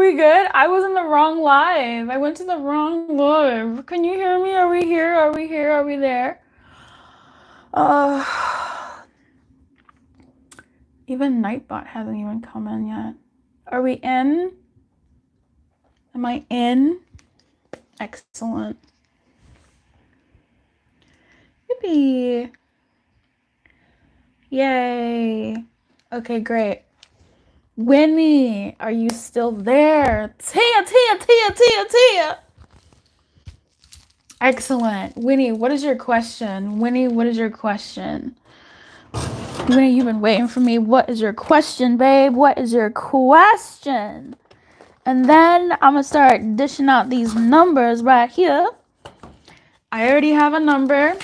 we good? I was in the wrong live. I went to the wrong live. Can you hear me? Are we here? Are we here? Are we there? Uh, even Nightbot hasn't even come in yet. Are we in? Am I in? Excellent. Yippee. Yay. Okay, great. Winnie, are you still there? Tia. Excellent. Winnie, what is your question? Winnie, what is your question? Winnie, you've been waiting for me. What is your question, babe? What is your question? And then I'm going to start dishing out these numbers right here. I already have a number.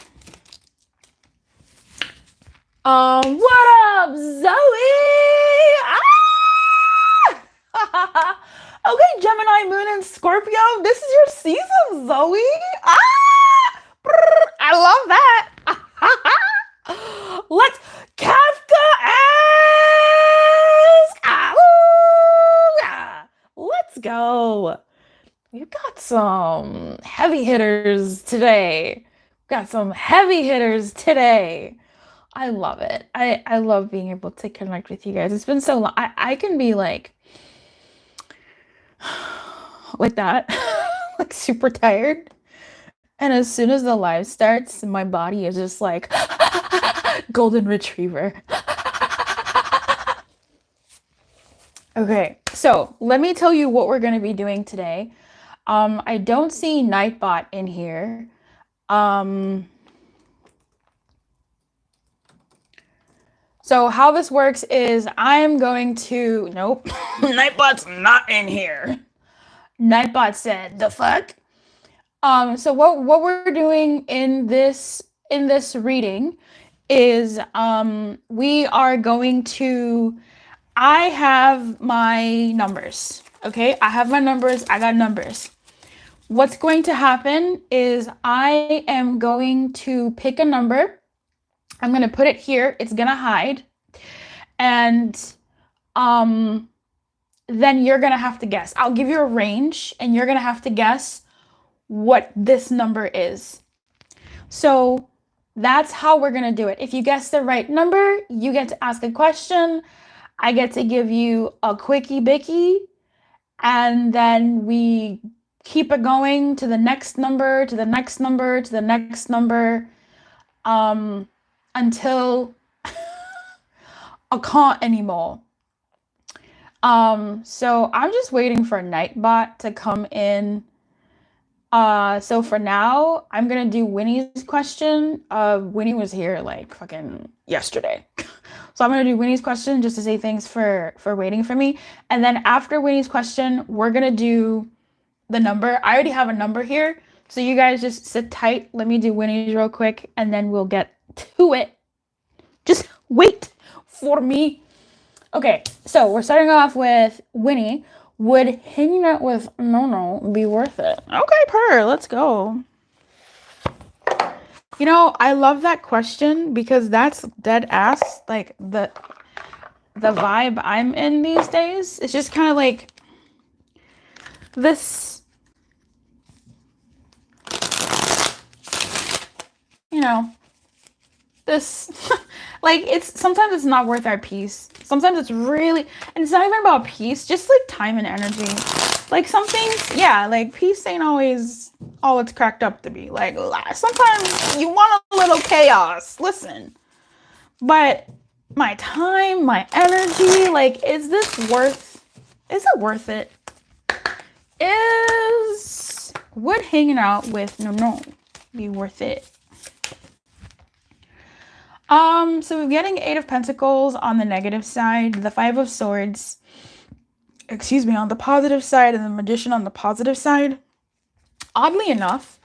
What up, Zoe? Ah! Okay, Gemini, Moon, and Scorpio. This is your season, Zoe. Ah! I love that. Let's Kafka-esque. Let's go. We've got some heavy hitters today. I love it. I love being able to connect with you guys. It's been so long. I can be like that, like super tired. And as soon as the live starts, my body is just like golden retriever. Okay, so let me tell you what we're going to be doing today. I don't see Nightbot in here. So how this works is I'm going to, nope, Nightbot's not in here. Nightbot said, the fuck? So what we're doing in this reading is we are going to, I have my numbers. Okay, I have my numbers. I got numbers. What's going to happen is I am going to pick a number. I'm going to put it here. It's going to hide. And then you're going to have to guess. I'll give you a range and you're going to have to guess what this number is. So that's how we're going to do it. If you guess the right number, you get to ask a question. I get to give you a quickie bicky. And then we keep it going to the next number, to the next number, to the next number, until I can't anymore. So I'm just waiting for Nightbot to come in. So for now, I'm gonna do Winnie's question. Winnie was here like fucking yesterday. So I'm gonna do Winnie's question just to say thanks for waiting for me. And then after Winnie's question, we're gonna do the number. I already have a number here. So you guys just sit tight. Let me do Winnie's real quick and then we'll get to it. Just wait for me. Okay, so we're starting off with Winnie. Would hanging out with Nono be worth it? Okay, purr, let's go. You know, I love that question because that's dead ass like the vibe I'm in these days. It's just kind of like this, you know, this like sometimes it's not worth our peace. Sometimes it's really, and it's not even about peace, just like time and energy. Like some things, yeah, like peace ain't always all it's cracked up to be. Like sometimes you want a little chaos. Listen, but my time, my energy, like, is it worth it? Would hanging out with no be worth it? So we're getting 8 of Pentacles on the negative side, the 5 of Swords, on the positive side, and the Magician on the positive side. Oddly enough,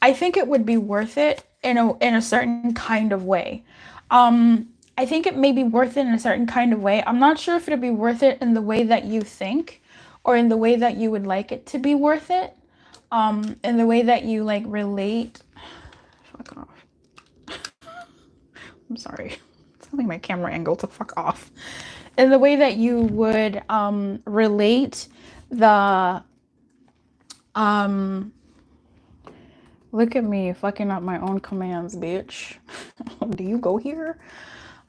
I think it would be worth it in a certain kind of way. I think it may be worth it in a certain kind of way. I'm not sure if it'd be worth it in the way that you think or in the way that you would like it to be worth it. In the way that you like relate. Fuck off. I'm sorry. It's telling my camera angle to fuck off. In the way that you would relate the look at me fucking up my own commands, bitch. Do you go here?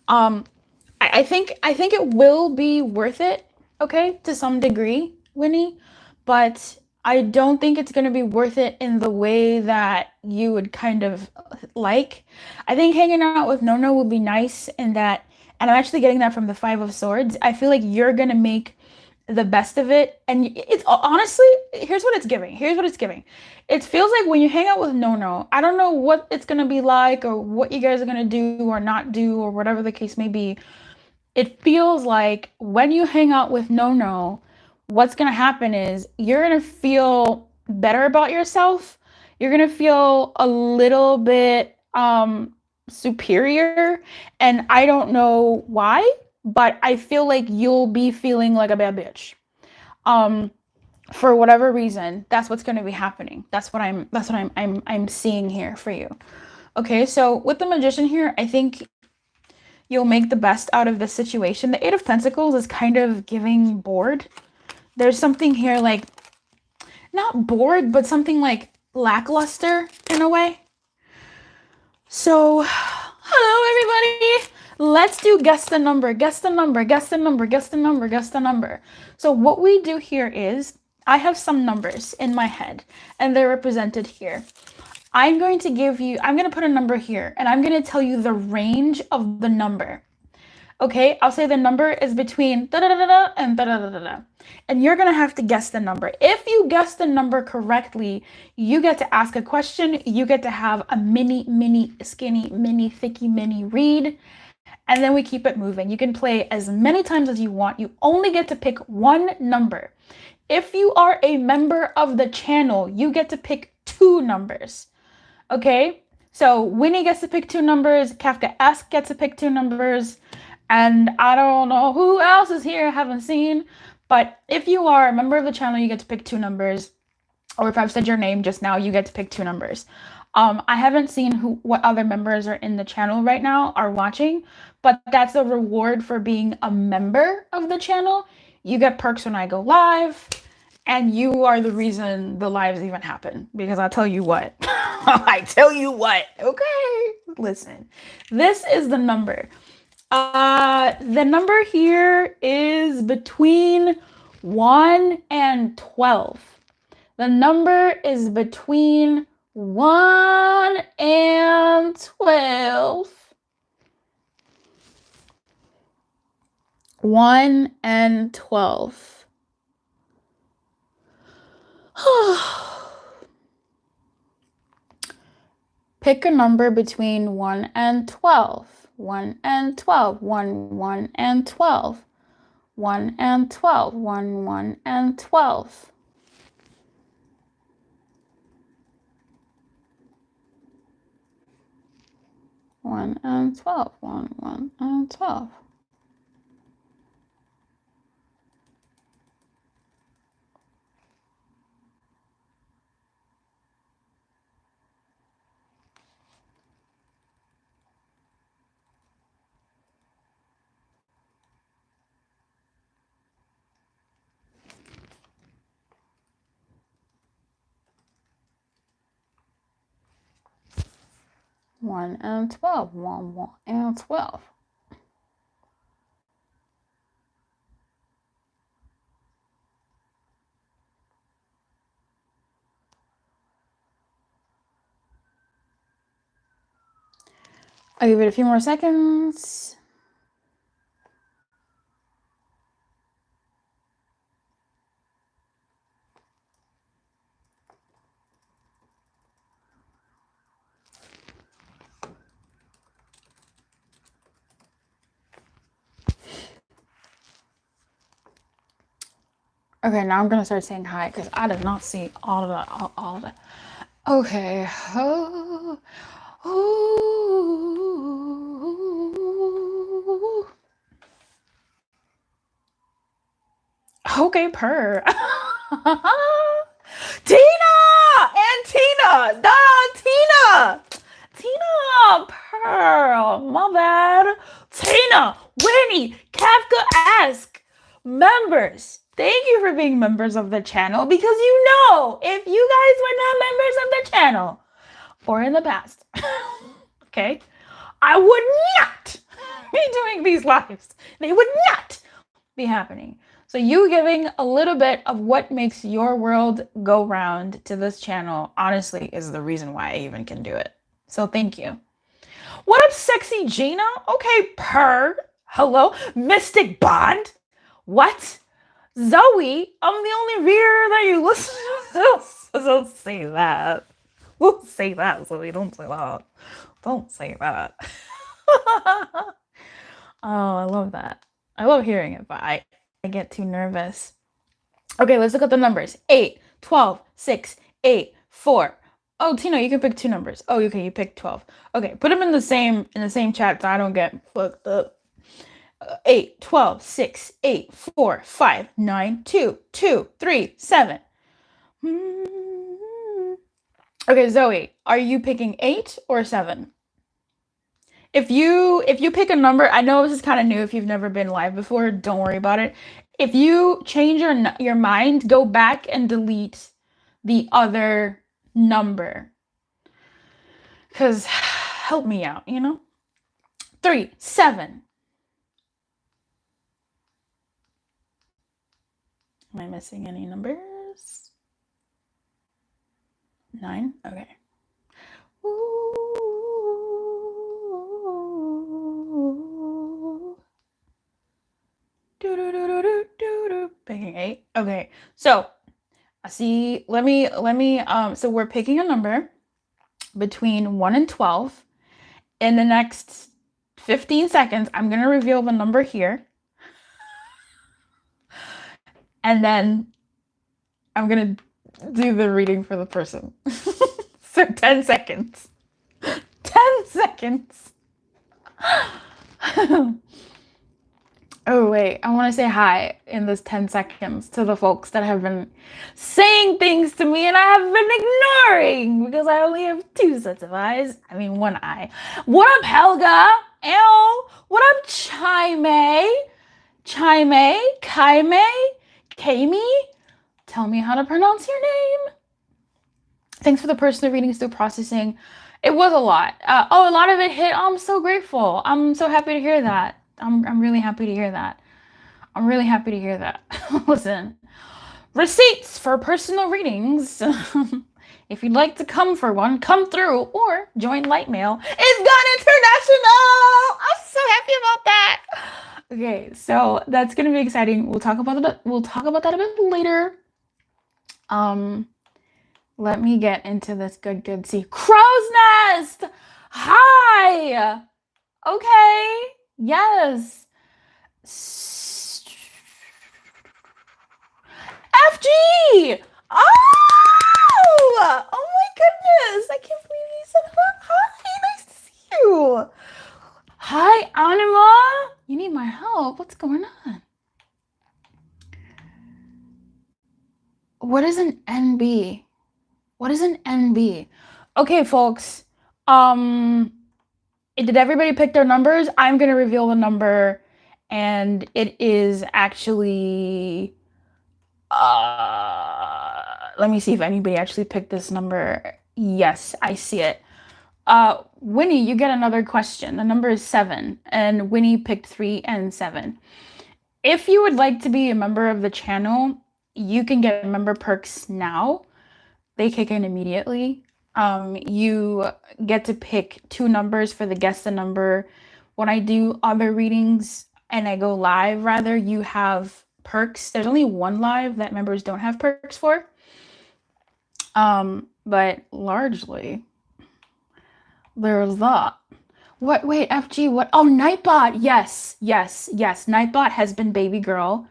I think it will be worth it, okay, to some degree, Winnie, but I don't think it's going to be worth it in the way that you would kind of like. I think hanging out with Nono would be nice in that, and I'm actually getting that from the Five of Swords. I feel like you're going to make the best of it, and it's honestly, here's what it's giving. Here's what it's giving. It feels like when you hang out with Nono, I don't know what it's going to be like or what you guys are going to do or not do or whatever the case may be. It feels like when you hang out with Nono, what's going to happen is you're going to feel better about yourself. You're going to feel a little bit superior. And I don't know why, but I feel like you'll be feeling like a bad bitch. For whatever reason, that's what's going to be happening. That's what I'm seeing here for you. Okay, so with the Magician here, I think you'll make the best out of this situation. The Eight of Pentacles is kind of giving bored. There's something here like, not bored, but something like lackluster in a way. So, hello everybody. Let's do guess the number, guess the number, guess the number, guess the number, guess the number. So what we do here is, I have some numbers in my head and they're represented here. I'm going to put a number here and I'm going to tell you the range of the number. Okay, I'll say the number is between da-da-da-da and da-da-da-da-da. And you're going to have to guess the number. If you guess the number correctly, you get to ask a question. You get to have a mini, skinny, thicky, mini read. And then we keep it moving. You can play as many times as you want. You only get to pick one number. If you are a member of the channel, you get to pick 2 numbers. Okay, so Winnie gets to pick 2 numbers, Kafka-esque gets to pick 2 numbers, and I don't know who else is here, I haven't seen, but if you are a member of the channel, you get to pick 2 numbers, or if I've said your name just now, you get to pick 2 numbers. I haven't seen what other members are in the channel right now are watching, but that's a reward for being a member of the channel. You get perks when I go live. And you are the reason the lives even happen, because I'll tell you what, okay, listen, this is the number. The number here is between 1 and 12. The number is between 1 and 12. 1 and 12. Pick a number between 1 and 12. 1 and 12. 1 and 12. 1 and 12. 1 and 12. One and 12. 1 and 12. One and 12. 1 and 12. I'll give it a few more seconds. Okay, now I'm gonna start saying hi because I did not see all of that. Okay. Okay, purr. Tina and Tina, Tina, Pearl, my bad. Tina, Winnie, Kafka-esque members. Thank you for being members of the channel, because you know, if you guys were not members of the channel, or in the past, okay, I would not be doing these lives. They would not be happening. So you giving a little bit of what makes your world go round to this channel, honestly, is the reason why I even can do it. So thank you. What up, sexy Gina? Okay, purr. Hello, Mystic Bond. What? Zoe, I'm the only reader that you listen to. Don't say that. Don't say that, Zoe. Don't say that. Don't say that. Oh, I love that. I love hearing it, but I get too nervous. Okay, let's look at the numbers. 8, 12, 6, 8, 4. Oh, Tino, you can pick 2 numbers. Oh, okay, you picked 12. Okay, put them in the same chat so I don't get fucked up. 8, 12, 6, 8, 4, 5, 9, 2, 2, 3, 7. Okay, Zoe, are you picking 8 or 7? If you pick a number, I know this is kind of new if you've never been live before, don't worry about it. If you change your mind, go back and delete the other number. Because help me out, you know? 3, 7. Am I missing any numbers? 9? Okay. Ooh. Picking 8. Okay. So, I see, let me so we're picking a number between 1 and 12. In the next 15 seconds, I'm going to reveal the number here. And then I'm going to do the reading for the person. So 10 seconds. 10 seconds. Oh, wait. I want to say hi in this 10 seconds to the folks that have been saying things to me and I have been ignoring because I only have 2 sets of eyes. I mean, 1 eye. What up, Helga? Ew. What up, Chime? Chime? Kaime? Kami? Tell me how to pronounce your name. Thanks for the personal reading, still processing. It was a lot. A lot of it hit. Oh, I'm so grateful. I'm so happy to hear that. I'm really happy to hear that. I'm really happy to hear that. Listen, receipts for personal readings. If you'd like to come for one, come through or join LightMail. It's gone international. I'm so happy about that. Okay, so that's gonna be exciting. We'll talk about that. We'll talk about that a bit later. Let me get into this good see. Crow's Nest! Hi! Okay. Yes. FG! Oh! Oh my goodness! I can't believe you said hi. Nice to see you. Hi, Anima. You need my help. What's going on? What is an NB? What is an NB? Okay, folks. Did everybody pick their numbers? I'm gonna reveal the number, and it is actually. Let me see if anybody actually picked this number. Yes, I see it. Winnie, you get another question. The number is 7, and Winnie picked 3 and 7. If you would like to be a member of the channel, you can get member perks now. They kick in immediately. You get to pick 2 numbers for the guess the number. When I do other readings and I go live, rather, you have perks. There's only 1 live that members don't have perks for. But largely, there's that. What? Wait, FG, what? Oh, Nightbot. Yes. Nightbot has been baby girl.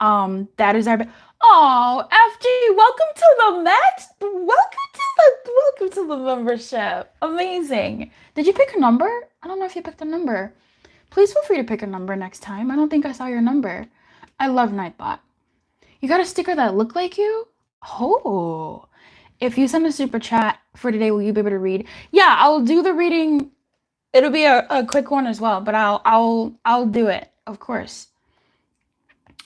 That is our... Oh, FG, welcome to the Met. Welcome to the membership. Amazing. Did you pick a number? I don't know if you picked a number. Please feel free to pick a number next time. I don't think I saw your number. I love Nightbot. You got a sticker that looked like you? Oh. If you send a super chat for today, will you be able to read? Yeah, I'll do the reading. It'll be a quick one as well, but I'll do it, of course.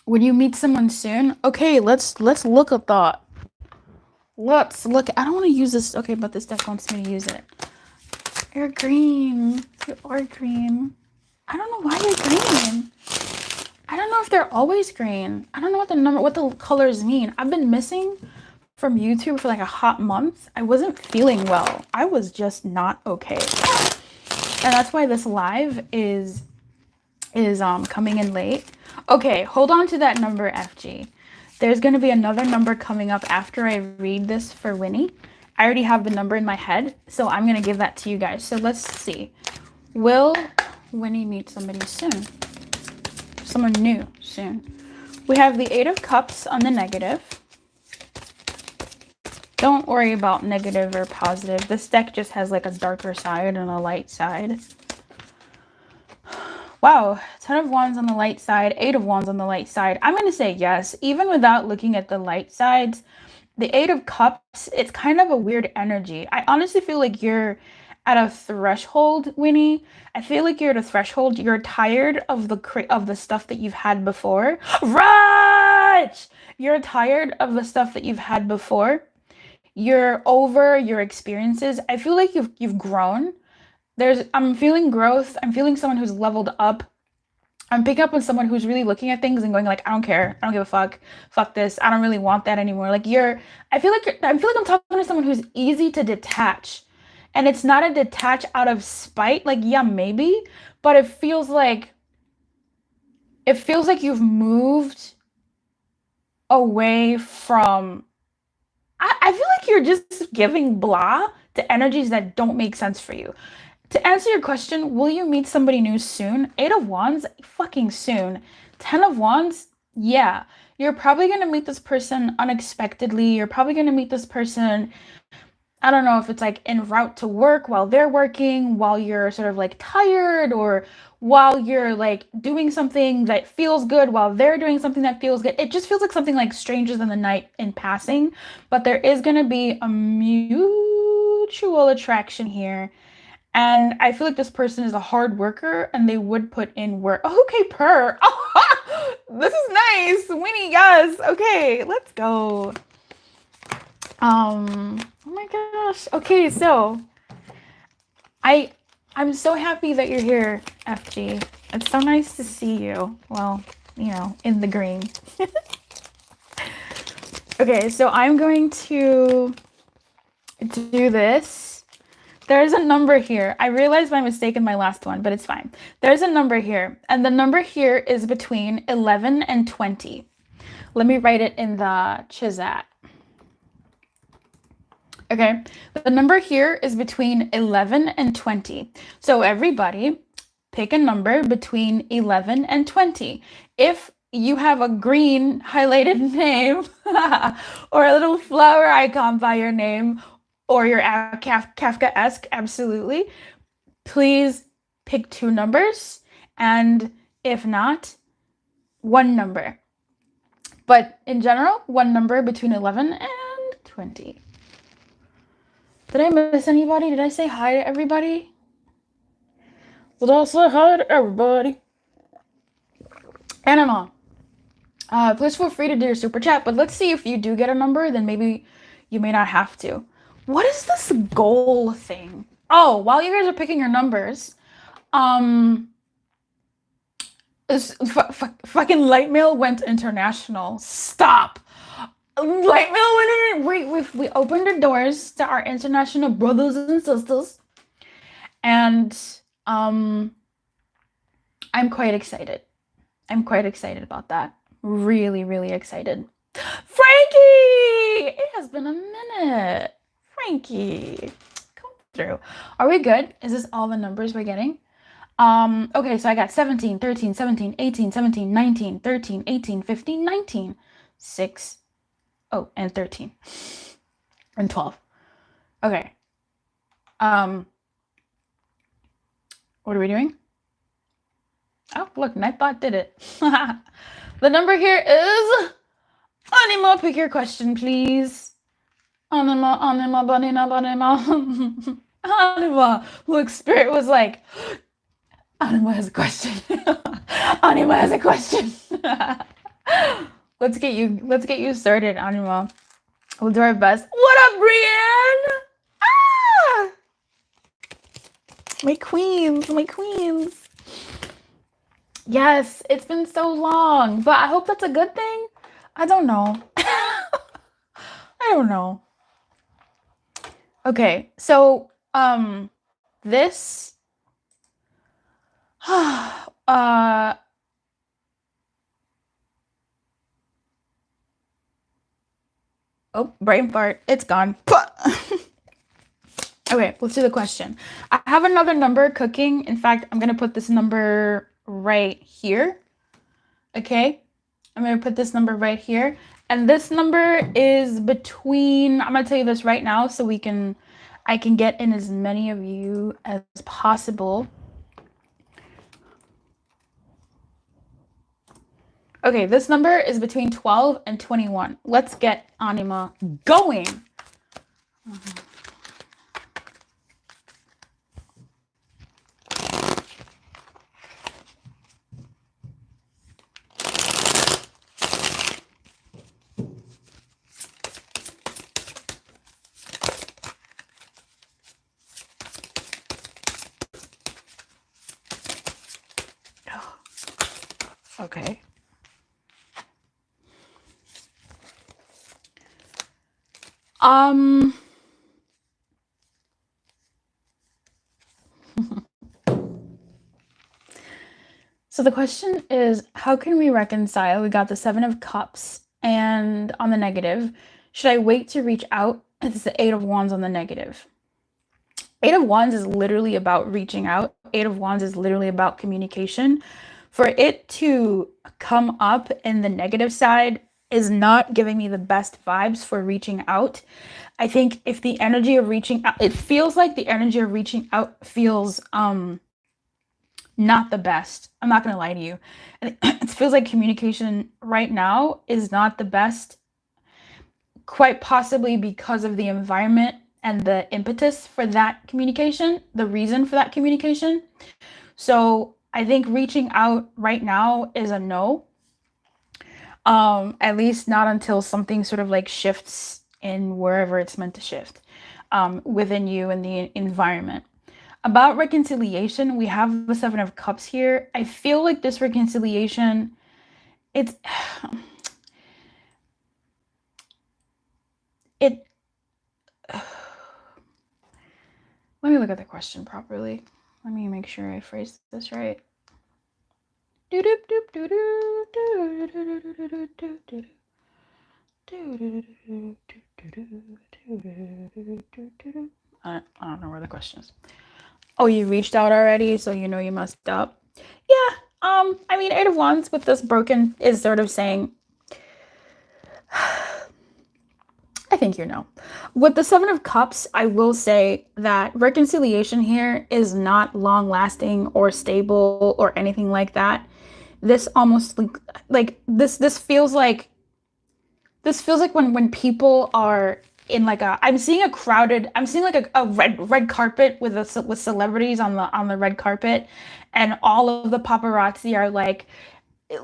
Would you meet someone soon? Okay, let's look at that. Let's look. I don't want to use this. Okay, but this deck wants me to use it. You're green. You are green. I don't know why you're green. I don't know if they're always green. I don't know what the colors mean. I've been missing from YouTube for like a hot month. I wasn't feeling well. I was just not okay. And that's why this live is coming in late. Okay, hold on to that number, FG. There's going to be another number coming up after I read this for Winnie. I already have the number in my head, so I'm going to give that to you guys. So let's see. Will Winnie meet somebody soon? Someone new soon. We have the 8 of Cups on the negative. Don't worry about negative or positive. This deck just has like a darker side and a light side. Wow, 10 of Wands on the light side, 8 of Wands on the light side. I'm going to say yes. Even without looking at the light sides, the 8 of Cups, it's kind of a weird energy. I honestly feel like you're at a threshold, Winnie. I feel like you're at a threshold. You're tired of the stuff that you've had before. Raj! You're tired of the stuff that you've had before. You're over your experiences. I feel like you've grown. I'm feeling growth. I'm feeling someone who's leveled up. I'm picking up on someone who's really looking at things and going like, I don't care. I don't give a fuck. Fuck this. I don't really want that anymore. Like I feel like I'm talking to someone who's easy to detach. And it's not a detach out of spite. Like, yeah, maybe, but it feels like you've moved away from, I feel like you're just giving blah to energies that don't make sense for you. To answer your question, will you meet somebody new soon? 8 of Wands, fucking soon. 10 of Wands, yeah. You're probably going to meet this person unexpectedly. You're probably going to meet this person, I don't know if it's like en route to work while they're working, while you're sort of like tired, or while you're like doing something that feels good while they're doing something that feels good. It just feels like something like strangers in the night in passing, but there is going to be a mutual attraction here. And I feel like this person is a hard worker and they would put in work. Oh, okay, purr. Oh, this is nice. Winnie, yes. Okay, let's go. Oh my gosh. Okay, so I'm so happy that you're here, FG. It's so nice to see you. Well, you know, in the green. Okay, so I'm going to do this. There's a number here. I realized my mistake in my last one, but it's fine. There's a number here, and the number here is between 11 and 20. Let me write it in the chat. Okay, the number here is between 11 and 20. So everybody pick a number between 11 and 20. If you have a green highlighted name or a little flower icon by your name, or you're Kafka-esque, absolutely, please pick 2 numbers, and if not, 1 number. But in general, 1 number between 11 and 20. Did I miss anybody? Did I say hi to everybody? Did I say hi to everybody? Anima, please feel free to do your super chat, but let's see if you do get a number, then maybe you may not have to. What is this goal thing? Oh, while you guys are picking your numbers, fucking LightMail went international. Stop. LightMail went in. We opened the doors to our international brothers and sisters, and I'm quite excited. I'm quite excited about that. Really, really excited. Frankie! It has been a minute. Frankie, come through. Are we good? Is this all the numbers we're getting? Okay, so I got 17, 13, 17, 18, 17, 19, 13, 18, 15, 19, 6, oh, and 13, and 12. Okay. What are we doing? Oh, look, Nightbot did it. The number here is... Anima, pick your question, please. Anima, banima. Anima. Look, Spirit was like, Anima has a question. Anima has a question. Let's get you started, Anima. We'll do our best. What up, Brienne? Ah! My queens, my queens. Yes, it's been so long, but I hope that's a good thing. I don't know. I don't know. Okay, so this oh, brain fart. It's gone. Okay, let's do the question. I have another number cooking. In fact, I'm going to put this number right here. Okay? I'm going to put this number right here. And this number is between, I'm going to tell you this right now so I can get in as many of you as possible. Okay, this number is between 12 and 21. Let's get Anima going. Okay. So the question is, how can we reconcile? We got the 7 of Cups and on the negative. Should I wait to reach out? It's the 8 of Wands on the negative. 8 of Wands is literally about reaching out. 8 of Wands is literally about communication. For it to come up in the negative side is not giving me the best vibes for reaching out. I think if the energy of reaching out, it feels like the energy of reaching out feels not the best. I'm not going to lie to you. It feels like communication right now is not the best, quite possibly because of the environment and the impetus for that communication, the reason for that communication. So I think reaching out right now is a no. At least not until something sort of like shifts in wherever it's meant to shift within you and the environment. About reconciliation, we have the 7 of Cups here. I feel like this reconciliation, it let me look at the question properly. Let me make sure I phrased this right. I don't know where the question is. Oh, you reached out already, so you know you messed up. Yeah, I mean, 8 of Wands with this broken is sort of saying, I think you know. With the 7 of Cups, I will say that reconciliation here is not long-lasting or stable or anything like that. This almost like this feels like when people are in like I'm seeing like a red carpet with celebrities on the red carpet, and all of the paparazzi are like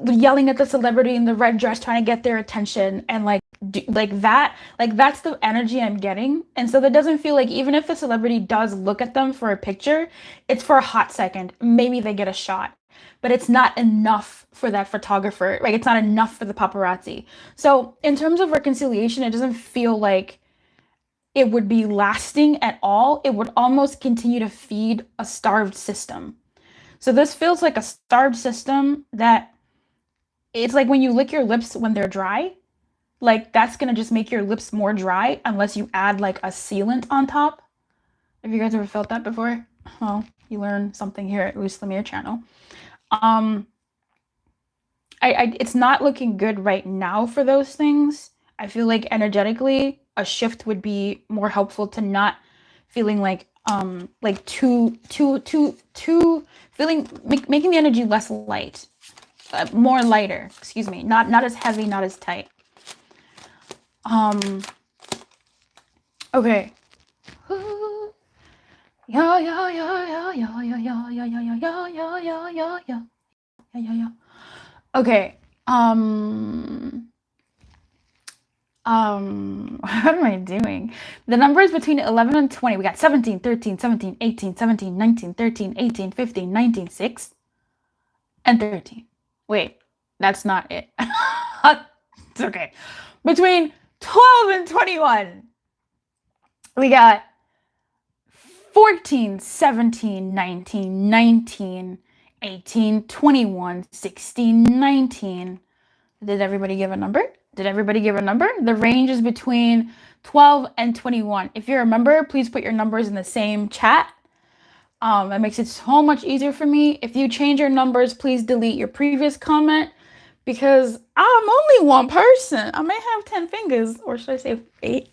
yelling at the celebrity in the red dress trying to get their attention, and that's the energy I'm getting. And so that doesn't feel like, even if the celebrity does look at them for a picture, it's for a hot second, maybe they get a shot, but it's not enough for that photographer. Like, it's not enough for the paparazzi. So in terms of reconciliation, it doesn't feel like it would be lasting at all. It would almost continue to feed a starved system. So this feels like a starved system that it's like when you lick your lips when they're dry, like that's gonna just make your lips more dry unless you add like a sealant on top. Have you guys ever felt that before? Well, you learn something here at Lumiere channel. It's not looking good right now for those things. I feel like energetically a shift would be more helpful to not feeling like too feeling making the energy less light, more lighter, excuse me, not as heavy, not as tight. Okay. Yeah, yeah, yeah, yeah, yeah, yeah, yeah, yeah, yeah, yeah, yeah, yeah, yeah, yeah, yeah, yeah. Okay. Um, what am I doing? The numbers between 11 and 20. We got 17, 13, 17, 18, 17, 19, 13, 18, 15, 19, 6, and 13. Wait, that's not it. It's okay. Between 12 and 21, we got 14, 17, 19, 19, 18, 21, 16, 19. Did everybody give a number? Did everybody give a number? The range is between 12 and 21. If you remember, please put your numbers in the same chat. That makes it so much easier for me. If you change your numbers, please delete your previous comment because I'm only one person. I may have 10 fingers, or should I say 8?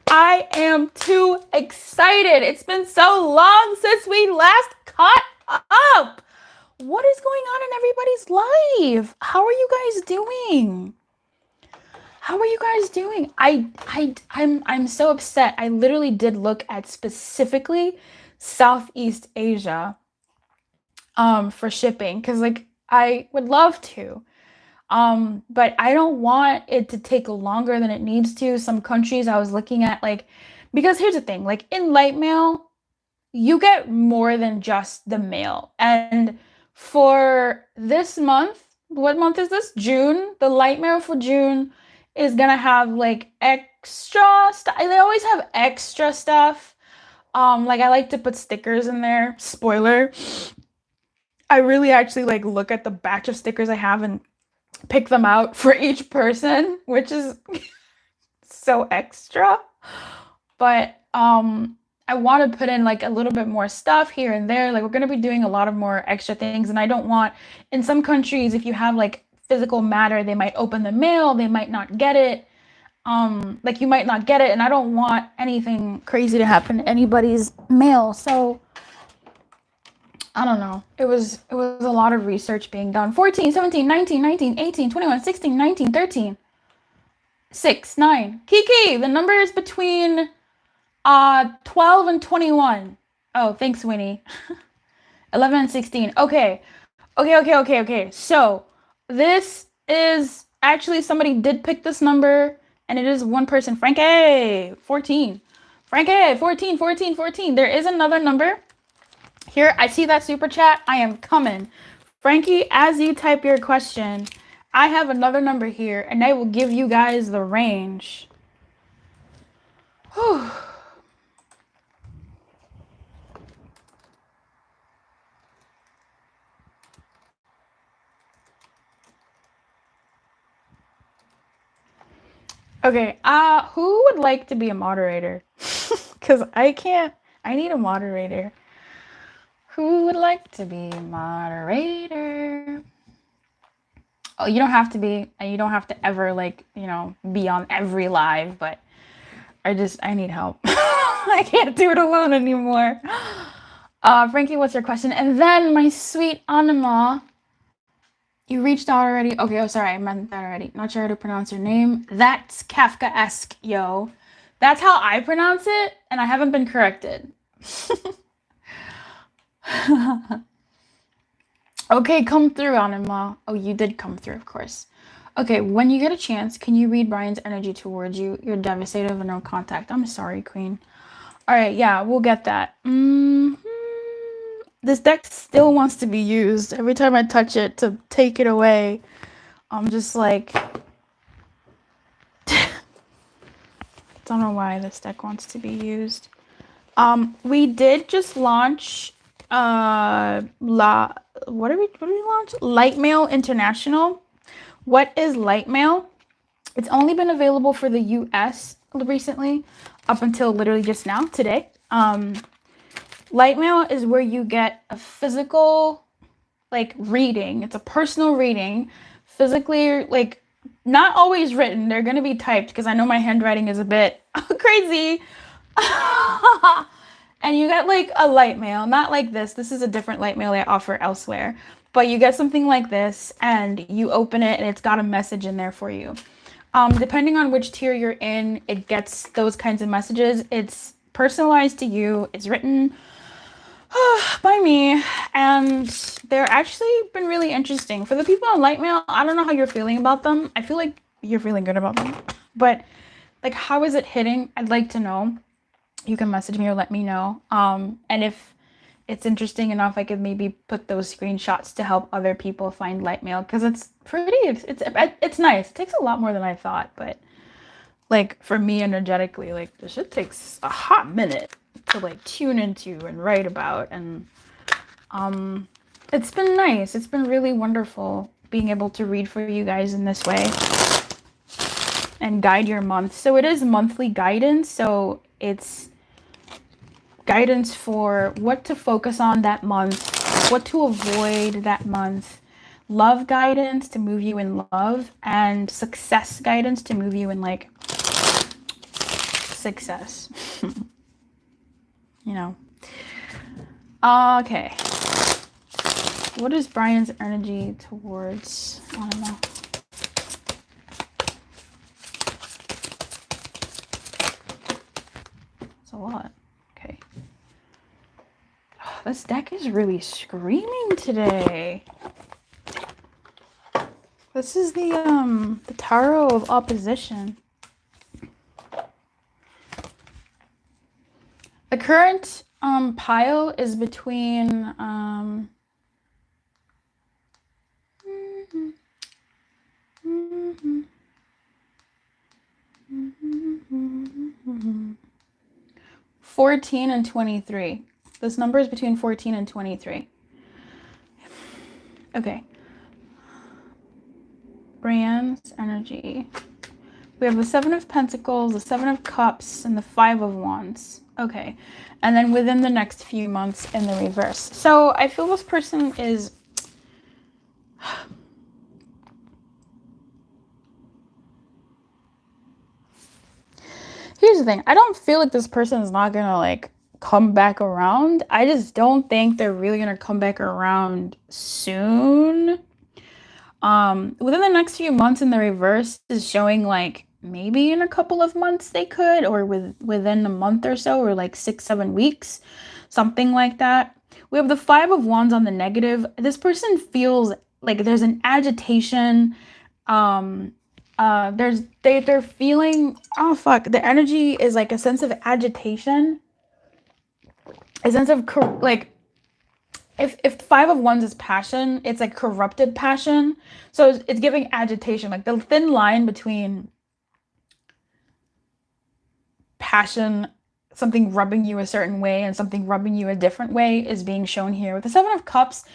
I am too excited. It's been so long since we last caught up. What is going on in everybody's life? How are you guys doing? How are you guys doing? I'm so upset. I literally did look at specifically Southeast Asia for shipping because like I would love to. But I don't want it to take longer than it needs to. Some countries I was looking at like because here's the thing, like in LightMail, you get more than just the mail. And for this month, what month is this? June. The LightMail for June is gonna have like extra stuff. They always have extra stuff. Like I like to put stickers in there. Spoiler. I really actually like look at the batch of stickers I have and pick them out for each person, which is so extra. But I want to put in like a little bit more stuff here and there. Like we're going to be doing a lot of more extra things. And I don't want, in some countries, if you have like physical matter, they might open the mail, they might not get it. Like you might not get it. And I don't want anything crazy to happen to anybody's mail. So I don't know. It was a lot of research being done. 14, 17, 19, 19, 18, 21, 16, 19, 13, 6, 9. Kiki, the number is between 12 and 21. Oh, thanks, Winnie. 11 and 16. Okay. So this is actually somebody did pick this number, and it is one person. Frankie, 14. Frankie, 14, 14, 14. There is another number. Here, I see that super chat. I am coming. Frankie, as you type your question, I have another number here, and I will give you guys the range. Whew. Okay, who would like to be a moderator? Because I need a moderator. Who would like to be a moderator? Oh, you don't have to be, and you don't have to ever like, be on every live, but I need help. I can't do it alone anymore. Frankie, what's your question? And then my sweet Anima, you reached out already? Okay, oh, sorry, I meant that already. Not sure how to pronounce your name. That's Kafka-esque, yo. That's how I pronounce it, and I haven't been corrected. Okay, come through, Anima. Oh, you did come through, of course. Okay, when you get a chance, can you read Brian's energy towards you? You're devastated with no contact. I'm sorry, Queen. All right, yeah, we'll get that. This deck still wants to be used. Every time I touch it to take it away, I'm just like... Don't know why this deck wants to be used. We did just launch... what did we launch? LightMail International. What is LightMail? It's only been available for the US recently, up until literally just now, today. LightMail is where you get a physical, like, reading. It's a personal reading, physically, like, not always written. They're gonna be typed because I know my handwriting is a bit crazy. And you get like a LightMail, not like this. This is a different LightMail I offer elsewhere. But you get something like this and you open it and it's got a message in there for you. Depending on which tier you're in, it gets those kinds of messages. It's personalized to you. It's written by me, and they're actually been really interesting. For the people on LightMail, I don't know how you're feeling about them. I feel like you're feeling good about them, but like, how is it hitting? I'd like to know. You can message me or let me know. And if it's interesting enough, I could maybe put those screenshots to help other people find LightMail because it's pretty. It's nice. It takes a lot more than I thought, but like for me energetically, like this shit takes a hot minute to like tune into and write about, and it's been nice. It's been really wonderful being able to read for you guys in this way and guide your month. So it is monthly guidance, so it's guidance for what to focus on that month, what to avoid that month, love guidance to move you in love, and success guidance to move you in like success. You know. Okay. What is Brian's energy towards, I don't know. That's a lot. Okay. Oh, this deck is really screaming today. This is the Tarot of Opposition. The current pile is between $14 and $23. This number is between 14 and 23. Okay. Brian's energy. We have the 7 of Pentacles, the 7 of Cups, and the 5 of Wands. Okay. And then within the next few months in the reverse. So I feel this person is... Here's the thing. I don't feel like this person is not going to like come back around. I just don't think they're really going to come back around soon. Within the next few months in the reverse is showing like maybe in a couple of months they could, or within a month or so, or like 6-7 weeks, something like that. We have the 5 of Wands on the negative. This person feels like there's an agitation. They're feeling, oh fuck, the energy is like a sense of agitation, a sense of like, if 5 of Wands is passion, it's like corrupted passion. So it's giving agitation, like the thin line between passion, something rubbing you a certain way, and something rubbing you a different way is being shown here. With the 7 of Cups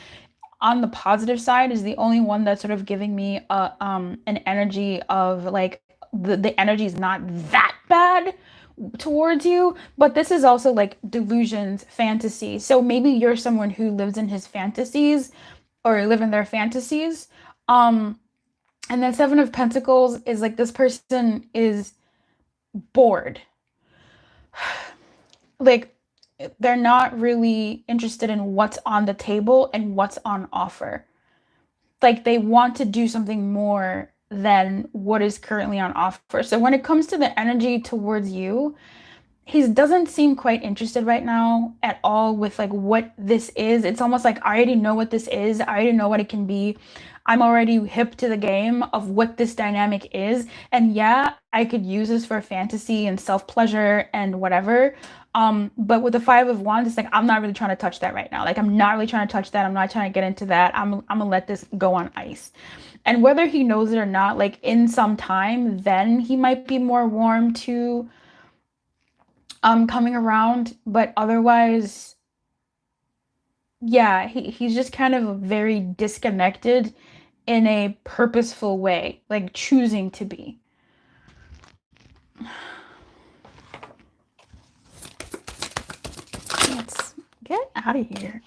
on the positive side is the only one that's sort of giving me an energy of like the energy is not that bad towards you, but this is also like delusions, fantasy. So maybe you're someone who lives in his fantasies or live in their fantasies. And then 7 of Pentacles is like this person is bored. Like they're not really interested in what's on the table and what's on offer. Like they want to do something more than what is currently on offer. So when it comes to the energy towards you, he doesn't seem quite interested right now at all with like what this is. It's almost like I already know what this is. I already know what it can be. I'm already hip to the game of what this dynamic is. And yeah, I could use this for fantasy and self-pleasure and whatever. But with the 5 of Wands, it's like, I'm not really trying to touch that right now. Like, I'm not really trying to touch that. I'm not trying to get into that. I'm gonna let this go on ice. And whether he knows it or not, like in some time, then he might be more warm to coming around. But otherwise, yeah, he's just kind of very disconnected in a purposeful way, like choosing to be. Let's get out of here.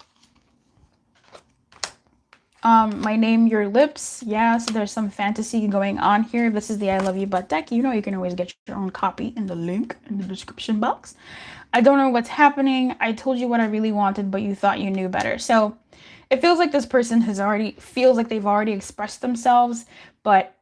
My name, your lips. Yeah, so there's some fantasy going on here. This is the I Love You Butt deck. You know you can always get your own copy in the link in the description box. I don't know what's happening. I told you what I really wanted, but you thought you knew better. So it feels like this person feels like they've already expressed themselves, but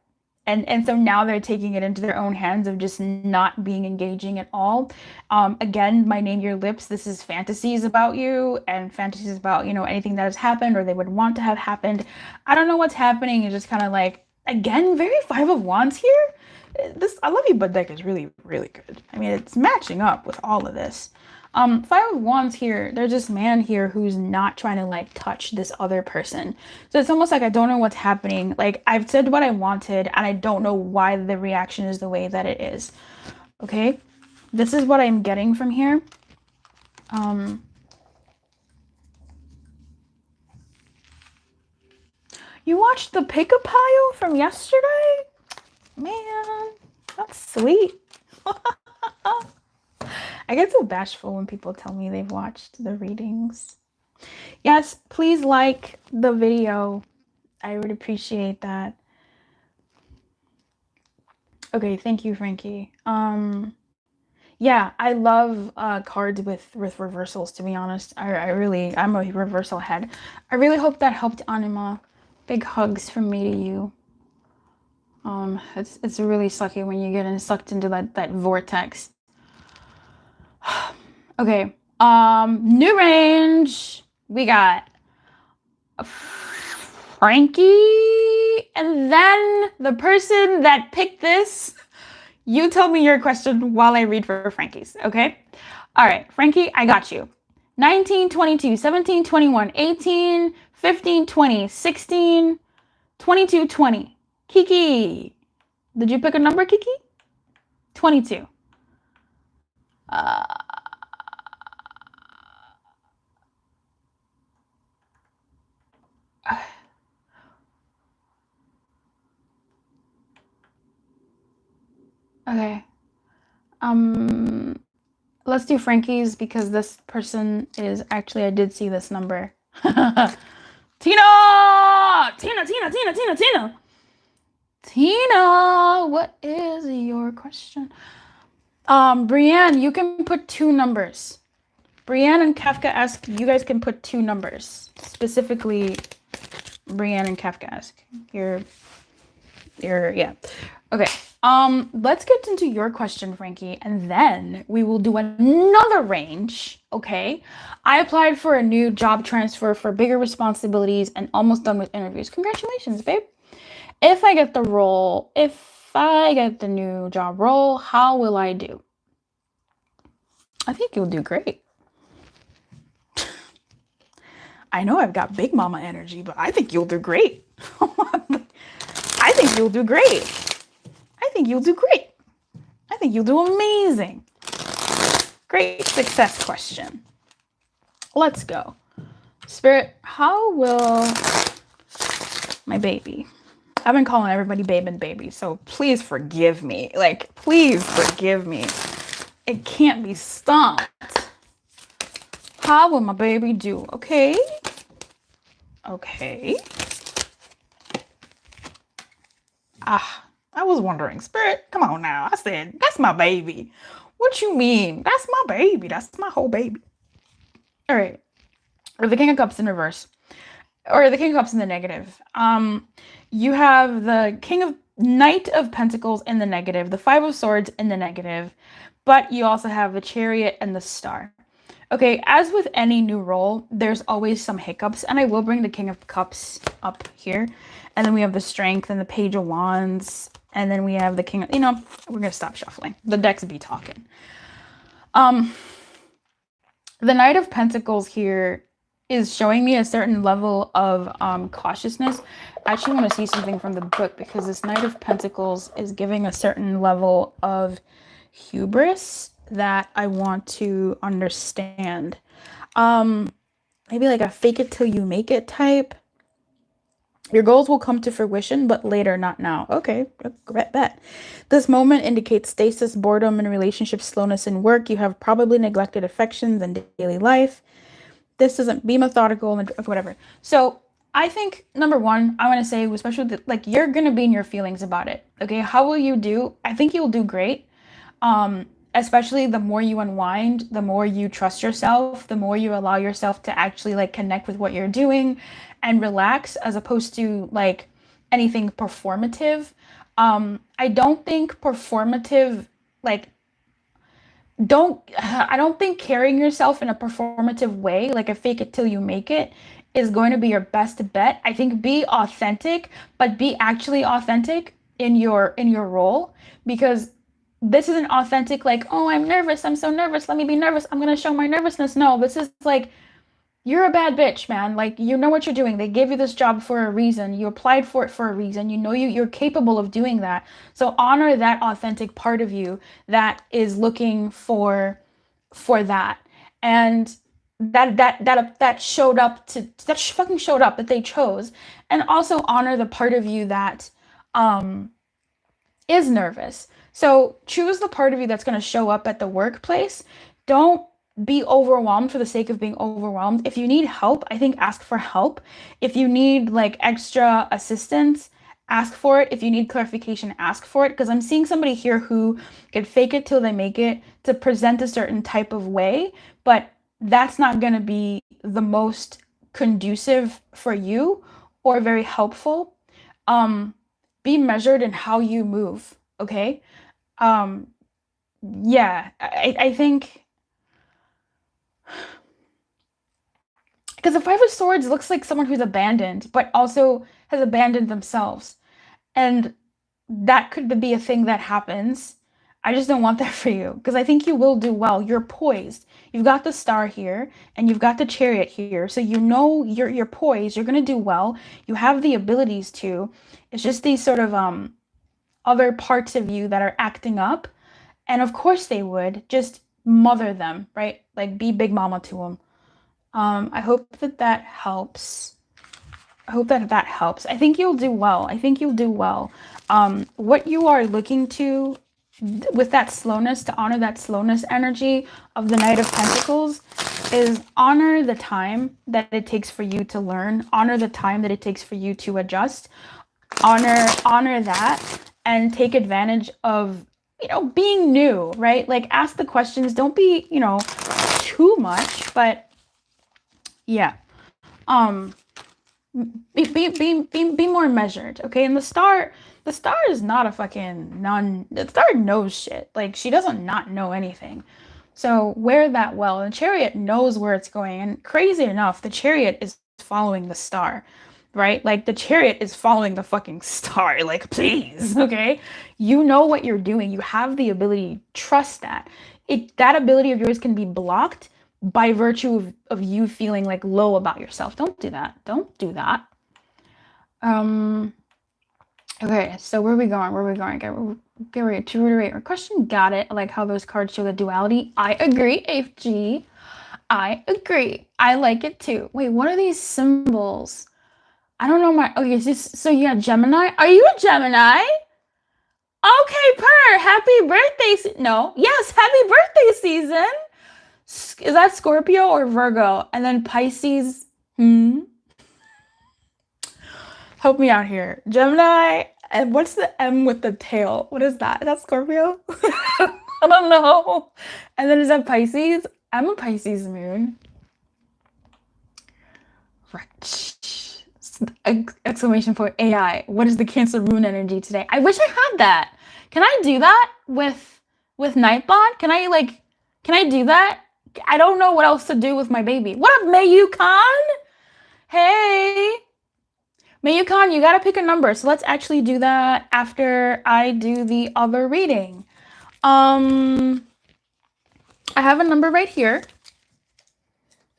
And so now they're taking it into their own hands of just not being engaging at all. Again, my name your lips, this is fantasies about you and fantasies about, you know, anything that has happened or they would want to have happened. I don't know what's happening. It's just kind of like, again, very Five of Wands here. This I Love You Bud deck is really, really good. I mean, it's matching up with all of this. Five of Wands here, there's this man here who's not trying to like touch this other person. So it's almost like I don't know what's happening. Like I've said what I wanted and I don't know why the reaction is the way that it is. Okay? This is what I'm getting from here. You watched the pick-a pile from yesterday? Man, that's sweet. I get so bashful when people tell me they've watched the readings. Yes, please like the video. I would appreciate that. Okay, thank you, Frankie. Yeah, I love cards with reversals, to be honest. I'm a reversal head. I really hope that helped, Anima. Big hugs from me to you. It's really sucky when you get sucked into that vortex. Okay, new range. We got Frankie, and then the person that picked this, you tell me your question while I read for Frankie's, okay? All right, Frankie, I got you. 19, 22, 17, 21, 18, 15, 20, 16, 22, 20. Kiki, did you pick a number, Kiki? 22. Okay. Let's do Frankie's because this person is actually, I did see this number. Tina! Tina! Tina, what is your question? Brienne, you can put 2 numbers. Brienne and Kafkaesque, you guys can put 2 numbers. Specifically, Brienne and Kafkaesque. Yeah. Okay. Let's get into your question, Frankie, and then we will do another range, okay? I applied for a new job transfer for bigger responsibilities and almost done with interviews. Congratulations, babe. If I get the role, if I get the new job role, how will I do? I think you'll do great. I know I've got big mama energy, but I think you'll do great. I think you'll do great. I think you'll do great. I think you'll do amazing. Great success question. Let's go. Spirit, how will my baby? I've been calling everybody babe and baby, so please forgive me. Like, please forgive me. It can't be stopped. How will my baby do? Okay. Okay. I was wondering, Spirit, come on now. I said, that's my baby. What you mean? That's my baby. That's my whole baby. All right. Or the King of Cups in reverse. Or the King of Cups in the negative. You have the Knight of Pentacles in the negative, the Five of Swords in the negative, but you also have the Chariot and the Star. Okay, as with any new role, there's always some hiccups, and I will bring the King of Cups up here. And then we have the Strength and the Page of Wands, and then we have the King of, we're going to stop shuffling. The decks be talking. The Knight of Pentacles here is showing me a certain level of cautiousness. I actually want to see something from the book because this Knight of Pentacles is giving a certain level of hubris that I want to understand. Maybe like a fake it till you make it type. Your goals will come to fruition, but later, not now. Okay, bet. This moment indicates stasis, boredom in relationships, slowness in work. You have probably neglected affections and daily life. This doesn't be methodical and whatever. So I think, number one, I want to say, especially, you're going to be in your feelings about it. Okay, how will you do? I think you'll do great. Especially the more you unwind, the more you trust yourself, the more you allow yourself to actually connect with what you're doing and relax, as opposed to anything performative. I don't think performative, like, I don't think carrying yourself in a performative way, like a fake it till you make it, is going to be your best bet. I think be authentic, but be actually authentic in your role, because this isn't authentic like, oh, I'm nervous, I'm so nervous, let me be nervous, I'm gonna show my nervousness. No, this is like, you're a bad bitch, man. Like, you know what you're doing. They gave you this job for a reason. You applied for it for a reason. You know you're capable of doing that. So honor that authentic part of you that is looking for that. And that showed up to that fucking showed up, that they chose. And also honor the part of you that um is nervous. So choose the part of you that's going to show up at the workplace. Don't be overwhelmed for the sake of being overwhelmed. If you need help, I think ask for help. If you need like extra assistance, ask for it. If you need clarification, ask for it. Because I'm seeing somebody here who can fake it till they make it to present a certain type of way, but that's not going to be the most conducive for you or very helpful. Um, be measured in how you move, okay? Um, yeah, I think, because the Five of Swords looks like someone who's abandoned, but also has abandoned themselves. And that could be a thing that happens. I just don't want that for you, because I think you will do well. You're poised. You've got the star here and you've got the chariot here. So you know you're poised. You're going to do well. You have the abilities to. It's just these sort of other parts of you that are acting up. And of course they would. Just mother them, right? Like, be big mama to them. I hope that helps. I hope that helps. I think you'll do well. I think you'll do well. What you are looking to with that slowness, to honor that slowness energy of the Knight of Pentacles, is honor the time that it takes for you to learn, honor the time that it takes for you to adjust, honor that, and take advantage of, being new, right? Like, ask the questions. Don't be, too much, but yeah. Um, be more measured, okay? And the star is not a fucking non. The star knows shit. Like, she doesn't not know anything. So wear that well. And the chariot knows where it's going. And crazy enough, the chariot is following the star, right? Like, the chariot is following the fucking star. Like, please, okay? You know what you're doing. You have the ability. Trust that. That ability of yours can be blocked by virtue of you feeling like low about yourself. Don't do that. Don't do that. Okay, so where are we going? Where are we going? Get ready to reiterate our question. Got it. I like how those cards show the duality. I agree, FG. I agree. I like it too. Wait, what are these symbols? I don't know okay, so you got Gemini. Are you a Gemini? Okay, happy birthday. No. Yes, happy birthday season. Is that Scorpio or Virgo? And then Pisces. Help me out here. Gemini. And what's the M with the tail? What is that? Is that Scorpio? I don't know. And then is that Pisces? I'm a Pisces moon. Right. Exclamation point AI. What is the Cancer moon energy today? I wish I had that. Can I do that with Nightbot? Can I do that? I don't know what else to do with my baby. What up, Mayukon? Hey. Mayukon, you gotta pick a number. So let's actually do that after I do the other reading. I have a number right here.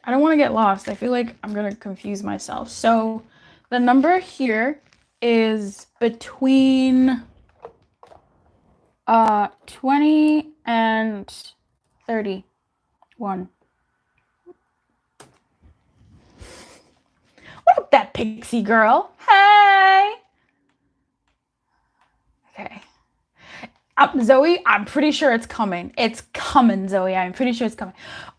I don't want to get lost. I feel like I'm gonna confuse myself. So the number here is between 20 and 31. What up, that pixie girl? Hey. Okay. Zoe, I'm pretty sure it's coming. It's coming, Zoe. I'm pretty sure it's coming.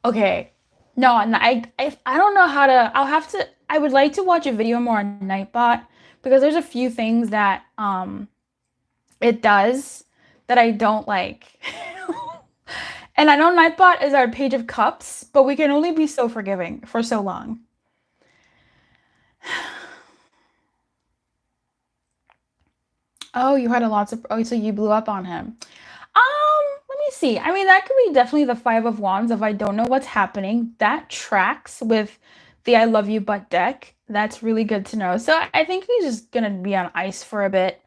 Okay. No, I don't know how to. I would like to watch a video more on Nightbot, because there's a few things that it does that I don't like. And I know Nightbot is our Page of Cups, but we can only be so forgiving for so long. Oh, you had a lots of, oh, so you blew up on him. Let me see. I mean, that could be definitely the Five of Wands if I don't know what's happening. That tracks with the I love you but deck. That's really good to know. So I think he's just gonna be on ice for a bit.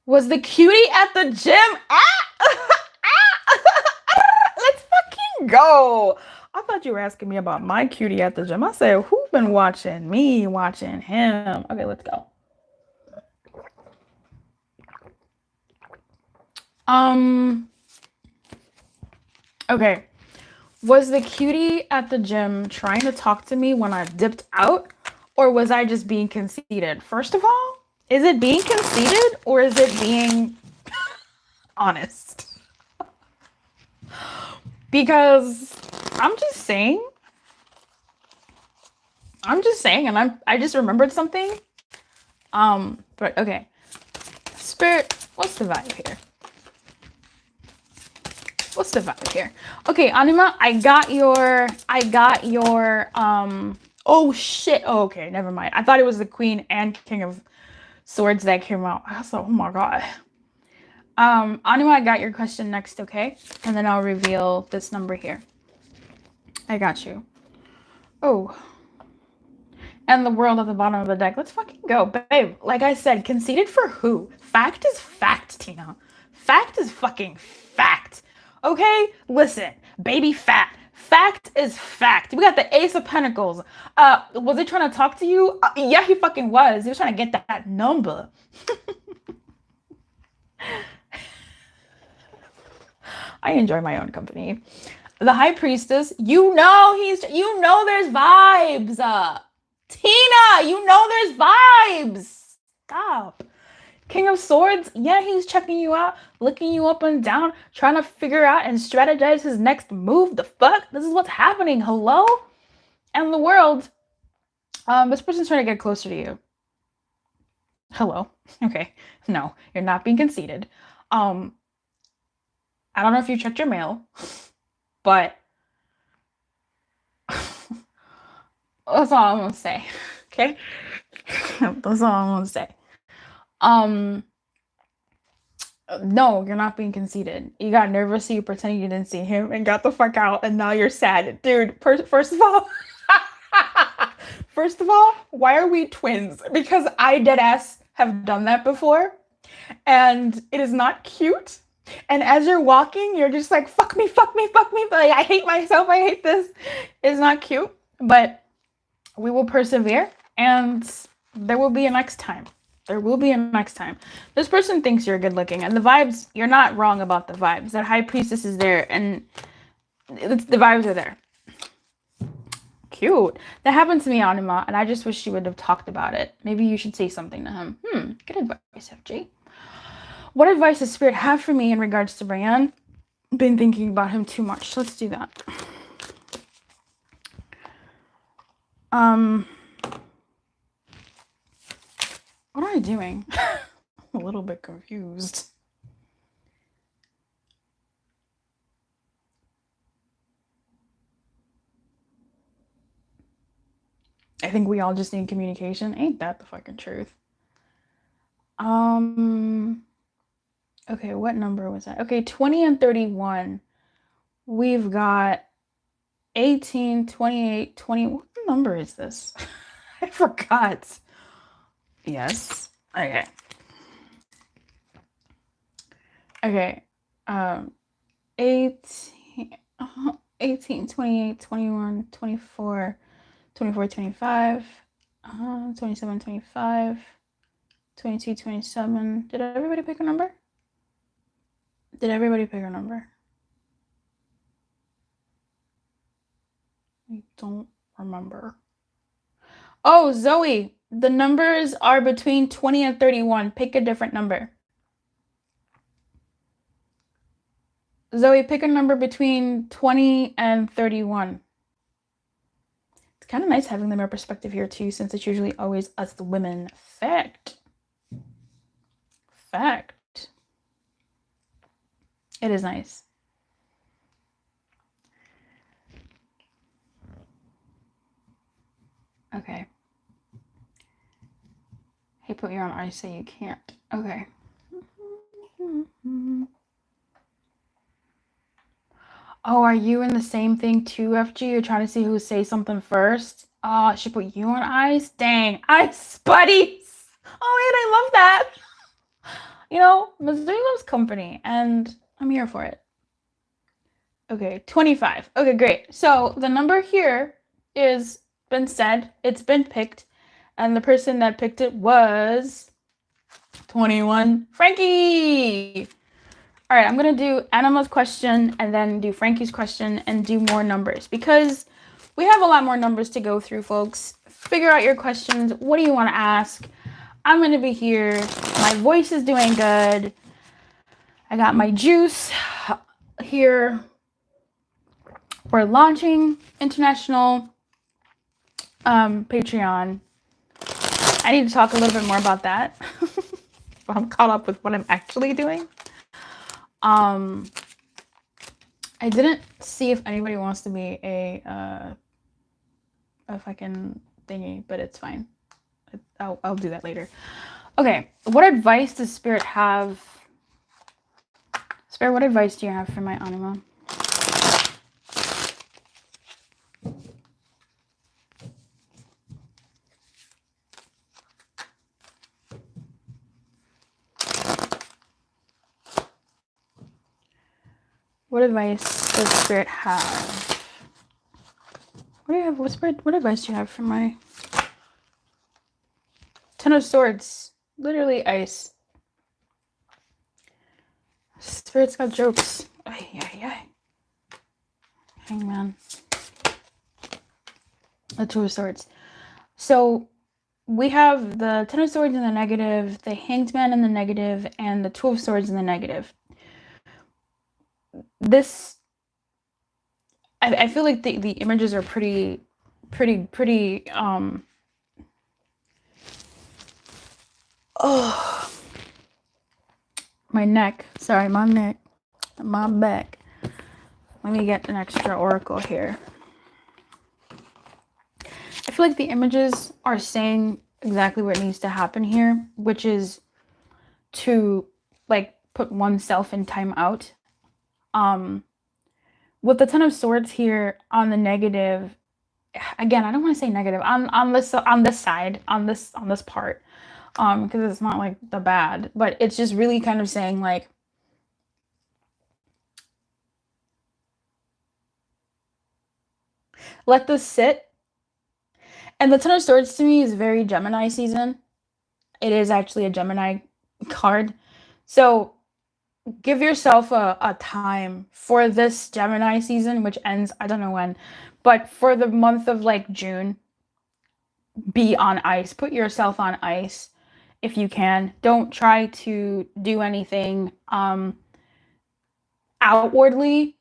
Was the cutie at the gym? Let's fucking go. I thought you were asking me about my cutie at the gym. I said, who's been watching me, watching him? Okay, let's go. Um, okay. Was the cutie at the gym trying to talk to me when I dipped out, or was I just being conceited? First of all, is it being conceited or is it being honest? Because I'm just saying, and I just remembered something. But okay. Spirit, what's the vibe here? What's the vibe here? Okay, Anima, I got your, oh shit. Oh, okay, never mind. I thought it was the Queen and King of Swords that came out. I was like, oh my God. Anima, I got your question next, okay? And then I'll reveal this number here. I got you. Oh. And the world at the bottom of the deck. Let's fucking go, babe. Like I said, conceded for who? Fact is fact, Tina. Fact is fucking fact. Okay? Listen, baby fat. Fact is fact. We got the Ace of Pentacles. Was he trying to talk to you? Yeah, he fucking was. He was trying to get that number. I enjoy my own company. The High Priestess, you know there's vibes. Tina, you know there's vibes. Stop. King of Swords, yeah, he's checking you out, looking you up and down, trying to figure out and strategize his next move. The fuck? This is what's happening. Hello? And the world, this person's trying to get closer to you. Hello? Okay. No, you're not being conceited. I don't know if you checked your mail, but that's all I'm gonna say. Okay? That's all I'm gonna say. No, you're not being conceited. You got nervous, so you pretended you didn't see him and got the fuck out, and now you're sad. Dude, first of all, why are we twins? Because I deadass have done that before, and it is not cute. And as you're walking, you're just like, fuck me, fuck me, fuck me. But like, I hate myself, I hate this. It's not cute, but we will persevere, and there will be a next time. There will be a next time. This person thinks you're good looking, and the vibes, you're not wrong about the vibes. That High Priestess is there, and the vibes are there. Cute. That happened to me, Anima, and I just wish you would have talked about it. Maybe you should say something to him. Good advice, FJ. What advice does Spirit have for me in regards to Brian? Been thinking about him too much. Let's do that. What am I doing? I'm a little bit confused. I think we all just need communication. Ain't that the fucking truth? Okay, what number was that? Okay, 20 and 31. We've got 18, 28, 20. What number is this? I forgot. Yes. Okay. Okay. 18, 28, 21, 24, 24, 25, 27, 25, 22, 27. Did everybody pick a number? Did everybody pick a number? I don't remember. Oh, Zoe, the numbers are between 20 and 31. Pick a different number. Zoe, pick a number between 20 and 31. It's kind of nice having the male perspective here too, since it's usually always us the women. Fact. It is nice. Okay. Hey, put you on ice so you can't Okay. Oh, are you in the same thing too, FG? You're trying to see who says something first? Oh, I should put you on ice? Dang, ice buddies! Oh man, I love that. You know, Missouri loves company, and I'm here for it. Okay, 25. Okay, great. So the number here is been said, it's been picked, and the person that picked it was 21. Frankie! All right, I'm gonna do Anima's question and then do Frankie's question and do more numbers because we have a lot more numbers to go through, folks. Figure out your questions. What do you want to ask? I'm gonna be here. My voice is doing good. I got my juice here. We're launching international Patreon. I need to talk a little bit more about that. I'm caught up with what I'm actually doing. I didn't see if anybody wants to be a fucking thingy, but it's fine. I'll do that later. Okay, what advice does Spirit have? Spirit, what advice do you have for my anima? What advice does Spirit have? What do you have? What advice do you have for my Ten of Swords? Literally ice. Spirit's got jokes. Ay, ay, ay. Hangman. The Two of Swords. So we have the Ten of Swords in the negative, the Hanged Man in the negative, and the Two of Swords in the negative. This, I feel like the images are pretty, oh, my neck. Sorry, my neck. My back. Let me get an extra oracle here. I feel like the images are saying exactly what needs to happen here, which is to like put oneself in time out. With the Ten of Swords here on the negative, again, I don't want to say negative on this side, on this part, because it's not like the bad, but it's just really kind of saying like, let this sit. And the Ten of Swords to me is very Gemini season. It is actually a Gemini card. So give yourself a time for this Gemini season, which ends, I don't know when, but for the month of like June, be on ice. Put yourself on ice if you can. Don't try to do anything outwardly.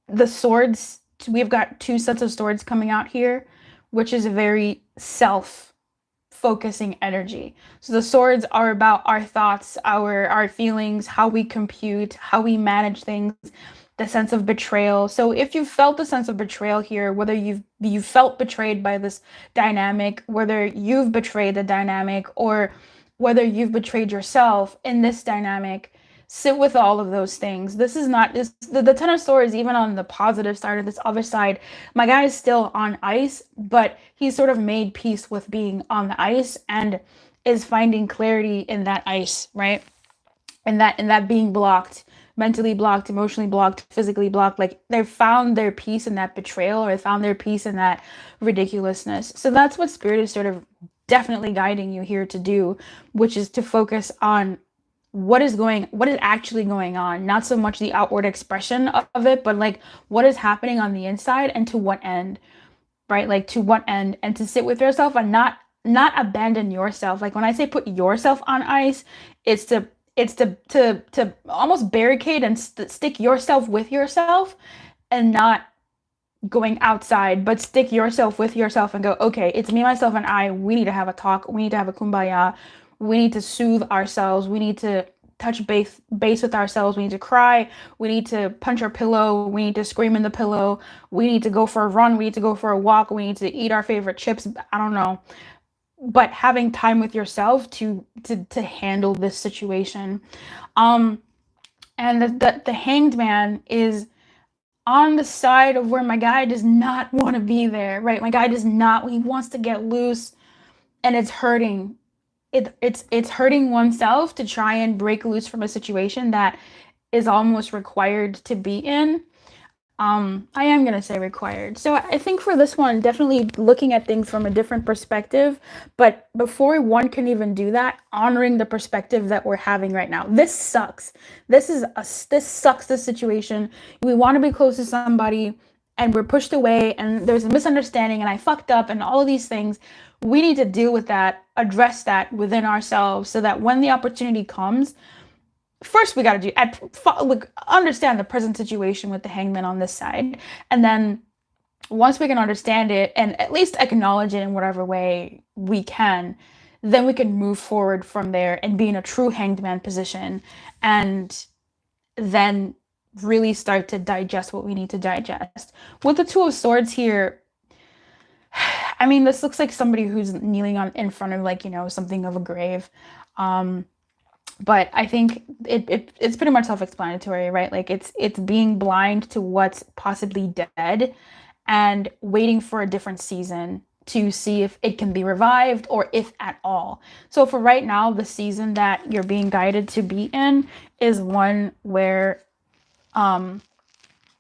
The swords, we've got two sets of swords coming out here, which is a very self-focusing energy. So the swords are about our thoughts, our feelings, how we compute, how we manage things, the sense of betrayal. So if you felt the sense of betrayal here, whether you've felt betrayed by this dynamic, whether you've betrayed the dynamic, or whether you've betrayed yourself in this dynamic, sit with all of those things. This is not the Ten of Swords, even on the positive side or this other side, my guy is still on ice, but he's sort of made peace with being on the ice and is finding clarity in that ice, right? And that being blocked, mentally blocked, emotionally blocked, physically blocked, like they've found their peace in that betrayal, or they found their peace in that ridiculousness. So that's what Spirit is sort of definitely guiding you here to do, which is to focus on what is actually going on, not so much the outward expression of it, but like what is happening on the inside and to what end, right? Like to what end, and to sit with yourself and not abandon yourself. Like when I say put yourself on ice, it's to almost barricade and stick yourself with yourself and not going outside, but stick yourself with yourself and go, okay, it's me, myself, and I. We need to have a talk. We need to have a kumbaya. We need to soothe ourselves. We need to touch base with ourselves. We need to cry. We need to punch our pillow. We need to scream in the pillow. We need to go for a run. We need to go for a walk. We need to eat our favorite chips. I don't know. but having time with yourself to handle this situation. Um, and the hanged man is on the side of where my guy does not want to be there, right? My guy does not, he wants to get loose, and it's hurting. It's hurting oneself to try and break loose from a situation that is almost required to be in. I am gonna say required. So I think for this one, definitely looking at things from a different perspective. But before one can even do that, honoring the perspective that we're having right now. This sucks. This sucks. This situation. We want to be close to somebody, and we're pushed away, and there's a misunderstanding, and I fucked up, and all of these things. We need to deal with that, address that within ourselves, so that when the opportunity comes, first we got to understand the present situation with the hangman on this side, and then once we can understand it and at least acknowledge it in whatever way we can, then we can move forward from there and be in a true hanged man position, and then really start to digest what we need to digest. With the Two of Swords here, I mean, this looks like somebody who's kneeling on in front of, like, something of a grave. But I think it's pretty much self-explanatory, right? Like, it's being blind to what's possibly dead and waiting for a different season to see if it can be revived or if at all. So for right now, the season that you're being guided to be in is one where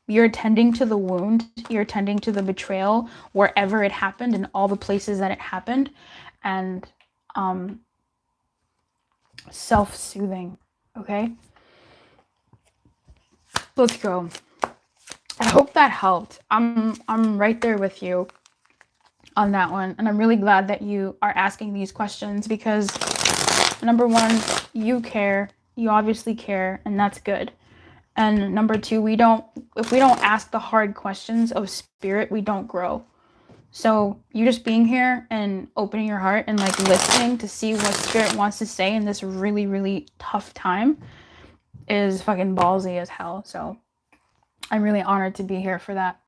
you're tending to the wound, you're tending to the betrayal wherever it happened and all the places that it happened, and self-soothing. Okay, let's go. I hope that helped. I'm right there with you on that one, and I'm really glad that you are asking these questions, because number one, you care, you obviously care, and that's good. And number two, if we don't ask the hard questions of spirit, we don't grow. So you just being here and opening your heart and like listening to see what spirit wants to say in this really, really tough time is fucking ballsy as hell. So I'm really honored to be here for that.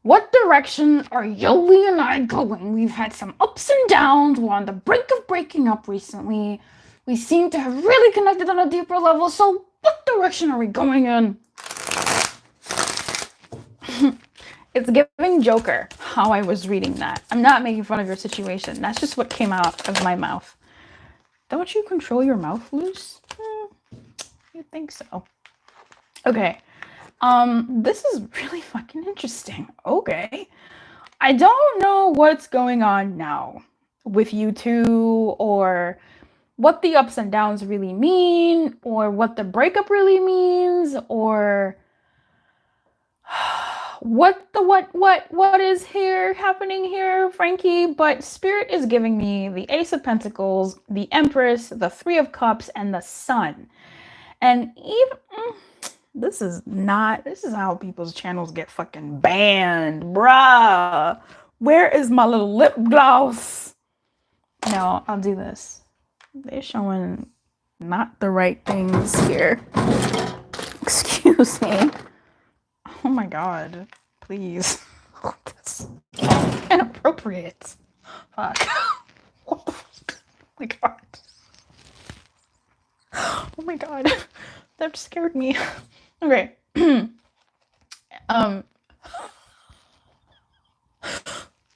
What direction are Yoli and I going? We've had some ups and downs. We're on the brink of breaking up recently. We seem to have really connected on a deeper level. So what direction are we going in? It's giving Joker, how I was reading that. I'm not making fun of your situation. That's just what came out of my mouth. Don't you control your mouth, Luce? You think so? Okay. This is really fucking interesting. Okay. I don't know what's going on now with you two, or what the ups and downs really mean, or what the breakup really means, or what is here happening here, Frankie. But Spirit is giving me the Ace of Pentacles, the Empress, the Three of Cups, and the Sun. And even this is how people's channels get fucking banned, bruh. Where is my little lip gloss? No, I'll do this. They're showing not the right things here. Excuse me. Oh my god, please. That's inappropriate. Fuck. What the fuck? Oh my god. Oh my god. That scared me. Okay.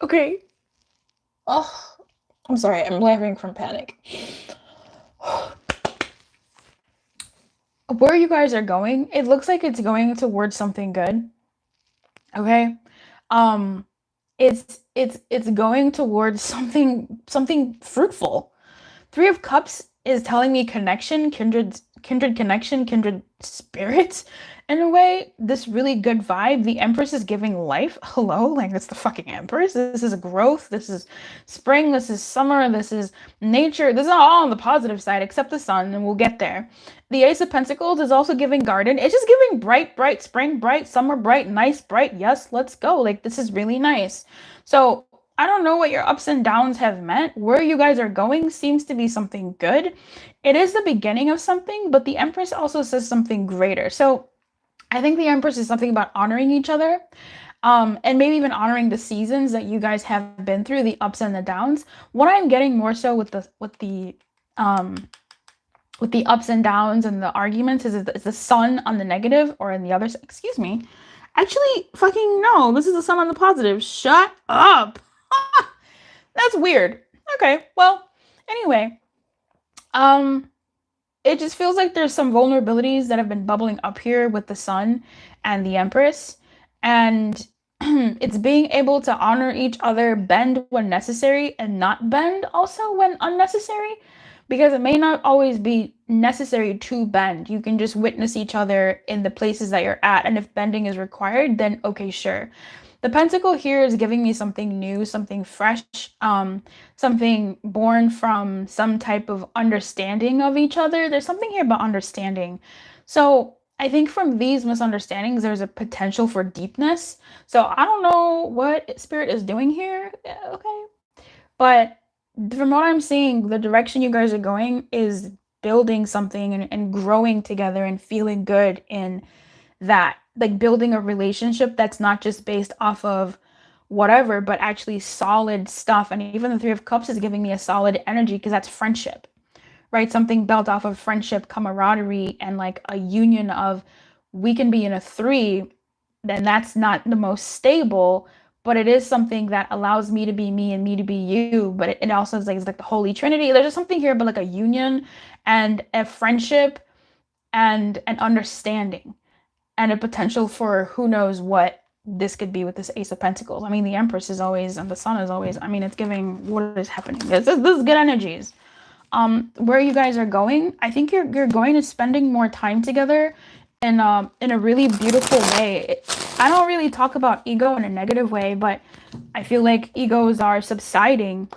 Okay. Oh, I'm sorry. I'm laughing from panic. Where you guys are going, it looks like it's going towards something good. Okay. It's going towards something fruitful. Three of Cups is telling me connection, kindred connection, kindred spirits. In a way, this really good vibe. The Empress is giving life. Hello, like, it's the fucking Empress. This is growth. This is spring. This is summer. This is nature. This is all on the positive side, except the Sun, and we'll get there. The Ace of Pentacles is also giving garden. It's just giving bright, bright, spring, bright, summer, bright, nice, bright. Yes, let's go. Like, this is really nice. So I don't know what your ups and downs have meant. Where you guys are going seems to be something good. It is the beginning of something, but the Empress also says something greater. So I think the Empress is something about honoring each other. And maybe even honoring the seasons that you guys have been through, the ups and the downs. What I'm getting more so with the ups and downs and the arguments is the sun on the negative, or in the other, excuse me. Actually, fucking no, this is the sun on the positive. Shut up. That's weird. Okay, well, anyway, it just feels like there's some vulnerabilities that have been bubbling up here with the sun and the Empress, and it's being able to honor each other, bend when necessary, and not bend also when unnecessary, because it may not always be necessary to bend. You can just witness each other in the places that you're at, and if bending is required, then okay, sure. The pentacle here is giving me something new, something fresh, something born from some type of understanding of each other. There's something here about understanding. So I think from these misunderstandings, there's a potential for deepness. So I don't know what Spirit is doing here, okay? But from what I'm seeing, the direction you guys are going is building something and growing together and feeling good in that, like building a relationship that's not just based off of whatever, but actually solid stuff. And even the Three of Cups is giving me a solid energy because that's friendship, right? Something built off of friendship, camaraderie, and like a union of, we can be in a three, then that's not the most stable, but it is something that allows me to be me and me to be you. But it also is like, it's like the Holy Trinity. There's just something here about like a union and a friendship and an understanding, and a potential for who knows what this could be with this Ace of Pentacles. I mean, the Empress is always, and the Sun is always, I mean, it's giving what is happening. This is good energies. Where you guys are going, I think you're going to spending more time together in a really beautiful way. I don't really talk about ego in a negative way, but I feel like egos are subsiding,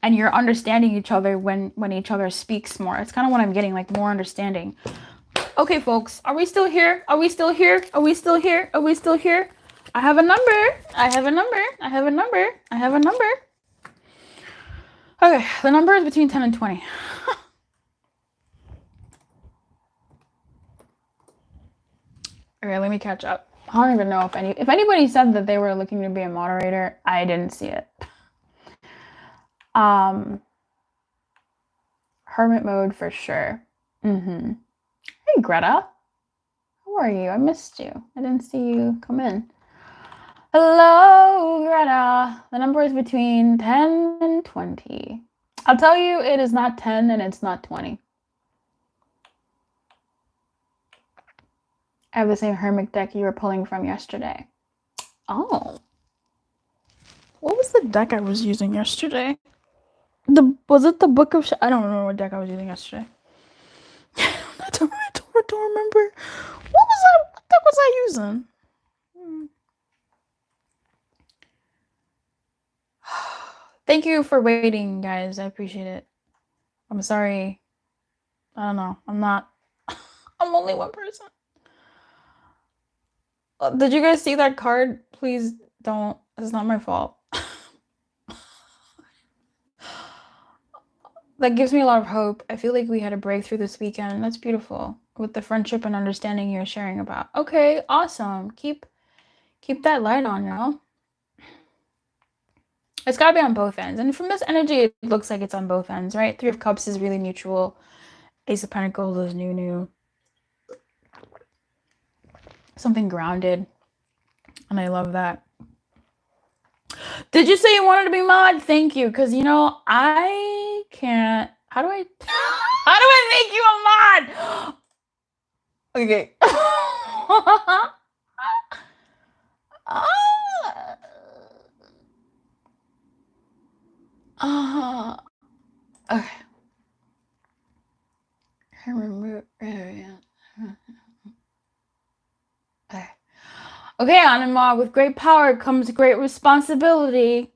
and you're understanding each other when each other speaks more. It's kind of what I'm getting, like more understanding. Okay, folks, are we still here? Are we still here? Are we still here? Are we still here? I have a number. I have a number. I have a number. I have a number. Okay, the number is between 10 and 20. Okay, let me catch up. I don't even know if anybody said that they were looking to be a moderator. I didn't see it. Hermit mode for sure. Hey, Greta. How are you? I missed you. I didn't see you come in. Hello, Greta. The number is between 10 and 20. I'll tell you, it is not 10 and it's not 20. I have the same Hermit deck you were pulling from yesterday. Oh. What was the deck I was using yesterday? Was it the Book of... I don't remember what deck I was using yesterday. I don't remember. What deck was I using? Thank you for waiting, guys. I appreciate it. I'm sorry. I don't know. I'm only one person. Did you guys see that card? Please don't. It's not my fault. That gives me a lot of hope. I feel like we had a breakthrough this weekend. That's beautiful. With the friendship and understanding you're sharing about. Okay, awesome. Keep that light on, y'all. It's got to be on both ends. And from this energy, it looks like it's on both ends, right? Three of Cups is really neutral. Ace of Pentacles is new. Something grounded. And I love that. Did you say you wanted to be mod? Thank you. Because, you know, I can't. How do I make you a mod? Okay. Okay. I remember. Okay, Anima, with great power comes great responsibility.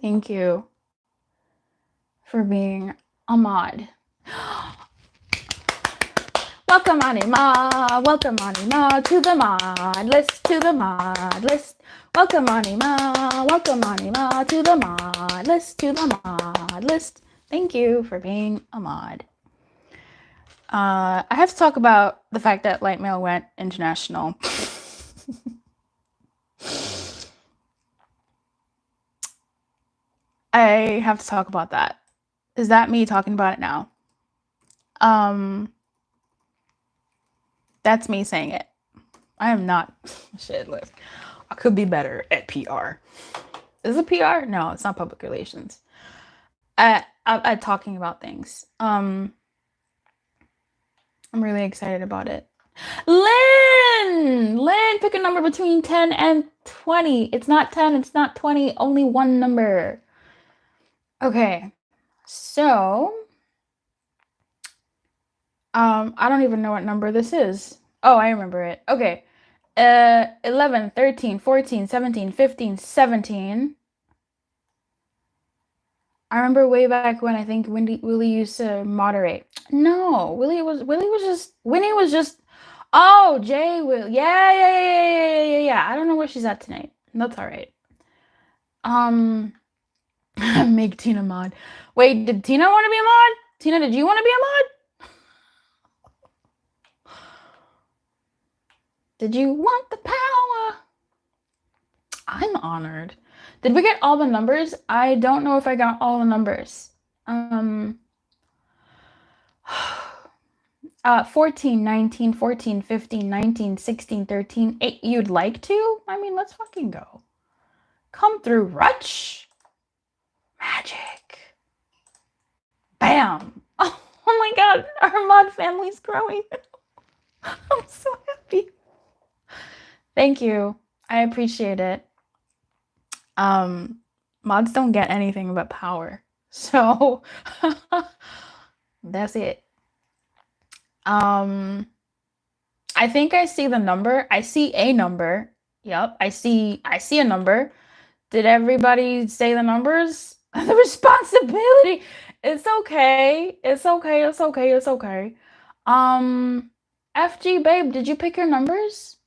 Thank you for being a mod. Welcome, Anima. Welcome, Anima, to the mod list. Welcome, Anima. Welcome, Anima, to the mod list. Thank you for being a mod. I have to talk about the fact that LightMail went international. I have to talk about that. Is that me talking about it now? That's me saying it. I am not. Shit, look. I could be better at PR. Is it PR? No, it's not public relations. At talking about things. I'm really excited about it. Lynn, pick a number between 10 and 20. It's not 10, it's not 20, only one number. Okay. So, I don't even know what number this is. Oh, I remember it. Okay. 11, 13, 14, 17, 15, 17. I remember way back when I think Willie used to moderate. No, Winnie was just oh, Jay will. Yeah. I don't know where she's at tonight. That's all right. Make Tina mod. Wait, did Tina want to be a mod? Tina, did you want to be a mod? Did you want the power? I'm honored. Did we get all the numbers? I don't know if I got all the numbers. 14, 19, 14, 15, 19, 16, 13, 8. You'd like to? I mean, let's fucking go. Come through, Rutch. Magic. Bam. Oh my god, our mod family's growing. I'm so happy. Thank you. I appreciate it. Mods don't get anything but power. So that's it. I think I see the number. I see a number. Yep, I see a number. Did everybody say the numbers? The responsibility. It's okay. It's okay. It's okay. It's okay. FG babe, did you pick your numbers?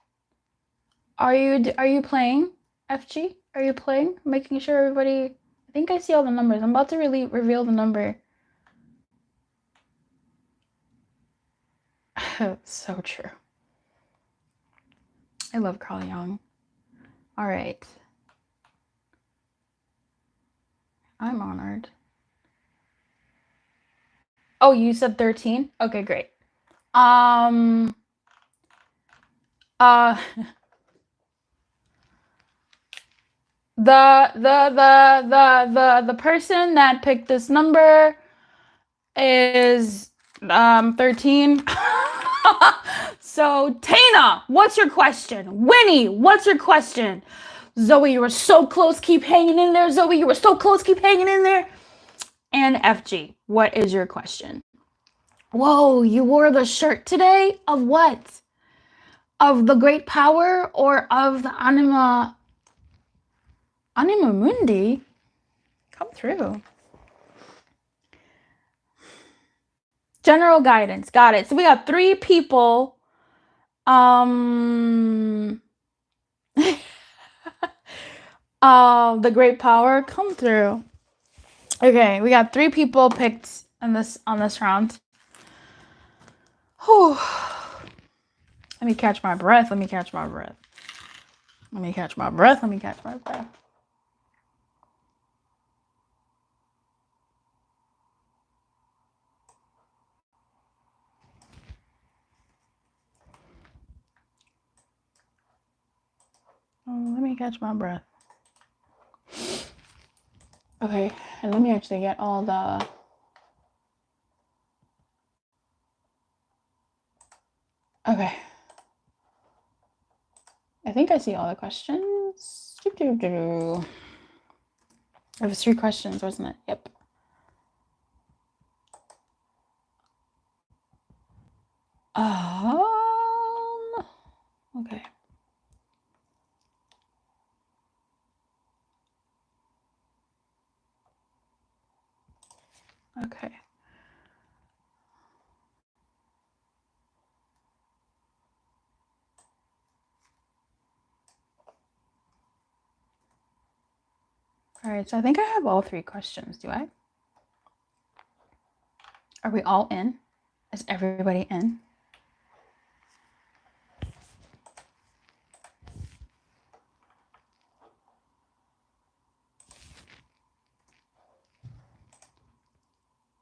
Are you playing? FG? Are you playing? Making sure everybody. I think I see all the numbers. I'm about to really reveal the number. So true. I love Carl Young. All right. I'm honored. Oh, you said 13? Okay, great. The person that picked this number is 13. So Tana, what's your question? Winnie, what's your question? Zoe, you were so close, keep hanging in there. Zoe, you were so close, keep hanging in there. And FG, what is your question? Whoa, you wore the shirt today? Of what? Of the great power or of the Anima Mundi? Come through. General guidance. Got it. So we got 3 people. The great power. Come through. Okay, we got 3 people picked on this round. Whew. Let me catch my breath. Let me catch my breath. Okay, and let me actually get all the... Okay. I think I see all the questions. It was 3 questions, wasn't it? Yep. Okay. Okay. All right, so I think I have all 3 questions, do I? Are we all in? Is everybody in?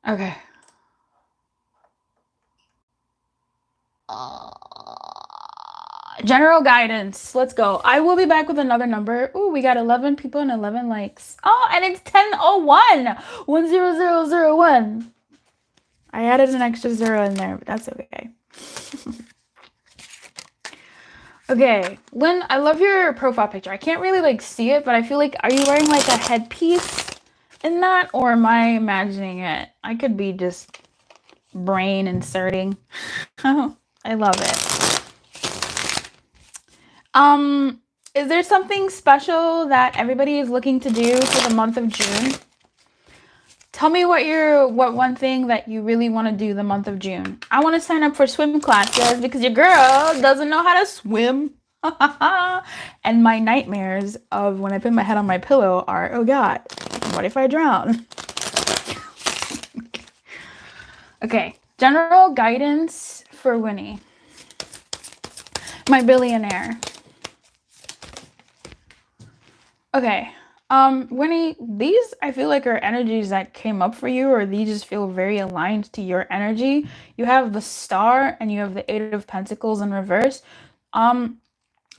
Okay. General guidance. Let's go. I will be back with another number. Ooh, we got 11 people and 11 likes. Oh, and it's 1001. 10001. I added an extra 0 in there, but that's okay. Okay, Lynn, I love your profile picture. I can't really like see it, but I feel like, are you wearing like a headpiece in that, or am I imagining it? I could be just brain inserting. I love it. Is there something special that everybody is looking to do for the month of June? Tell me what one thing that you really want to do the month of June. I want to sign up for swim classes because your girl doesn't know how to swim. And my nightmares of when I put my head on my pillow are, oh God, what if I drown? Okay, general guidance for Winnie, my billionaire. Okay, Winnie, these I feel like are energies that came up for you, or these just feel very aligned to your energy. You have the Star and you have the Eight of Pentacles in reverse.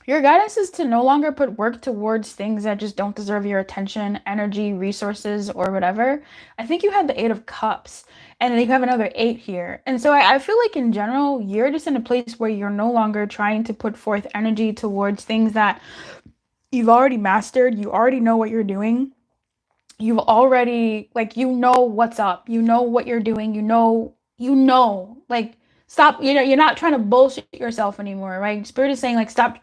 Your guidance is to no longer put work towards things that just don't deserve your attention, energy, resources, or whatever. I think you had the Eight of Cups, and then you have another 8 here. And so I feel like in general, you're just in a place where you're no longer trying to put forth energy towards things that you've already mastered. You already know what you're doing. You've already, like, you know what's up. You know what you're doing. You know, like, stop, you're not trying to bullshit yourself anymore, right? Spirit is saying, like, stop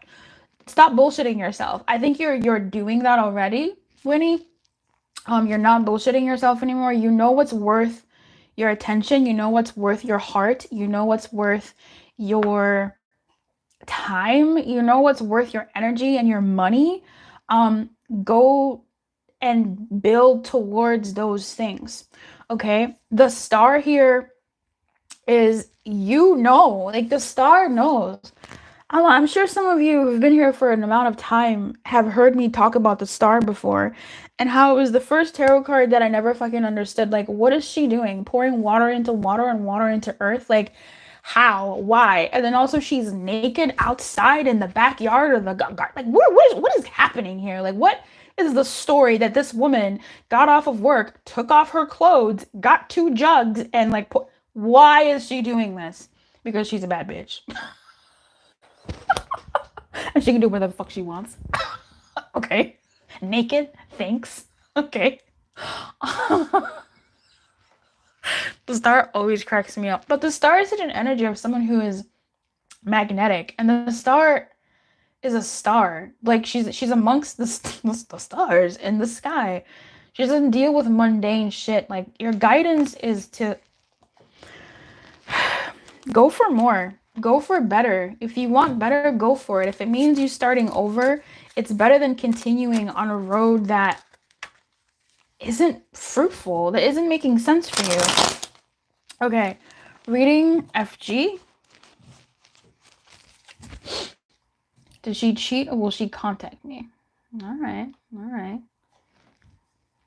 bullshitting yourself. I think you're doing that already, Winnie. You're not bullshitting yourself anymore. You know what's worth your attention. You know what's worth your heart. You know what's worth your time. You know what's worth your energy and your money. Go and build towards those things. Okay. The Star here is, like, the Star knows. I'm sure some of you who've been here for an amount of time have heard me talk about the Star before, and how it was the first tarot card that I never fucking understood. Like, what is she doing? Pouring water into water and water into earth? Like, how? Why? And then also she's naked outside in the backyard or the garden. Like, what is happening here? Like, what is the story that this woman got off of work, took off her clothes, got 2 jugs, and like, why is she doing this? Because she's a bad bitch. And she can do whatever the fuck she wants. Okay. Naked. Thanks. Okay. The Star always cracks me up. But the Star is such an energy of someone who is magnetic. And the Star is a star. Like, she's amongst the stars in the sky. She doesn't deal with mundane shit. Like, your guidance is to go for more. Go for better. If you want better, go for it. If it means you starting over, it's better than continuing on a road that isn't fruitful, that isn't making sense for you. Okay, reading FG. Did she cheat or will she contact me? All right, all right.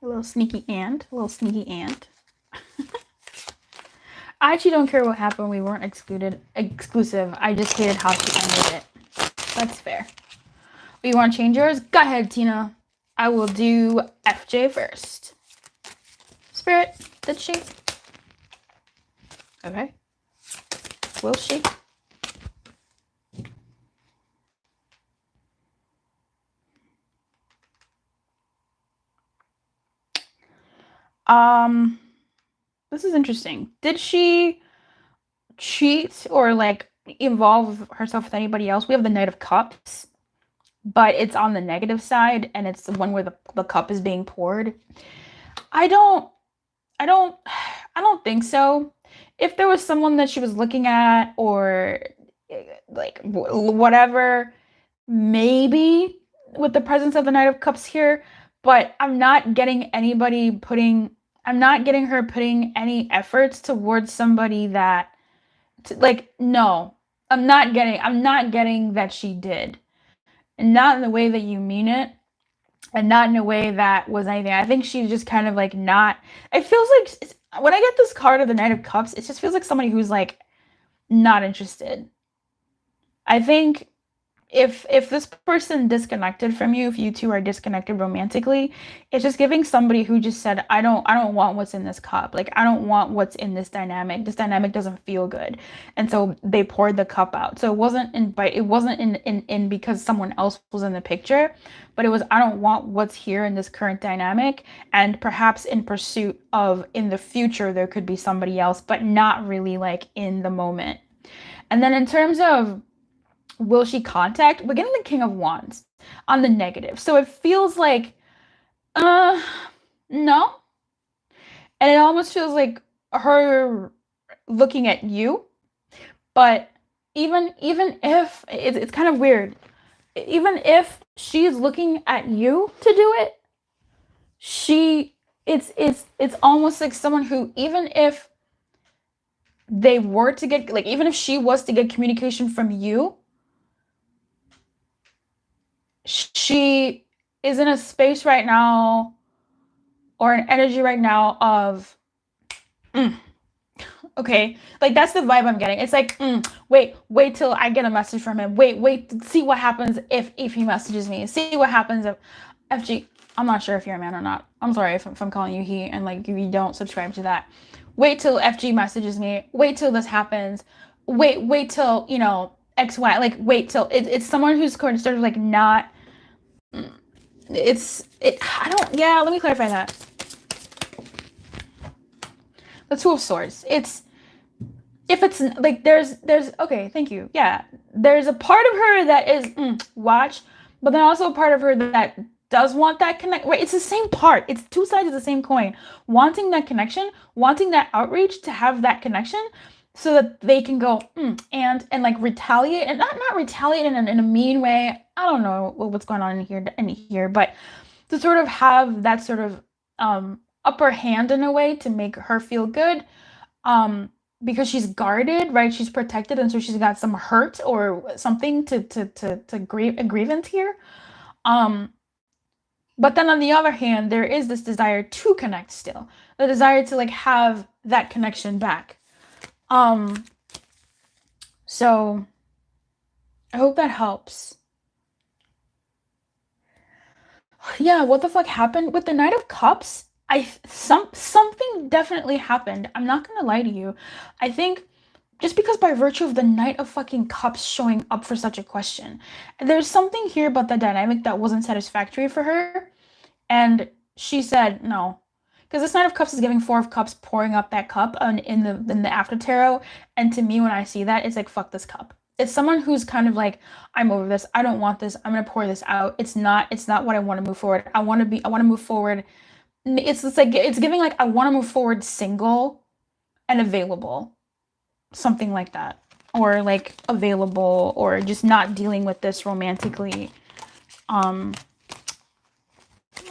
A little sneaky ant, I actually don't care what happened. We weren't exclusive. I just hated how she ended it. That's fair. But you want to change yours? Go ahead, Tina. I will do FJ first. Spirit, did she? Okay. Will she? This is interesting. Did she cheat or like involve herself with anybody else? We have the Knight of Cups, but it's on the negative side, and it's the one where the cup is being poured. I don't think so. If there was someone that she was looking at, or like whatever, maybe with the presence of the Knight of Cups here, but I'm not getting her putting any efforts towards somebody that like, no, I'm not getting that she did. And not in the way that you mean it. And not in a way that was anything. I think she's just kind of like not, it feels like, when I get this card of the Knight of Cups, it just feels like somebody who's like not interested. I think if this person disconnected from you, if you two are disconnected romantically, it's just giving somebody who just said, I don't want what's in this cup. Like, I don't want what's in this dynamic. This dynamic doesn't feel good. And so they poured the cup out. So it wasn't in because someone else was in the picture, but it was, I don't want what's here in this current dynamic. And perhaps in pursuit of, in the future, there could be somebody else, but not really like in the moment. And then in terms of, will she contact? We're getting the King of Wands on the negative. So it feels like, no. And it almost feels like her looking at you. But even if, it's kind of weird. Even if she's looking at you to do it, it's almost like someone who, even if they were to get, like, even if she was to get communication from you, she is in a space right now, or an energy right now of, okay, like that's the vibe I'm getting. It's like, wait till I get a message from him. Wait, see what happens if he messages me. See what happens if FG. I'm not sure if you're a man or not. I'm sorry if I'm calling you he and like you don't subscribe to that. Wait till FG messages me. Wait till this happens. Wait till, you know, XY. Like, wait till it's someone who's sort of like not. Let me clarify that. The Two of Swords. If it's like, there's, okay, thank you. Yeah. There's a part of her that is, watch, but then also a part of her that does want that connect, right? It's the same part. It's two sides of the same coin. Wanting that connection, wanting that outreach to have that connection so that they can go, and like retaliate, and not retaliate in a mean way. I don't know what's going on in here, but to sort of have that sort of upper hand in a way to make her feel good, because she's guarded, right? She's protected, and so she's got some hurt or something to grieve, a grievance here. But then on the other hand, there is this desire to connect still, the desire to like have that connection back. So I hope that helps. Yeah, what the fuck happened with the Knight of Cups? Something definitely happened. I'm not gonna lie to you. I think just because by virtue of the Knight of fucking Cups showing up for such a question, there's something here about the dynamic that wasn't satisfactory for her, and she said no. Because this Knight of Cups is giving Four of Cups, pouring up that cup in the after tarot, and to me when I see that, it's like, fuck this cup. It's someone who's kind of like, I'm over this. I don't want this. I'm gonna pour this out. It's not what I want to move forward. I want to move forward. It's like, it's giving like, I want to move forward single and available, something like that, or like available, or just not dealing with this romantically. I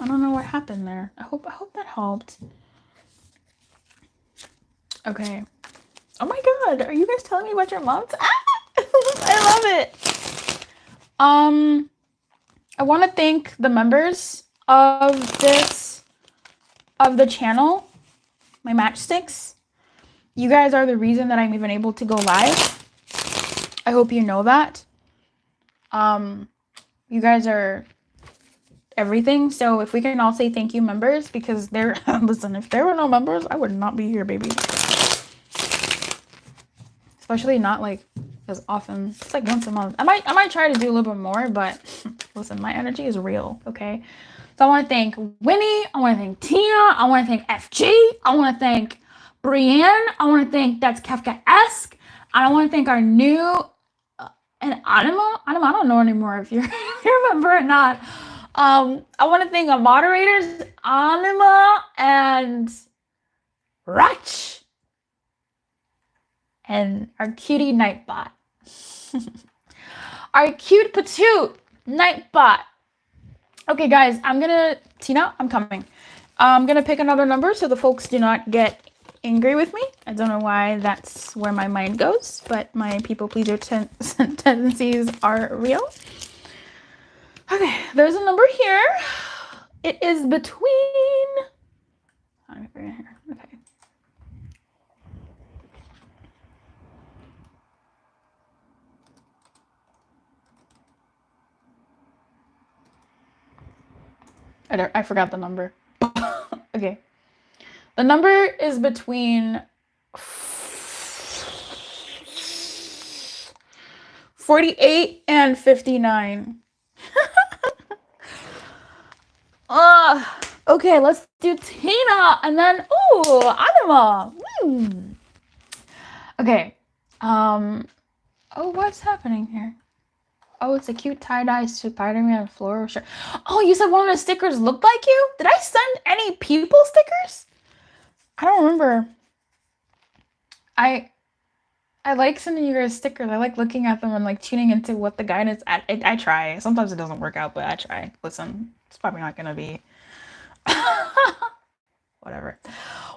don't know what happened there. I hope that helped. Okay. Oh my god, are you guys telling me about your months? I love it. I want to thank the members of the channel, my matchsticks. You guys are the reason that I'm even able to go live. I hope you know that. You guys are everything. So if we can all say thank you, members, because they're listen, if there were no members, I would not be here, baby. Especially not like as often. It's like once a month. I might try to do a little bit more, but listen, my energy is real, okay? So I want to thank Winnie, I want to thank Tina, I want to thank FG, I want to thank Brienne, I want to thank That's Kafka-esque, and I want to thank our new and Anima, I don't know anymore if you're if you remember or not. I want to thank our moderators, Anima and Rach, and our cutie Nightbot. Our cute patoot Nightbot. Okay, guys, Tina, I'm coming. I'm gonna pick another number so the folks do not get angry with me. I don't know why that's where my mind goes, but my people pleaser tendencies are real. Okay, there's a number here. It is between... Okay. I forgot the number. Okay. The number is between 48 and 59. Okay, let's do Tina and then Anima. Okay. Oh, what's happening here? Oh, it's a cute tie-dye Spider-Man floral shirt. Oh, you said one of the stickers looked like you? Did I send any people stickers? I don't remember. I like sending you guys stickers. I like looking at them and like tuning into what the guidance. I try. Sometimes it doesn't work out, but I try. Listen, it's probably not gonna be. Whatever.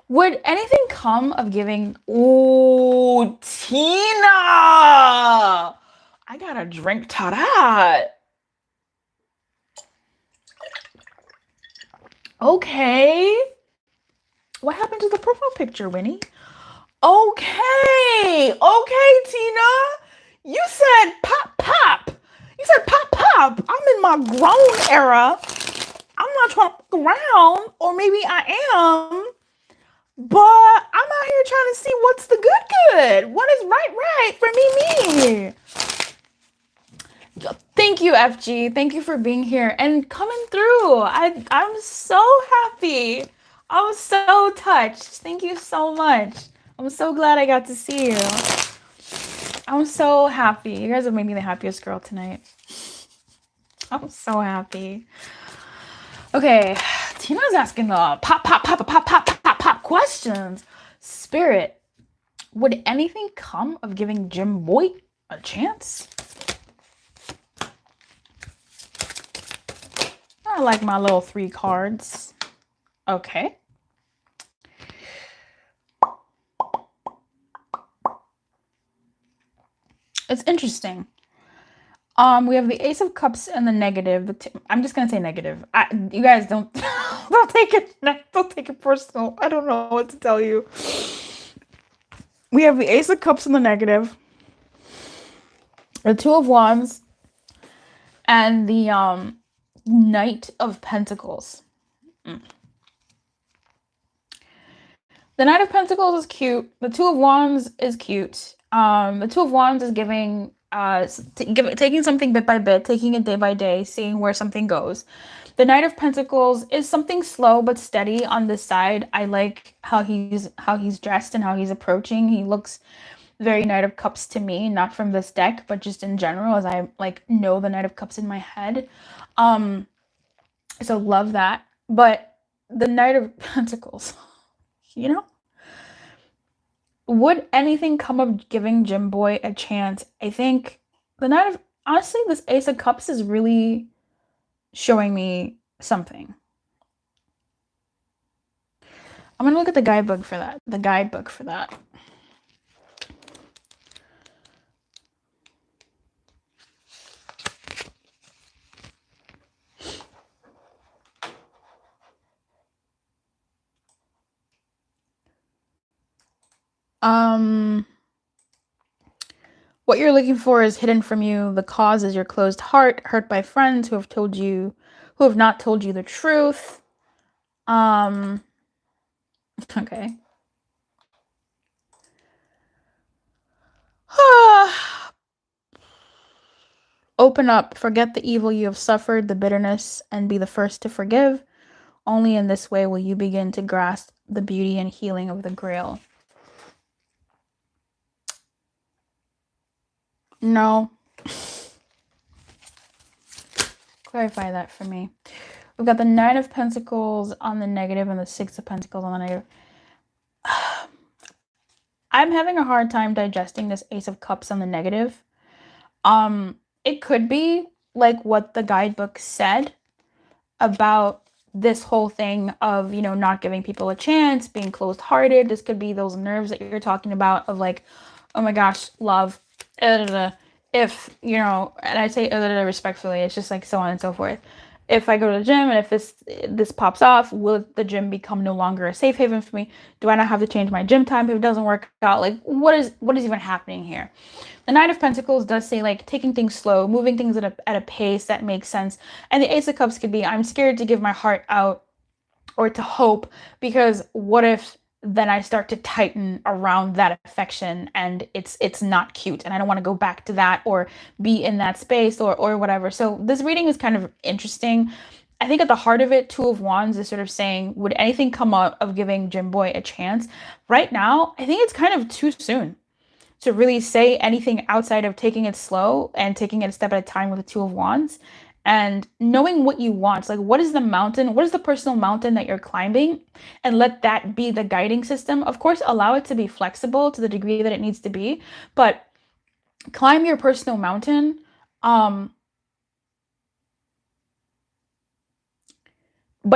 Would anything come of giving? Ooh, Tina! I gotta drink to that. Okay. What happened to the profile picture, Winnie? Okay, Tina. You said pop, pop. You said pop, pop. I'm in my grown era. I'm not trying to fuck around, or maybe I am, but I'm out here trying to see what's the good. What is right for me. Thank you, FG. Thank you for being here and coming through. I'm so happy. I was so touched. Thank you so much. I'm so glad I got to see you. I'm so happy. You guys have made me the happiest girl tonight. I'm so happy. Okay, Tina's asking the pop questions. Spirit, would anything come of giving Jim Boy a chance? I like my little 3 cards. Okay. It's interesting. We have the Ace of Cups and the negative. I'm just gonna say negative. You guys don't take it personal. I don't know what to tell you. We have the Ace of Cups and the negative, the Two of Wands, and the Knight of Pentacles. The Knight of Pentacles is cute. The Two of Wands is cute. The Two of Wands is giving, taking something bit by bit, taking it day by day, seeing where something goes. The Knight of Pentacles is something slow but steady on this side. I like how he's dressed and how he's approaching. He looks very Knight of Cups to me, not from this deck, but just in general, as I like know the Knight of Cups in my head. So love that. But the Knight of Pentacles, you know? Would anything come of giving Jim Boy a chance? I think the Knight of... Honestly, this Ace of Cups is really showing me something. I'm going to look at the guidebook for that. What you're looking for is hidden from you. The cause is your closed heart, hurt by friends who have not told you the truth. Okay. Open up, forget the evil you have suffered, the bitterness, and be the first to forgive. Only in this way will you begin to grasp the beauty and healing of the Grail. No. Clarify that for me. We've got the Nine of Pentacles on the negative and the Six of Pentacles on the negative. I'm having a hard time digesting this Ace of Cups on the negative. It could be like what the guidebook said about this whole thing of, you know, not giving people a chance, being closed-hearted. This could be those nerves that you're talking about of like, oh my gosh, love, if, you know, and I say respectfully, it's just like so on and so forth. If I go to the gym and if this pops off, will the gym become no longer a safe haven for me? Do I not have to change my gym time if it doesn't work out? Like, what is even happening here? The Nine of Pentacles does say like taking things slow, moving things at a pace that makes sense. And the Ace of Cups could be, I'm scared to give my heart out or to hope, because what if then I start to tighten around that affection and it's not cute and I don't want to go back to that or be in that space or whatever. So this reading is kind of interesting. I think at the heart of it, Two of Wands is sort of saying, would anything come out of giving Jim Boy a chance? Right now, I think it's kind of too soon to really say anything outside of taking it slow and taking it a step at a time with the Two of Wands and knowing what you want. Like, what is the mountain? What is the personal mountain that you're climbing? And let that be the guiding system. Of course, allow it to be flexible to the degree that it needs to be, but climb your personal mountain. But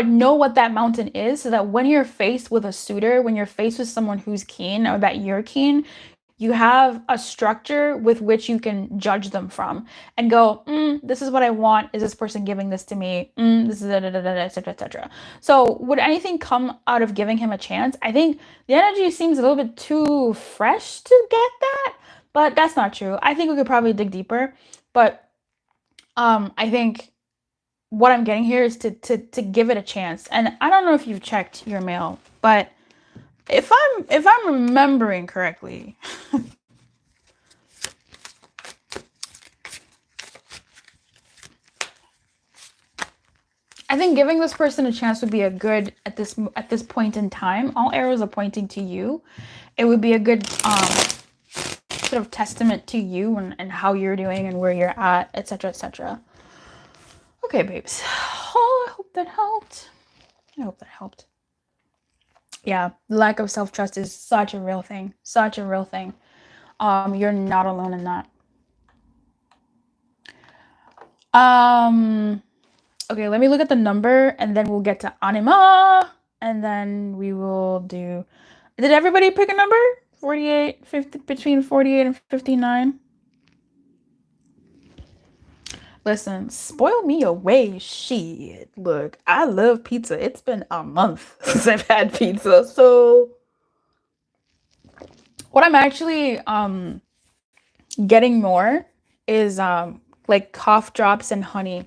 know what that mountain is so that when you're faced with a suitor, when you're faced with someone who's keen or that you're keen, you have a structure with which you can judge them from and go, this is what I want. Is this person giving this to me? This is etc., etc. So would anything come out of giving him a chance? I think the energy seems a little bit too fresh to get that, but that's not true. I think we could probably dig deeper, but I think what I'm getting here is to give it a chance. And I don't know if you've checked your mail, but if I'm remembering correctly, I think giving this person a chance would be a good at this point in time. All arrows are pointing to you. It would be a good sort of testament to you and how you're doing and where you're at, etc., etc. Okay, babes. Oh, I hope that helped. I hope that helped. Yeah, lack of self-trust is such a real thing. Such a real thing. You're not alone in that. Okay, let me look at the number and then we'll get to anima and then we will do. Did everybody pick a number? 48, 50, between 48 and 59. Listen, spoil me away, shit. Look, I love pizza. It's been a month since I've had pizza. So what I'm actually getting more is like cough drops and honey.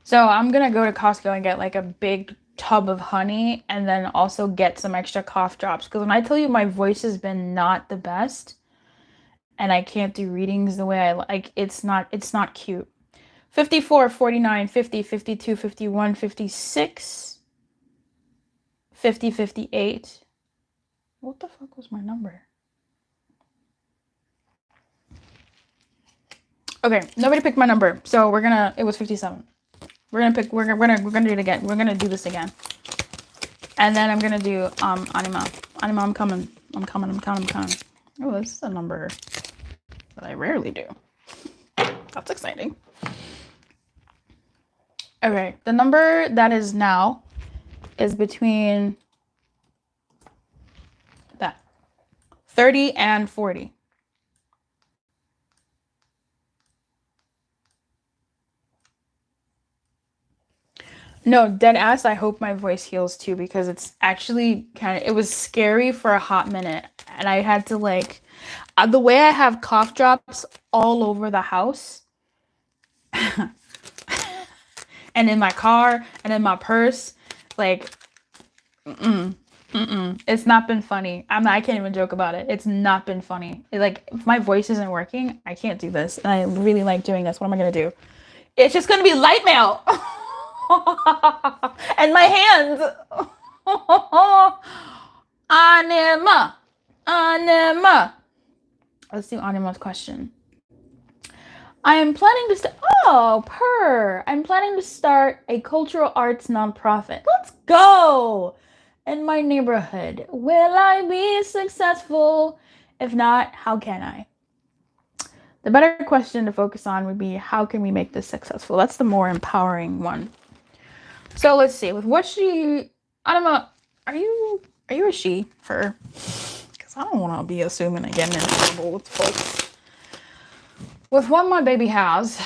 So I'm gonna go to Costco and get like a big tub of honey and then also get some extra cough drops, because when I tell you my voice has been not the best and I can't do readings the way I like, it's not cute. 54, 49, 50, 52, 51, 56, 50, 58. What the fuck was my number? Okay, nobody picked my number, so it was 57. We're gonna do it again. We're gonna do this again. And then I'm gonna do anima. Anima, I'm coming. Oh, this is a number that I rarely do. That's exciting. Okay, the number that is now is between that 30 and 40. No, dead ass, I hope my voice heals too, because it's actually it was scary for a hot minute. And I had to like, the way I have cough drops all over the house and in my car and in my purse, like, it's not been funny. I can't even joke about it. It's not been funny. Like, if my voice isn't working, I can't do this. And I really like doing this. What am I gonna do? It's just gonna be LightMail. And my hands. Anima. Let's do Anima's question. I am planning to I'm planning to start a cultural arts nonprofit. Let's go. In my neighborhood. Will I be successful? If not, how can I? The better question to focus on would be, how can we make this successful? That's the more empowering one. So let's see. With what she, I don't know. Are you a she for? Because I don't want to be assuming and getting in trouble with folks. With what my baby has,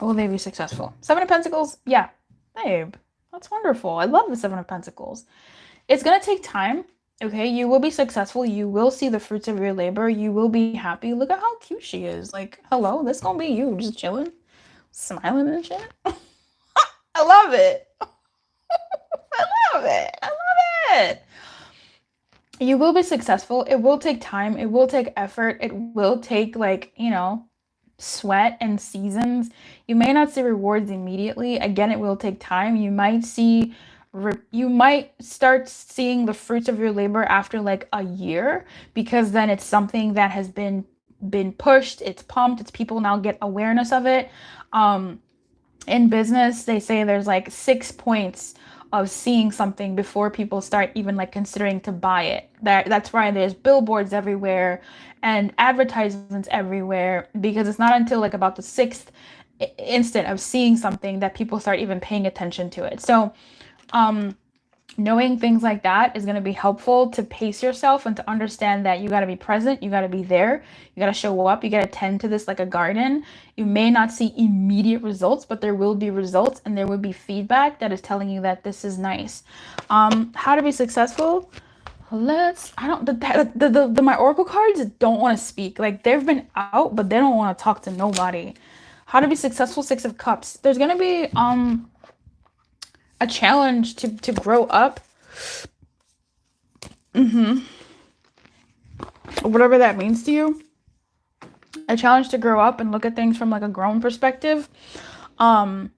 will they be successful? Seven of Pentacles. Yeah, babe, that's wonderful. I love the Seven of Pentacles. It's gonna take time. Okay, you will be successful. You will see the fruits of your labor. You will be happy. Look at how cute she is. Like, hello, this gonna be you just chilling, smiling and shit. I love it. I love it. I love it. You will be successful. It will take time. It will take effort. It will take, like, you know, sweat and seasons. You may not see rewards immediately. Again, it will take time. You might see you might start seeing the fruits of your labor after like a year, because then it's something that has been pushed, it's pumped, it's people now get awareness of it. In business, they say there's like 6 points of seeing something before people start even like considering to buy it. That's why there's billboards everywhere and advertisements everywhere, because it's not until like about the 6th instant of seeing something that people start even paying attention to it. So knowing things like that is going to be helpful to pace yourself and to understand that you got to be present, you got to be there, you got to show up, you got to tend to this like a garden. You may not see immediate results, but there will be results and there will be feedback that is telling you that this is nice. How to be successful? My oracle cards don't want to speak. Like, they've been out, but they don't want to talk to nobody. How to be successful? 6 of Cups. There's going to be a challenge to grow up. Whatever that means to you. A challenge to grow up and look at things from like a grown perspective. I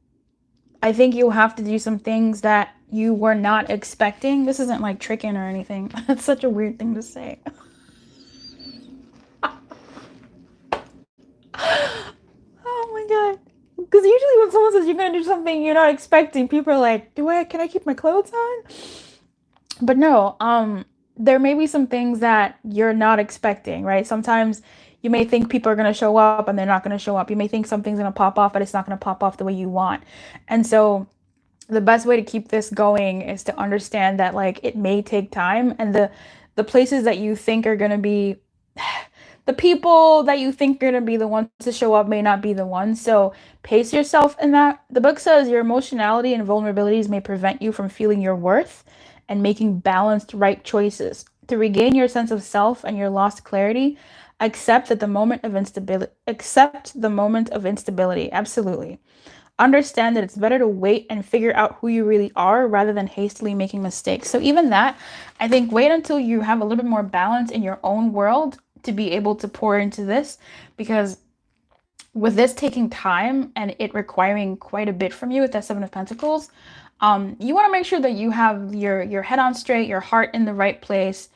think you'll have to do some things that you were not expecting. This isn't like tricking or anything. That's such a weird thing to say. Oh my god. Because usually when someone says you're going to do something you're not expecting, people are like, can I keep my clothes on? But no, there may be some things that you're not expecting, right? Sometimes you may think people are going to show up and they're not going to show up. You may think something's going to pop off, but it's not going to pop off the way you want. And so the best way to keep this going is to understand that like it may take time, and the places that you think are going to be the people that you think are going to be the ones to show up may not be the ones. So pace yourself in that. The book says your emotionality and vulnerabilities may prevent you from feeling your worth and making balanced right choices. To regain your sense of self and your lost clarity, accept the moment of instability. Absolutely. Understand that it's better to wait and figure out who you really are rather than hastily making mistakes. So even that, I think wait until you have a little bit more balance in your own world to be able to pour into this, because with this taking time and it requiring quite a bit from you with that 7 of Pentacles, you want to make sure that you have your head on straight, your heart in the right place,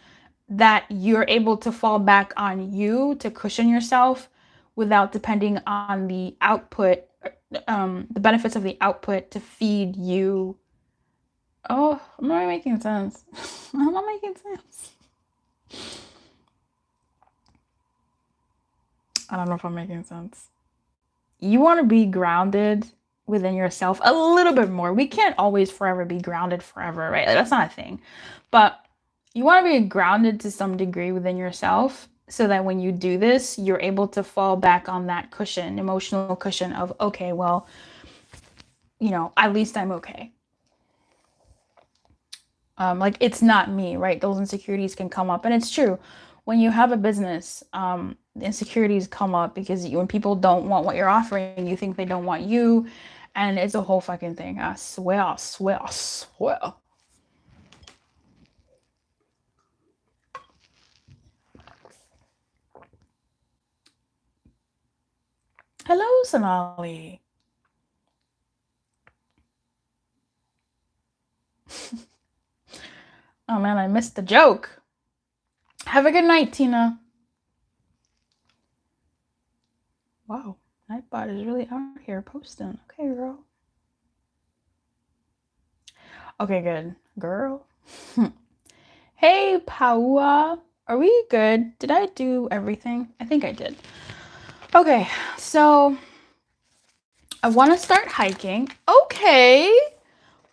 that you're able to fall back on you to cushion yourself without depending on the output, the benefits of the output to feed you. Oh, am I making sense? Am I making sense? I don't know if I'm making sense. You want to be grounded within yourself a little bit more. We can't always forever be grounded forever, right? Like, that's not a thing. But you want to be grounded to some degree within yourself, so that when you do this, you're able to fall back on that cushion, emotional cushion of, okay, well, you know, at least I'm okay. Like, it's not me, right? Those insecurities can come up. And it's true. When you have a business, the insecurities come up because when people don't want what you're offering, you think they don't want you. And it's a whole fucking thing. I swear, I swear, I swear. Hello, Sonali. Oh man, I missed the joke. Have a good night, Tina. Wow, Nightbot is really out here posting. Okay, girl. Okay, good. Girl. Hey, Paua. Are we good? Did I do everything? I think I did. Okay, so I want to start hiking. Okay.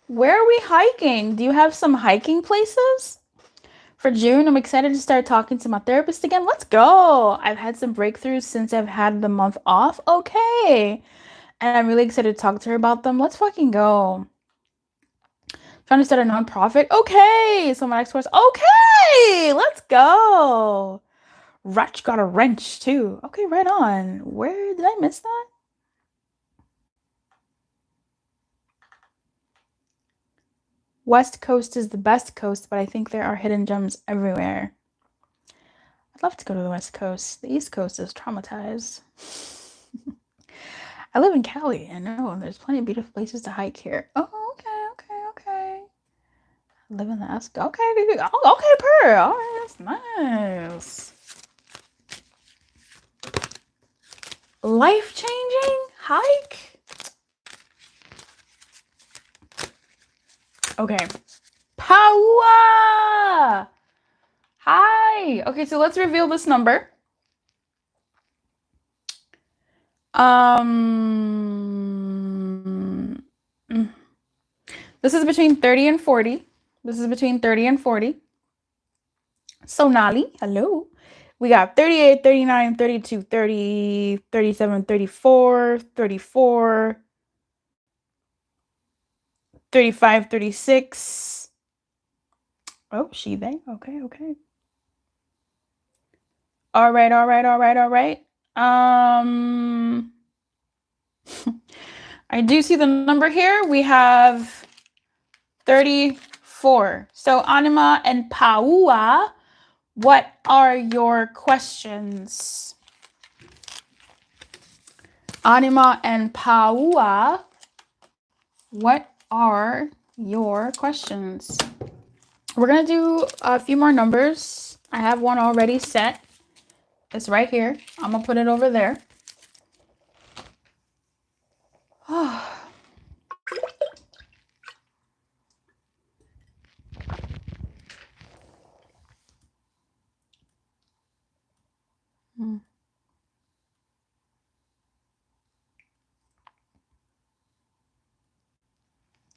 Where are we hiking? Do you have some hiking places? For June, I'm excited to start talking to my therapist again. Let's go. I've had some breakthroughs since I've had the month off. Okay. And I'm really excited to talk to her about them. Let's fucking go. Trying to start a nonprofit. Okay. So my next course. Okay. Let's go. Ratch got a wrench too. Okay, right on. Where did I miss that? West Coast is the best coast, but I think there are hidden gems everywhere. I'd love to go to the West Coast. The East Coast is traumatized. I live in Cali. I know there's plenty of beautiful places to hike here. Oh, okay. I live in the East. Okay, per. All right, that's nice. Life-changing hike? Okay. Paua! Hi! Okay, so let's reveal this number. This is between 30 and 40. This is between 30 and 40. Sonali, hello. We got 38, 39, 32, 30, 37, 34, 34, 35, 36. Oh, she, they. Okay. All right. I do see the number here. We have 34. So Anima and Paua, what are your questions? Anima and Paua, what are your questions? We're going to do a few more numbers. I have one already set. It's right here. I'm going to put it over there.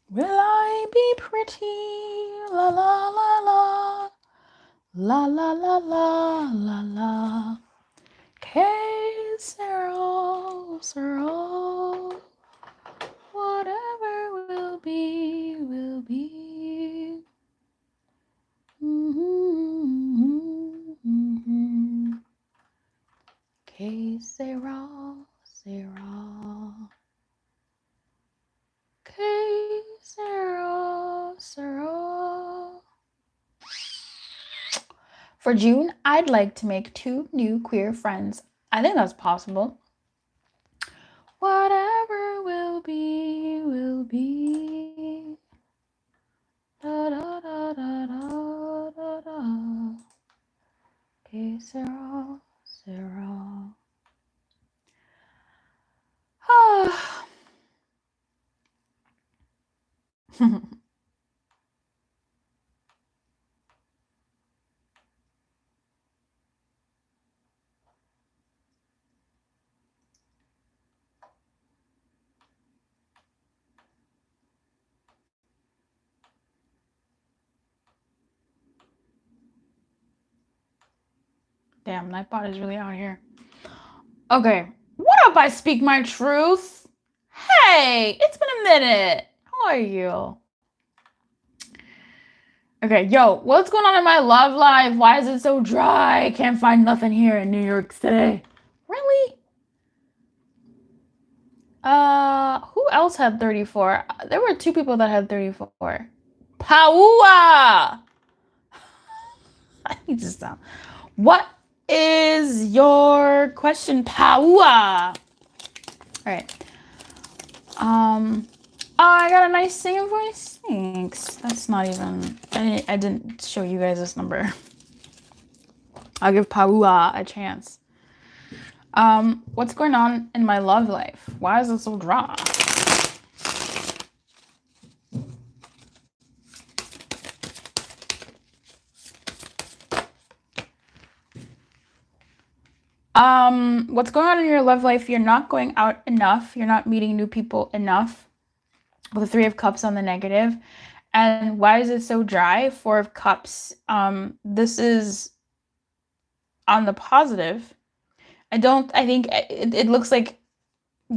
Will I be pretty? La la la la. La la la la la la. Que sera, sera. Whatever will be, will be. Que sera, sera. Que sera, sera. For June, I'd like to make 2 new queer friends. I think that's possible. Whatever will be, will be. Da da da da da da da. Que sera, sera. Ah. Damn, Nightbot is really out here. Okay. What up, I speak my truth? Hey, it's been a minute. How are you? Okay, yo, what's going on in my love life? Why is it so dry? Can't find nothing here in New York City. Really? Who else had 34? There were 2 people that had 34. Paua! I need to stop. What is your question, Paua? All right. Oh, I got a nice singing voice. Thanks. That's not even. I didn't show you guys this number. I'll give Paua a chance. What's going on in my love life? Why is it so dry? What's going on in your love life? You're not going out enough. You're not meeting new people enough. With the Three of Cups on the negative. And why is it so dry? Four of Cups. This is on the positive. I think it looks like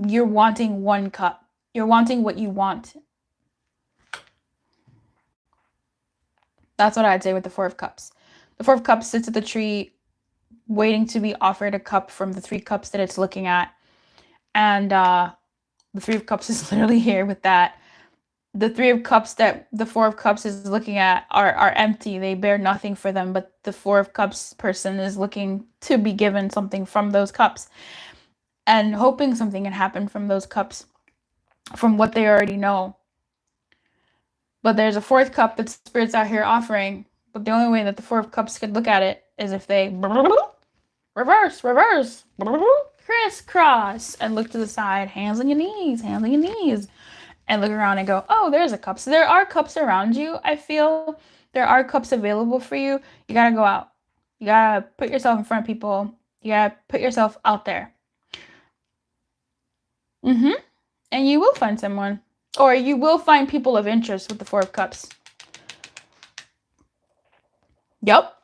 you're wanting one cup. You're wanting what you want. That's what I'd say with the Four of Cups. The Four of Cups sits at the tree waiting to be offered a cup from the Three Cups that it's looking at. And the Three of Cups is literally here with that. The Three of Cups that the Four of Cups is looking at are empty. They bear nothing for them, but the Four of Cups person is looking to be given something from those cups and hoping something can happen from those cups, from what they already know. But there's a fourth cup that Spirit's out here offering, but the only way that the Four of Cups could look at it is if they reverse, crisscross, and look to the side, hands on your knees, and look around and go, oh, there's a cup. So there are cups around you. I feel there are cups available for you. You gotta go out. You gotta put yourself in front of people. You gotta put yourself out there. And you will find someone. Or you will find people of interest with the Four of Cups. Yep.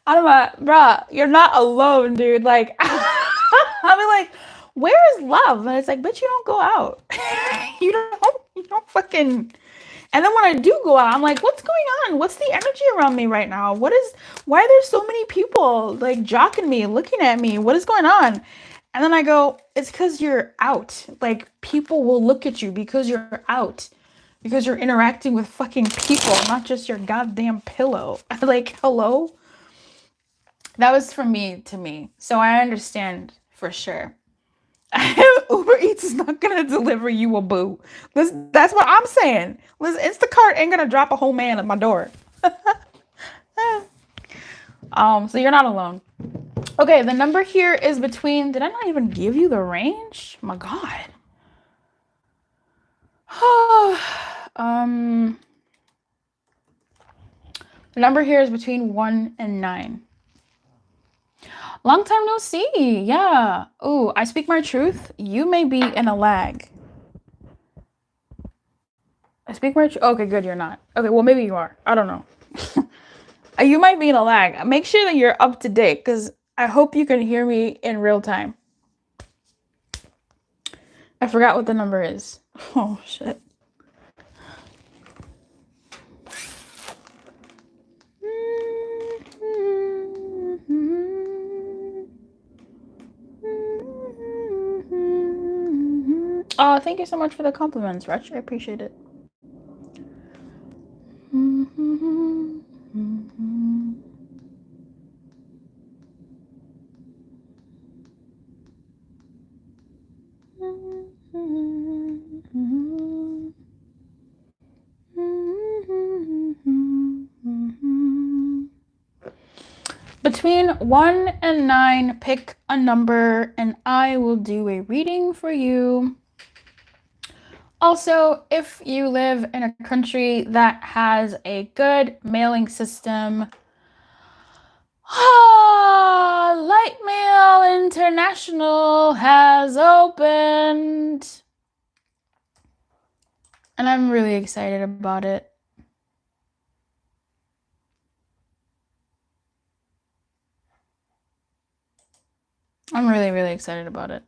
I'm like, bruh, you're not alone, dude. Like, I'll be like, where is love? And it's like, bitch, you don't go out. you don't fucking. And then when I do go out, I'm like, what's going on? What's the energy around me right now? Why are there so many people like jocking me, looking at me? What is going on? And then I go, it's because you're out. Like, people will look at you because you're out. Because you're interacting with fucking people, not just your goddamn pillow. Like, hello? That was from me to me. So I understand for sure. Uber Eats is not going to deliver you a boo. That's what I'm saying. Listen, Instacart ain't going to drop a whole man at my door. So you're not alone. Okay, the number here is between... Did I not even give you the range? Oh my God. The number here is between 1 and 9. Long time no see. Yeah. Ooh, I speak my truth. You may be in a lag. I speak my truth. Okay, good. You're not. Okay, well, maybe you are. I don't know. You might be in a lag. Make sure that you're up to date because I hope you can hear me in real time. I forgot what the number is. Oh, shit. Oh, thank you so much for the compliments, Rich. I appreciate it. Between 1 and 9, pick a number and I will do a reading for you. Also, if you live in a country that has a good mailing system, LightMail International has opened. And I'm really excited about it. I'm really, really excited about it.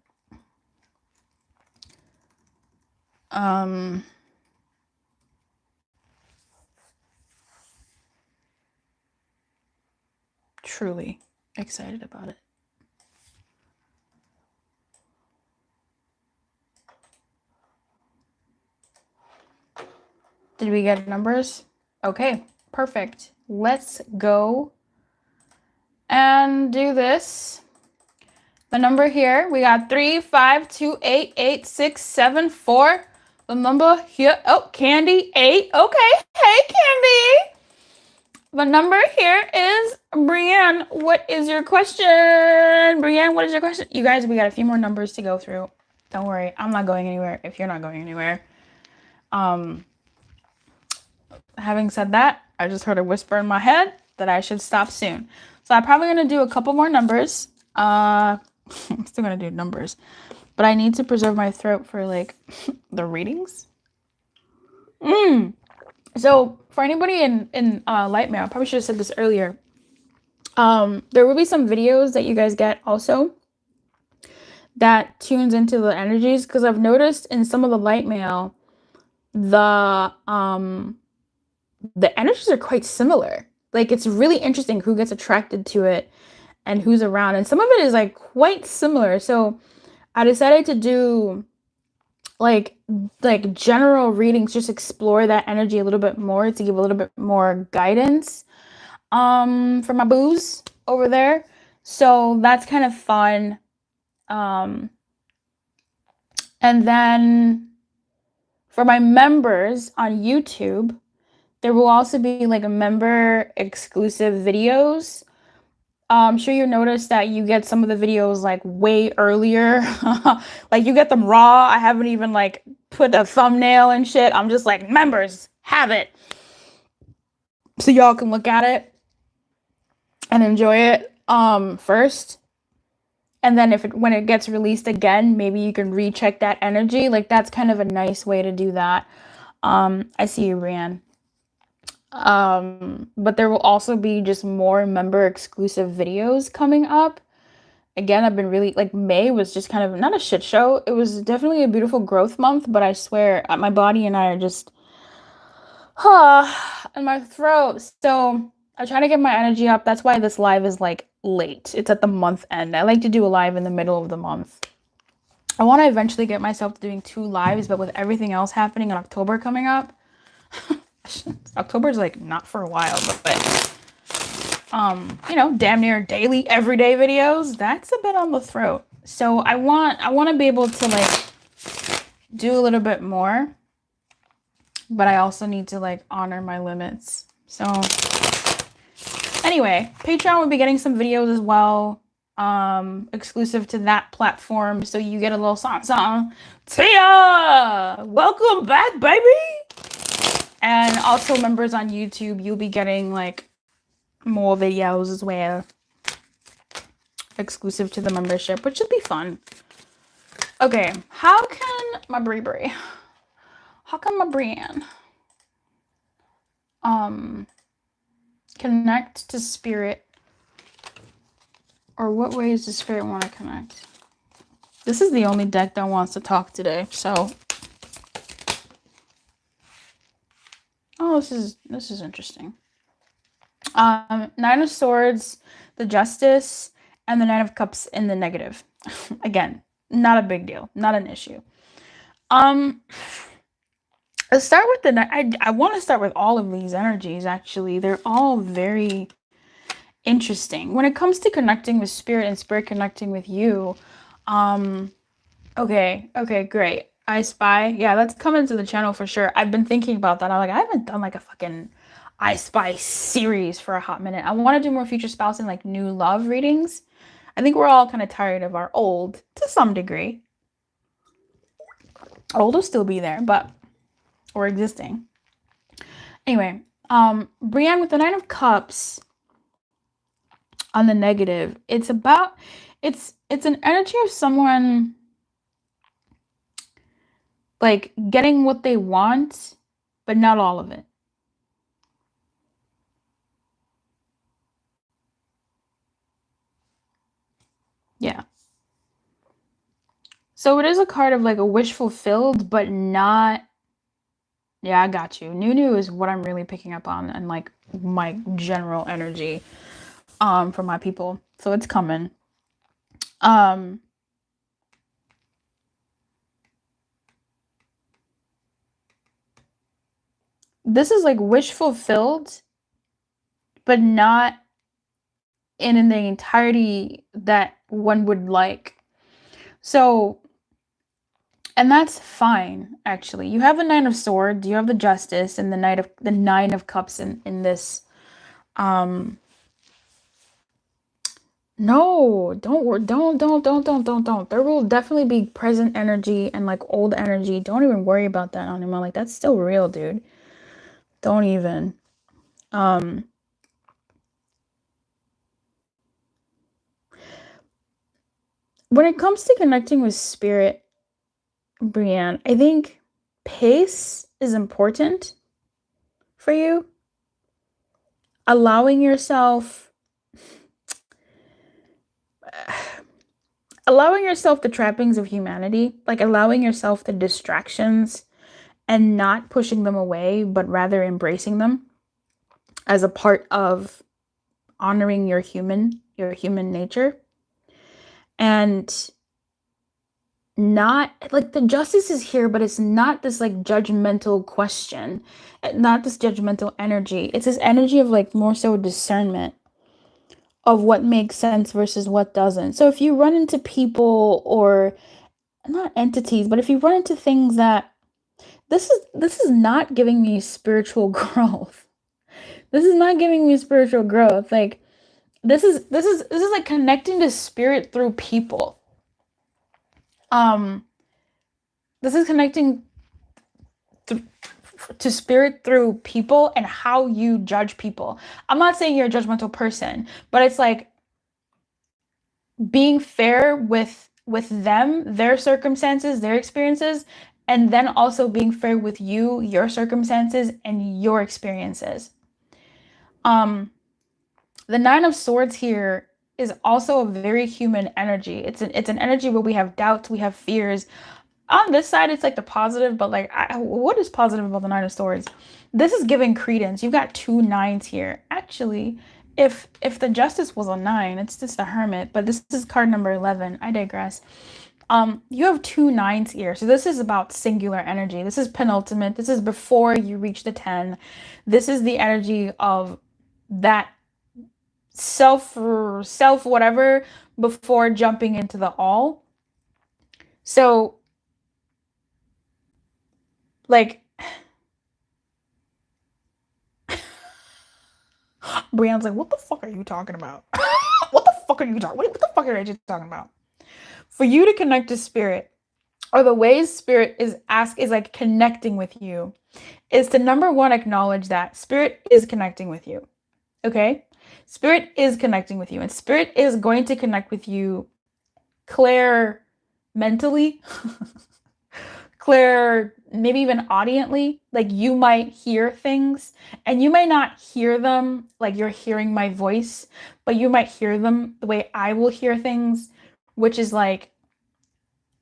Truly excited about it. Did we get numbers? Okay, perfect. Let's go and do this. The number here, we got 3, 5, 2, 8, 8, 6, 7, 4. The number here, oh, Candy, 8. Okay, hey, Candy. The number here is Brienne. What is your question? Brienne, what is your question? You guys, we got a few more numbers to go through. Don't worry, I'm not going anywhere if you're not going anywhere. Having said that, I just heard a whisper in my head that I should stop soon. So I'm probably gonna do a couple more numbers. I'm still gonna do numbers, but I need to preserve my throat for like the readings. So for anybody in LightMail, I probably should have said this earlier. There will be some videos that you guys get also that tunes into the energies, because I've noticed in some of the LightMail, the energies are quite similar. Like, it's really interesting who gets attracted to it and who's around, and some of it is like quite similar. So I decided to do like general readings, just explore that energy a little bit more to give a little bit more guidance for my boos over there. So that's kind of fun. And then for my members on YouTube, there will also be like a member exclusive videos. I'm sure you noticed that you get some of the videos like way earlier. Like, you get them raw. I haven't even like put a thumbnail and shit. I'm just like, members, have it. So y'all can look at it and enjoy it first. And then when it gets released again, maybe you can recheck that energy. Like, that's kind of a nice way to do that. I see you, Brianne. But there will also be just more member exclusive videos coming up. Again, I've been really, like, May was just kind of not a shit show. It was definitely a beautiful growth month, but I swear my body and I are just and my throat. So I try to get my energy up. That's why this live is like late. It's at the month end. I like to do a live in the middle of the month. I want to eventually get myself to doing 2 lives, but with everything else happening in October coming up, October's like not for a while, but you know, damn near daily, everyday videos, that's a bit on the throat. So I want to be able to like do a little bit more, but I also need to like honor my limits. So anyway, Patreon will be getting some videos as well, exclusive to that platform. So you get a little song. Tia, welcome back, baby. And also members on YouTube, you'll be getting like more videos as well, exclusive to the membership, which should be fun. Okay, how can my Brian connect to spirit, or what ways does spirit want to connect? This is the only deck that wants to talk today, so this is interesting. 9 of Swords, the Justice, and the 9 of Cups in the negative. Again, not a big deal, not an issue. Let's start with the. I want to start with all of these energies. Actually, they're all very interesting when it comes to connecting with spirit and spirit connecting with you. Okay, great. I Spy, yeah, that's coming to the channel for sure. I've been thinking about that. I'm like, I haven't done like a fucking I Spy series for a hot minute. I want to do more future spouse and like new love readings. I think we're all kind of tired of our old to some degree. Old will still be there, but or existing. Anyway, Brienne with the 9 of Cups on the negative. It's about it's an energy of someone like getting what they want, but not all of it. Yeah. So it is a card of like a wish fulfilled, but not. Yeah, I got you. New is what I'm really picking up on, and like my general energy for my people. So it's coming. This is like wish fulfilled, but not in the entirety that one would like. So, and that's fine, actually. You have the 9 of Swords, you have the Justice, and the 9 of Cups in this. No, don't. There will definitely be present energy and like old energy. Don't even worry about that, Anima. Like, that's still real, dude. Don't even. when it comes to connecting with spirit, Brienne, I think pace is important for you. Allowing yourself allowing yourself the trappings of humanity, like allowing yourself the distractions and not pushing them away, but rather embracing them as a part of honoring your human nature. And not like the justice is here, but it's not this like judgmental question, not this judgmental energy. It's this energy of like more so discernment of what makes sense versus what doesn't. So if you run into people or not entities, but if you run into things that this is not giving me spiritual growth. This is not giving me spiritual growth. Like this is like connecting to spirit through people. Um this is connecting to spirit through people and how you judge people. I'm not saying you're a judgmental person, but it's like being fair with them, their circumstances, their experiences, and then also being fair with you, your circumstances, and your experiences. Um, the Nine of Swords here is also a very human energy. It's an energy where we have doubts, we have fears. On this side, it's like the positive, but like, what is positive about the Nine of Swords? This is giving credence. You've got two nines here. Actually, if the Justice was a nine, it's just a Hermit, but this is card number 11. I digress. You have two nines here. So this is about singular energy. This is penultimate. This is before you reach the 10. This is the energy of that self whatever before jumping into the all. So like Brianne's like, what the fuck are you talking about? What the fuck are you talking? What the fuck are you talking about? For you to connect to spirit, or the ways spirit is like connecting with you, is to number one acknowledge that spirit is connecting with you. Okay? Spirit is connecting with you, and spirit is going to connect with you clair mentally. Claire, maybe even audiently, like you might hear things and you may not hear them like you're hearing my voice, but you might hear them the way I will hear things, which is like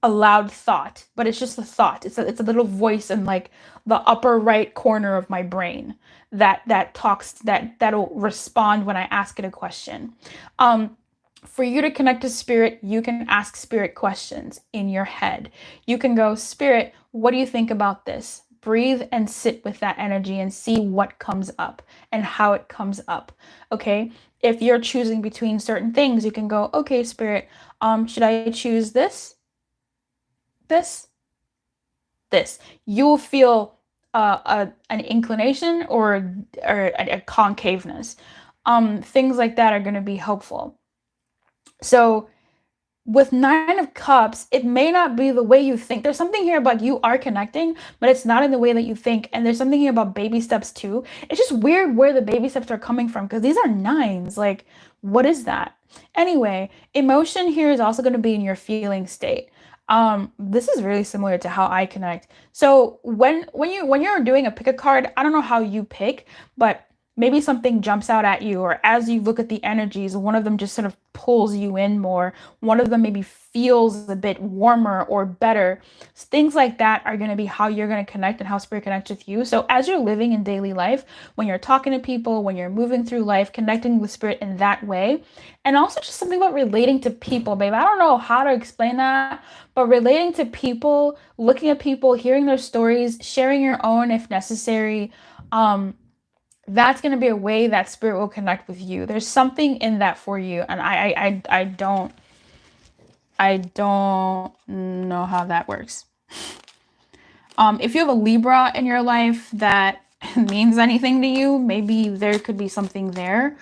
a loud thought, but it's just a thought. It's a little voice in like the upper right corner of my brain that talks that'll respond when I ask it a question. For you to connect to spirit, you can ask spirit questions in your head. You can go, spirit, what do you think about this? Breathe and sit with that energy and see what comes up and how it comes up. Okay. If you're choosing between certain things, you can go, okay, spirit, should I choose this? This? This. You will feel an inclination or a concaveness. Things like that are going to be helpful. So with Nine of Cups, it may not be the way you think. There's something here about you are connecting, but it's not in the way that you think. And there's something here about baby steps too. It's just weird where the baby steps are coming from because these are nines. Like, what is that? Anyway, emotion here is also going to be in your feeling state. This is really similar to how I connect. So when you're doing a pick a card, I don't know how you pick, but maybe something jumps out at you, or as you look at the energies, one of them just sort of pulls you in more. One of them maybe feels a bit warmer or better. Things like that are going to be how you're going to connect and how spirit connects with you. So as you're living in daily life, when you're talking to people, when you're moving through life, connecting with spirit in that way. And also just something about relating to people, babe. I don't know how to explain that, but relating to people, looking at people, hearing their stories, sharing your own if necessary. That's going to be a way that spirit will connect with you. There's something in that for you. And I don't know how that works. If you have a Libra in your life that means anything to you, maybe there could be something there.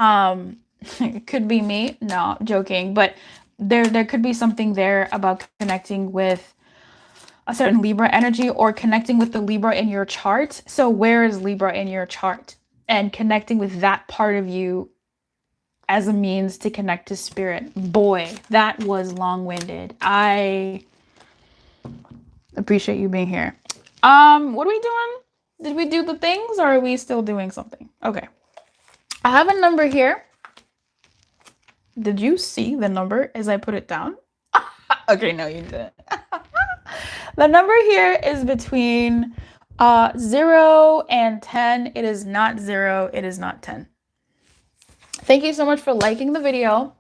It could be me. No, joking. But there could be something there about connecting with a certain Libra energy or connecting with the Libra in your chart. So where is Libra in your chart? And connecting with that part of you as a means to connect to spirit. Boy, that was long-winded. I appreciate you being here. What are we doing? Did we do the things, or are we still doing something? Okay. I have a number here. Did you see the number as I put it down? Okay, no, you didn't. The number here is between 0 and 10. It is not 0. It is not 10. Thank you so much for liking the video.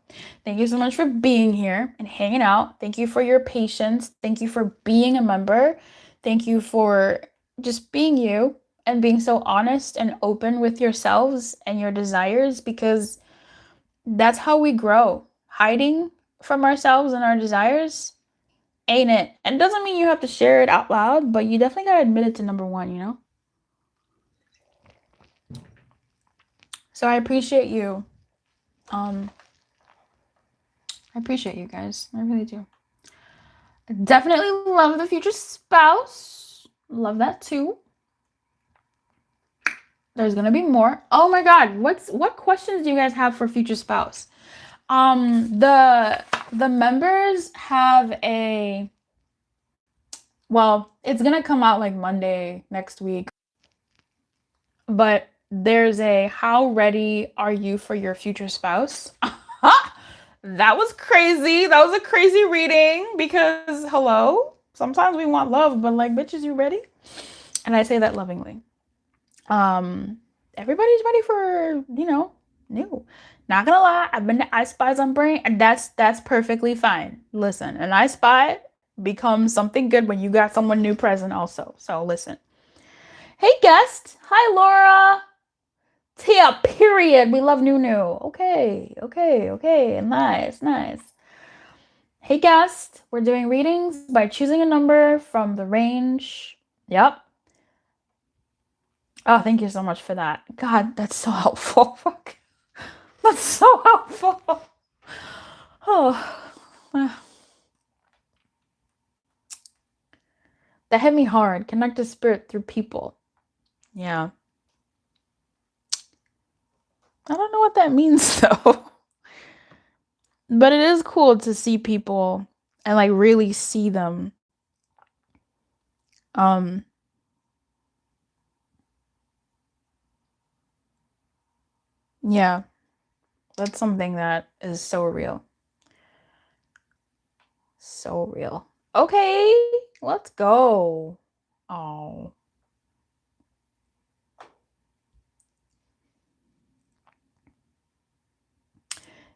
Thank you so much for being here and hanging out. Thank you for your patience. Thank you for being a member. Thank you for just being you and being so honest and open with yourselves and your desires, because that's how we grow. Hiding from ourselves and our desires ain't it. And it doesn't mean you have to share it out loud, but you definitely gotta admit it to number one, you know? So I appreciate you. I appreciate you guys. I really do. I definitely love the future spouse. Love that too. There's gonna be more. Oh my god, what questions do you guys have for future spouse? The members have a, well, it's gonna come out like Monday next week, but there's a how ready are you for your future spouse? That was crazy. That was a crazy reading, because hello, sometimes we want love, but like, bitches, you ready? And I say that lovingly. Everybody's ready for, you know, new. Not gonna lie, I've been to I Spies on Brain, and that's perfectly fine. Listen, an I Spy becomes something good when you got someone new present also. So listen. Hey guest. Hi Laura. Tia, period. We love new. Okay. Nice. Hey guest. We're doing readings by choosing a number from the range. Yep. Oh, thank you so much for that. God, that's so helpful. Fuck. That's so helpful. Oh. That hit me hard. Connect to spirit through people. Yeah. I don't know what that means though. But it is cool to see people and like really see them. Yeah. That's something that is so real. So real. Okay, let's go. Oh.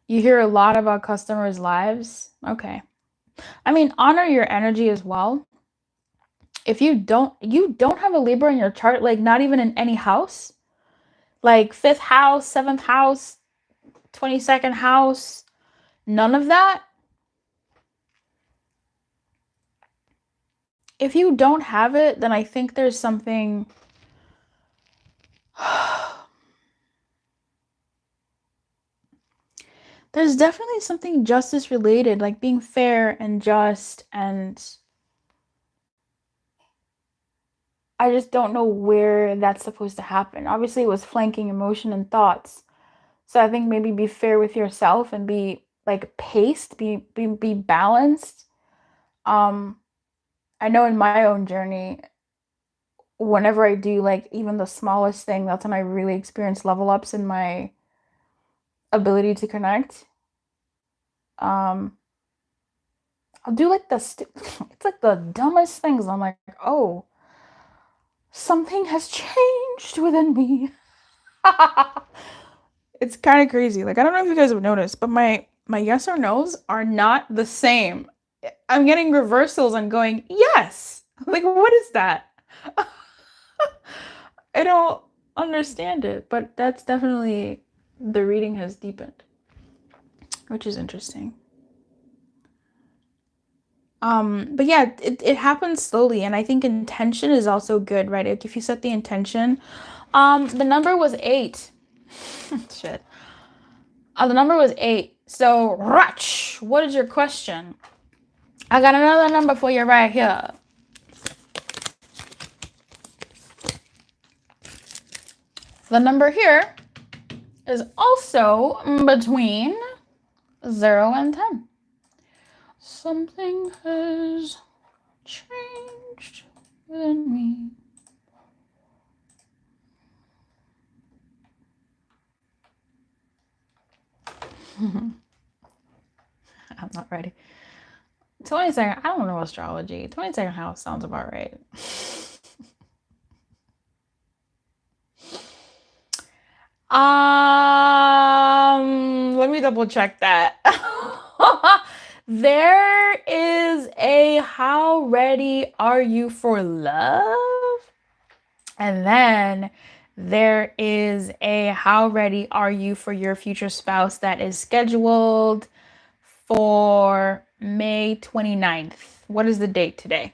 You hear a lot about customers' lives. Okay. I mean, honor your energy as well. If you don't have a Libra in your chart, like not even in any house, like 5th house, 7th house, 22nd house, none of that. If you don't have it, then I think there's something there's definitely something justice related, like being fair and just, and I just don't know where that's supposed to happen. Obviously, it was flanking emotion and thoughts. So I think maybe be fair with yourself and be like paced, be balanced. I know in my own journey, whenever I do like even the smallest thing, that's when I really experience level ups in my ability to connect. I'll do like it's like the dumbest things. I'm like, oh, something has changed within me. It's kind of crazy. Like, I don't know if you guys have noticed, but my yes or no's are not the same. I'm getting reversals and going, yes. Like, what is that? I don't understand it, but that's definitely, the reading has deepened, which is interesting. But yeah, it happens slowly, and I think intention is also good, right? Like if you set the intention, the number was 8. Shit. The number was 8. So, Rach, what is your question? I got another number for you right here. The number here is also between 0 and 10. Something has changed within me. I'm not ready. 22nd, I don't know astrology. 22nd house sounds about right. Let me double check that. There is a how ready are you for love? And then there is a how ready are you for your future spouse that is scheduled for May 29th. What is the date today?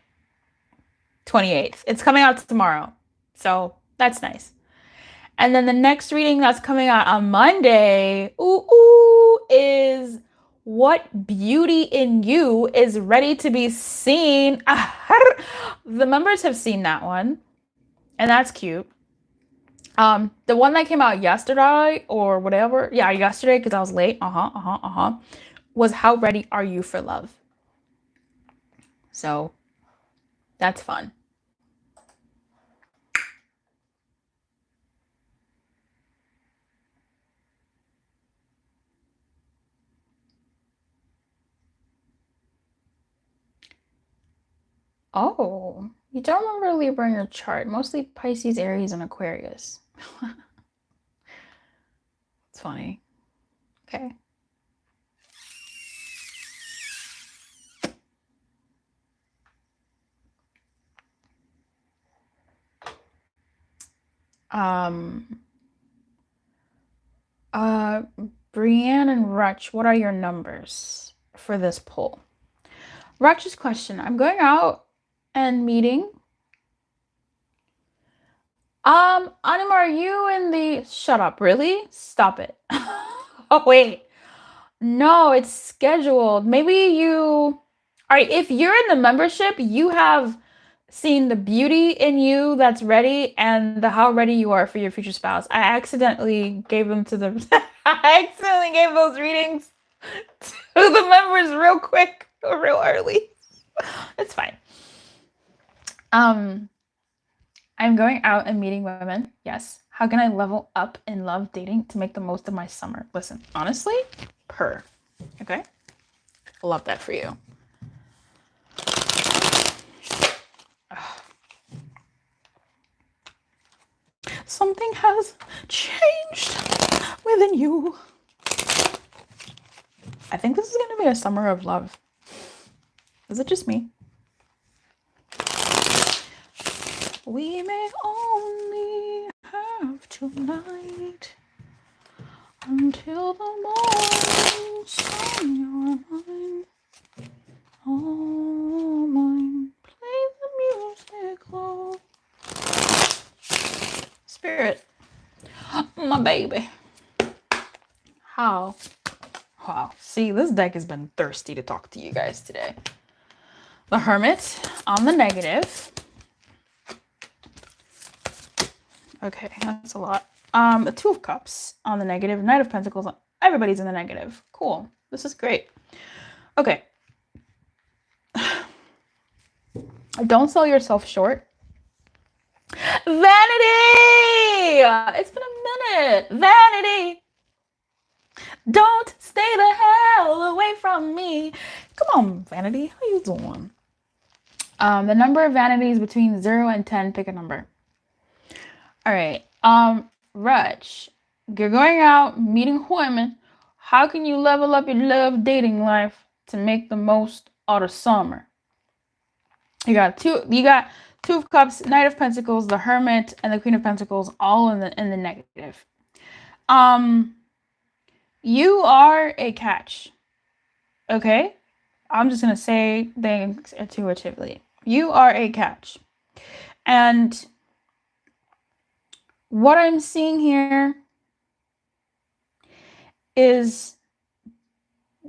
28th. It's coming out tomorrow. So that's nice. And then the next reading that's coming out on Monday, is what beauty in you is ready to be seen. The members have seen that one, and that's cute. The one that came out yesterday or whatever, yeah, yesterday because I was late. Was how ready are you for love? So that's fun. Oh, you don't remember Libra in your chart. Mostly Pisces, Aries, and Aquarius. It's funny. Okay. Brienne and Rutch, what are your numbers for this poll? Rutch's question, I'm going out and meeting. Anima, are you in the, shut up, really? Stop it. Oh, wait. No, it's scheduled. Maybe you, all right, if you're in the membership, you have seen the beauty in you that's ready and the how ready you are for your future spouse. I accidentally gave them to the, I accidentally gave those readings to the members real quick, real early. It's fine. I'm going out and meeting women. Yes. How can I level up in love dating to make the most of my summer? Listen, honestly, okay? Love that for you. Something has changed within you. I think this is going to be a summer of love. Is it just me? We may only have tonight until the morning sun you're mine. Oh, mine. Play the music low. Spirit, my baby. How? Wow. See, this deck has been thirsty to talk to you guys today. The Hermit on the negative. Okay, that's a lot. The Two of Cups on the negative. Knight of Pentacles. Everybody's in the negative. Cool. This is great. Okay. Don't sell yourself short. Vanity! It's been a minute. Vanity! Don't stay the hell away from me. Come on, Vanity. How you doing? The number of vanities between 0 and 10. Pick a number. All right. Rutch, you're going out, meeting women. How can you level up your love dating life to make the most out of summer? You got Two of Cups, Knight of Pentacles, the Hermit, and the Queen of Pentacles, all in the negative. You are a catch. Okay? I'm just gonna say things intuitively. You are a catch. And what I'm seeing here is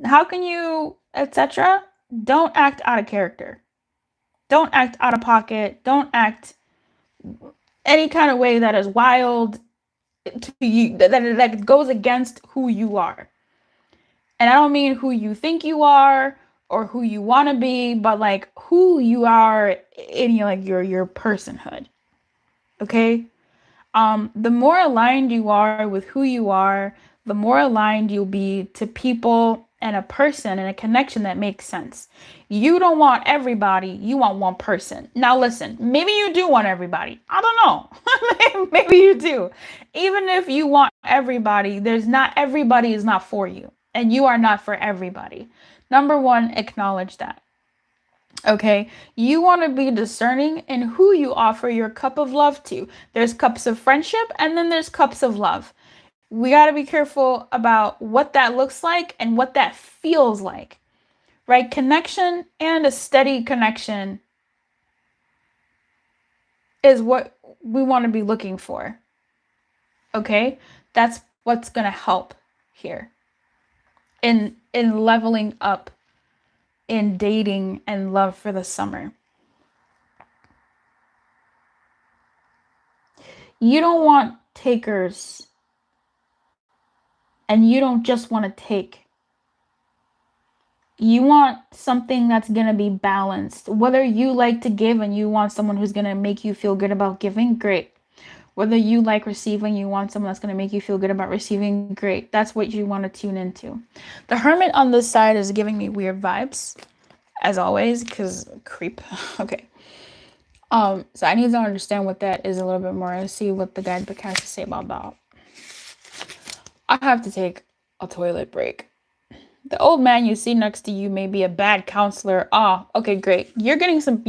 how can you, etc. Don't act out of character. Don't act out of pocket. Don't act any kind of way that is wild, to you, that goes against who you are. And I don't mean who you think you are or who you want to be, but like who you are in your personhood. Okay? The more aligned you are with who you are, the more aligned you'll be to people and a person and a connection that makes sense. You don't want everybody, you want one person. Now listen, maybe you do want everybody. I don't know. Maybe you do. Even if you want everybody, everybody is not for you. And you are not for everybody. Number one, acknowledge that. Okay, you want to be discerning in who you offer your cup of love to. There's cups of friendship and then there's cups of love. We got to be careful about what that looks like and what that feels like, right? Connection and a steady connection is what we want to be looking for. Okay, that's what's going to help here in leveling up in dating and love for the summer. You don't want takers, and you don't just want to take. You want something that's going to be balanced. Whether you like to give and you want someone who's going to make you feel good about giving, great. Whether you like receiving, you want someone that's going to make you feel good about receiving, great. That's what you want to tune into. The Hermit on this side is giving me weird vibes, as always, because creep. Okay. So I need to understand what that is a little bit more and see what the guidebook has to say about that. I have to take a toilet break. The old man you see next to you may be a bad counselor. Ah, okay, great. You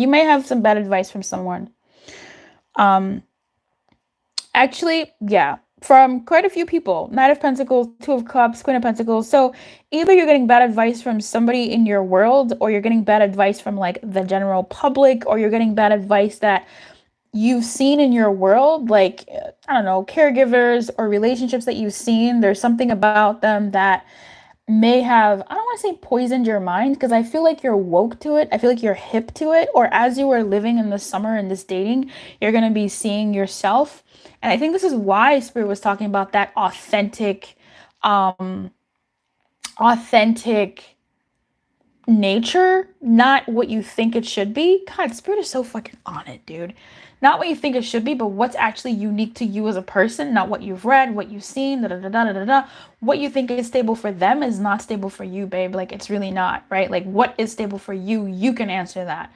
may have some bad advice from someone. Actually, yeah, from quite a few people. Knight of Pentacles, Two of Cups, Queen of Pentacles. So either you're getting bad advice from somebody in your world, or you're getting bad advice from like the general public, or you're getting bad advice that you've seen in your world, like, I don't know, caregivers or relationships that you've seen. There's something about them that may have, I don't want to say poisoned your mind, because I feel like you're woke to it. I feel like you're hip to it. Or as you are living in the summer and this dating, you're going to be seeing yourself. And I think this is why Spirit was talking about that authentic nature, not what you think it should be. God, Spirit is so fucking on it, dude. Not what you think it should be, but what's actually unique to you as a person, not what you've read, what you've seen, da da da da da da. What you think is stable for them is not stable for you, babe. Like, it's really not, right? Like, what is stable for you? You can answer that.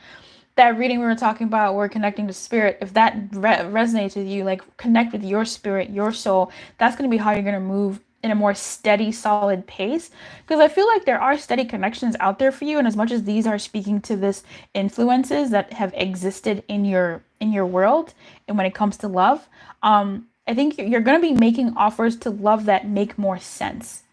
That reading we were talking about, we're connecting to spirit. If that resonates with you, like, connect with your spirit, your soul. That's going to be how you're going to move in a more steady, solid pace. Because I feel like there are steady connections out there for you. And as much as these are speaking to this influences that have existed in your world, and when it comes to love, I think you're going to be making offers to love that make more sense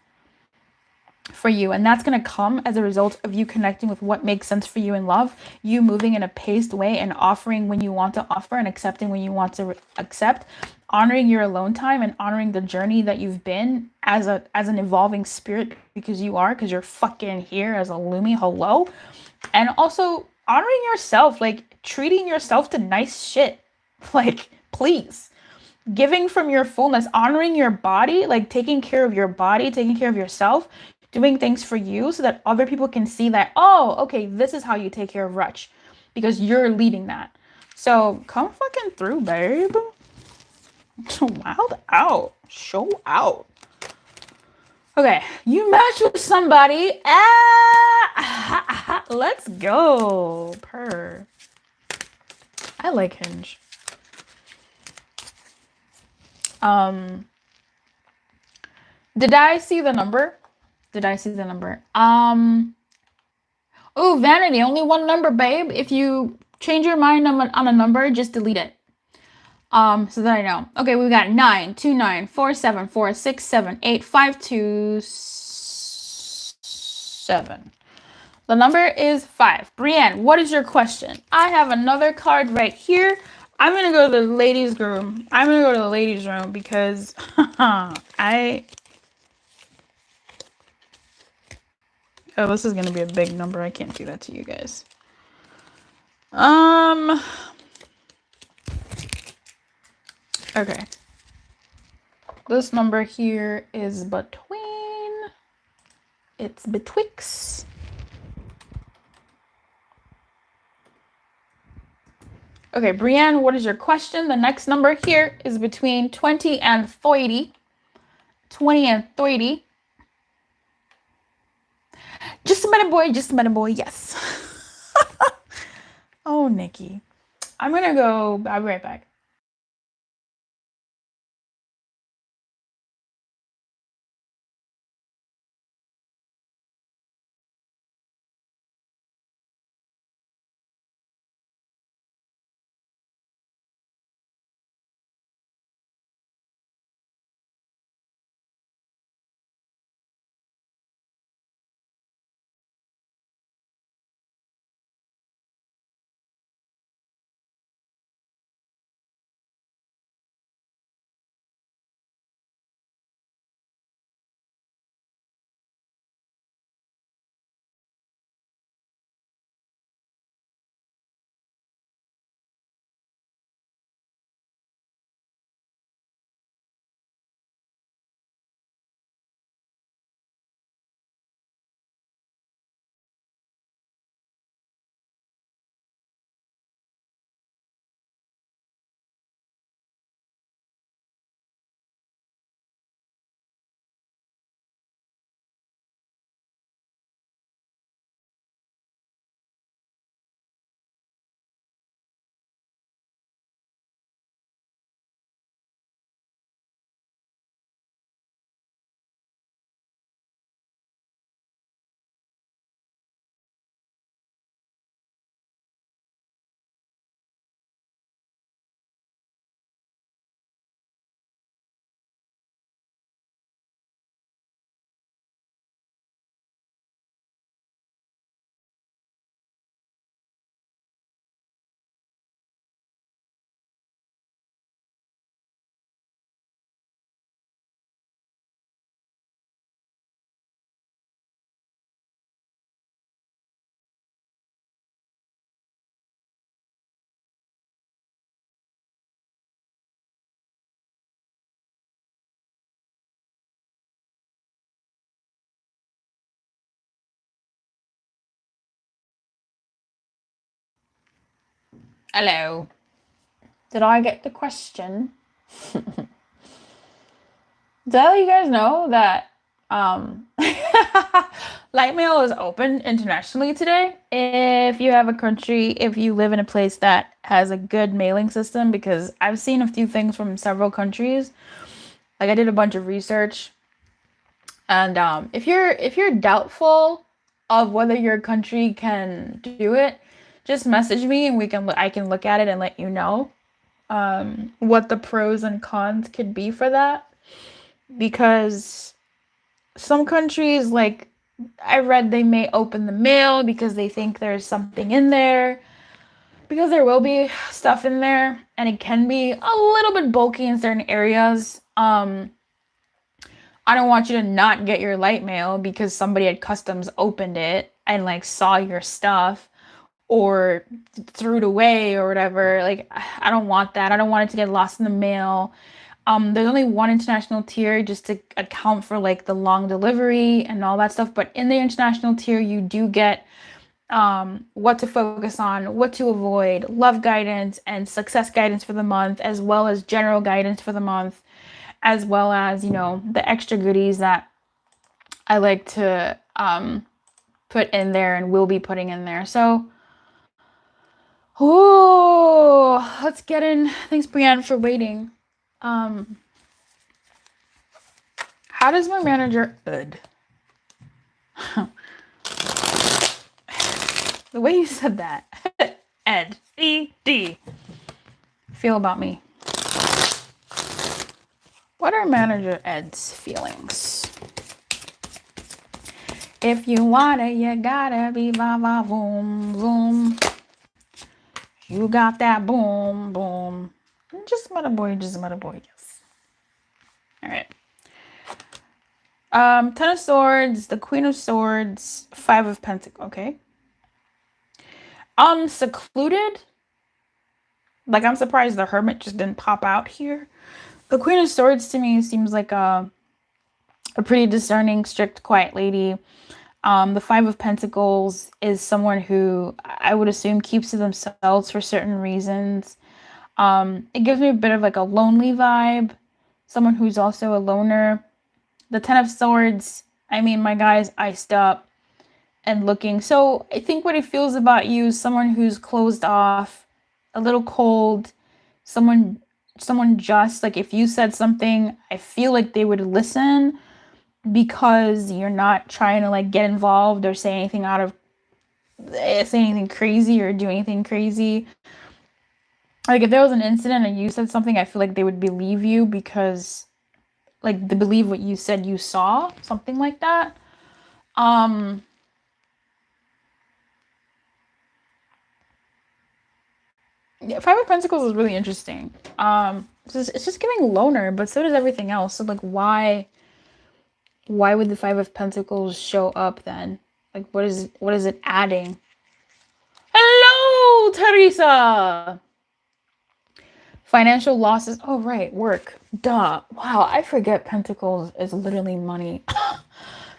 for you. And that's going to come as a result of you connecting with what makes sense for you in love, you moving in a paced way and offering when you want to offer and accepting when you want to accept, honoring your alone time and honoring the journey that you've been as an evolving spirit, because you're fucking here as a Lumi. Hello. And also honoring yourself, like treating yourself to nice shit. Like, please. Giving from your fullness, honoring your body, like taking care of your body, taking care of yourself, doing things for you so that other people can see that, oh, okay, this is how you take care of Rutch, because you're leading that. So come fucking through, babe. Wild out. Show out. Okay, you match with somebody. Let's go. Purr. I like Hinge. Did I see the number? Oh, vanity, only one number, babe. If you change your mind on a number, just delete it. So that I know. Okay, we got 9294746785227. The number is 5. Brienne, what is your question? I have another card right here. I'm gonna go to the ladies' room. Because oh, this is gonna be a big number. I can't do that to you guys. Okay. This number here is between. It's betwixt. Okay, Brienne, what is your question? The next number here is between 20 and 30. 20 and 30. Just a minute, boy, yes. Oh, Nikki. I'm gonna go, I'll be right back. Hello. Did I get the question? Did I let you guys know that LightMail is open internationally today? If you have a country, if you live in a place that has a good mailing system, because I've seen a few things from several countries. Like I did a bunch of research, and if you're doubtful of whether your country can do it, just message me and I can look at it and let you know what the pros and cons could be for that. Because some countries, like I read, they may open the mail because they think there's something in there, because there will be stuff in there, and it can be a little bit bulky in certain areas. I don't want you to not get your light mail because somebody at customs opened it and like saw your stuff or threw it away or whatever. Like I don't want that. I don't want it to get lost in the mail. There's only one international tier just to account for like the long delivery and all that stuff. But in the international tier, you do get what to focus on, what to avoid, love guidance and success guidance for the month, as well as general guidance for the month, as well as, you know, the extra goodies that I like to put in there and will be putting in there. So, let's get in. Thanks, Brienne, for waiting. How does my manager Ed? The way you said that, Ed, E-D, feel about me? What are manager Ed's feelings? If you want it, you gotta be va va boom boom. You got that boom boom. Just a boy, yes. All right. Ten of Swords, the Queen of Swords, Five of Pentacles. Okay. Secluded. Like I'm surprised the Hermit just didn't pop out here. The Queen of Swords to me seems like a pretty discerning, strict, quiet lady. The Five of Pentacles is someone who I would assume keeps to themselves for certain reasons. It gives me a bit of like a lonely vibe, someone who's also a loner. The Ten of Swords, I mean, my guy's iced up and looking. So I think what it feels about you is someone who's closed off, a little cold, someone just like if you said something, I feel like they would listen because you're not trying to like get involved or say anything crazy or do anything crazy. Like if there was an incident and you said something, I feel like they would believe you because like they believe what you said you saw, something like that. Yeah, Five of Pentacles is really interesting. It's just giving loner, but so does everything else. So like why would the Five of Pentacles show up then? Like what is it adding? Hello, Teresa. Financial losses. Oh right, work. Duh. Wow, I forget Pentacles is literally money.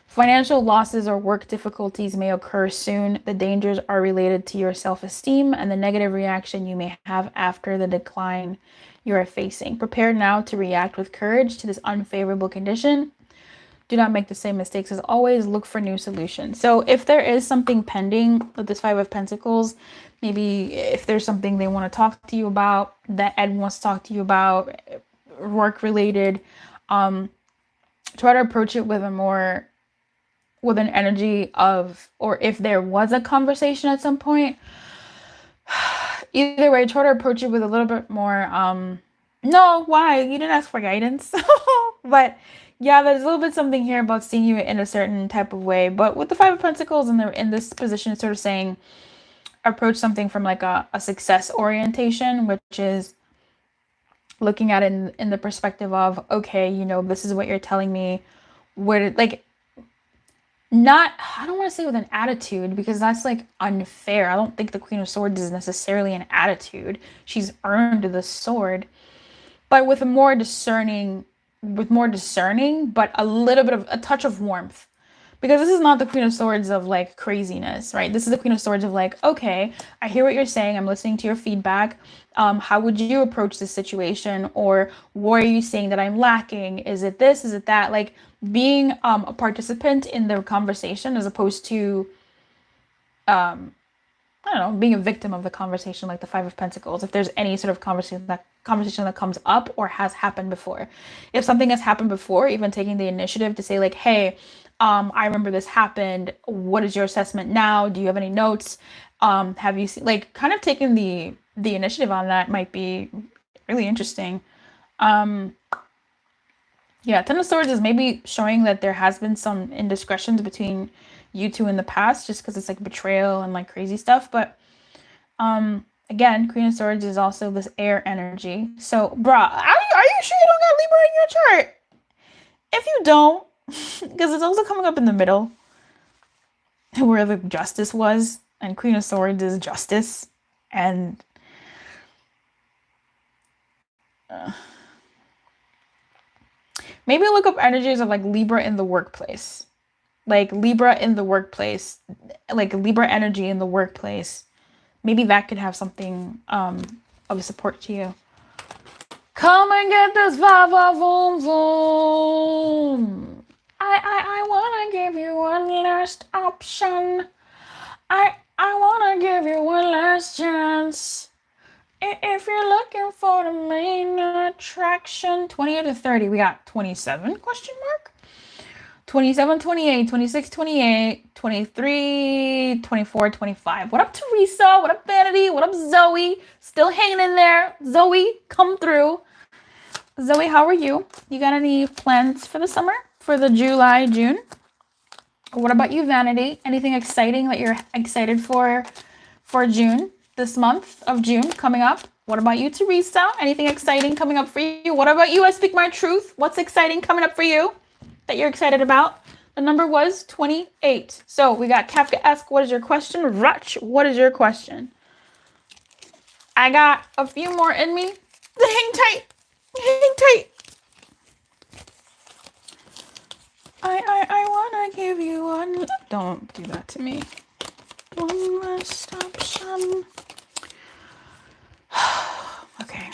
Financial losses or work difficulties may occur soon. The dangers are related to your self-esteem and the negative reaction you may have after the decline you are facing. Prepare now to react with courage to this unfavorable condition. Do not make the same mistakes as always. Look for new solutions. So if there is something pending with this Five of Pentacles, maybe if there's something they want to talk to you about, that Ed wants to talk to you about, work related, try to approach it with an energy of, or if there was a conversation at some point, either way, try to approach it with a little bit more, no, why? You didn't ask for guidance. But yeah, there's a little bit something here about seeing you in a certain type of way. But with the Five of Pentacles in this position, it's sort of saying approach something from like a success orientation, which is looking at it in the perspective of, okay, this is what you're telling me. I don't want to say with an attitude because that's like unfair. I don't think the Queen of Swords is necessarily an attitude. She's earned the sword. But with more discerning, but a little bit of a touch of warmth. Because this is not the Queen of Swords of like craziness, right? This is the Queen of Swords of like, okay, I hear what you're saying. I'm listening to your feedback. How would you approach this situation? Or what are you saying that I'm lacking? Is it this? Is it that? Like being a participant in the conversation as opposed to, I don't know, being a victim of the conversation, like the Five of Pentacles. If there's any sort of conversation that comes up or has happened before. If something has happened before, even taking the initiative to say like, hey, I remember this happened. What is your assessment now? Do you have any notes? Have you seen, like, kind of taking the initiative on that might be really interesting. Yeah, Ten of Swords is maybe showing that there has been some indiscretions between you two in the past, just because it's like betrayal and like crazy stuff. But again, Queen of Swords is also this air energy. So, bruh, are you sure you don't got Libra in your chart? If you don't, because it's also coming up in the middle where the justice was, and Queen of Swords is justice, and maybe look up energies of like Libra in the workplace, like Libra in the workplace, like Libra energy in the workplace. Maybe that could have something of support to you. Come and get this Vava Voom Voom. I wanna give you one last option. I wanna give you one last chance. If you're looking for the main attraction, 28 to 30, we got 27 question mark. 27, 28, 26, 28, 23, 24, 25. What up, Teresa? What up, Vanity? What up, Zoe? Still hanging in there. Zoe, come through. Zoe, how are you? You got any plans for the summer? For the July, June? What about you, Vanity? Anything exciting that you're excited for June? This month of June coming up? What about you, Teresa? Anything exciting coming up for you? What about you? I speak my truth. What's exciting coming up for you that you're excited about? The number was 28. So we got Kafka-esque. What is your question? Rutch, what is your question? I got a few more in me. Hang tight. Hang tight. give you one. Don't do that to me. One last option. Okay.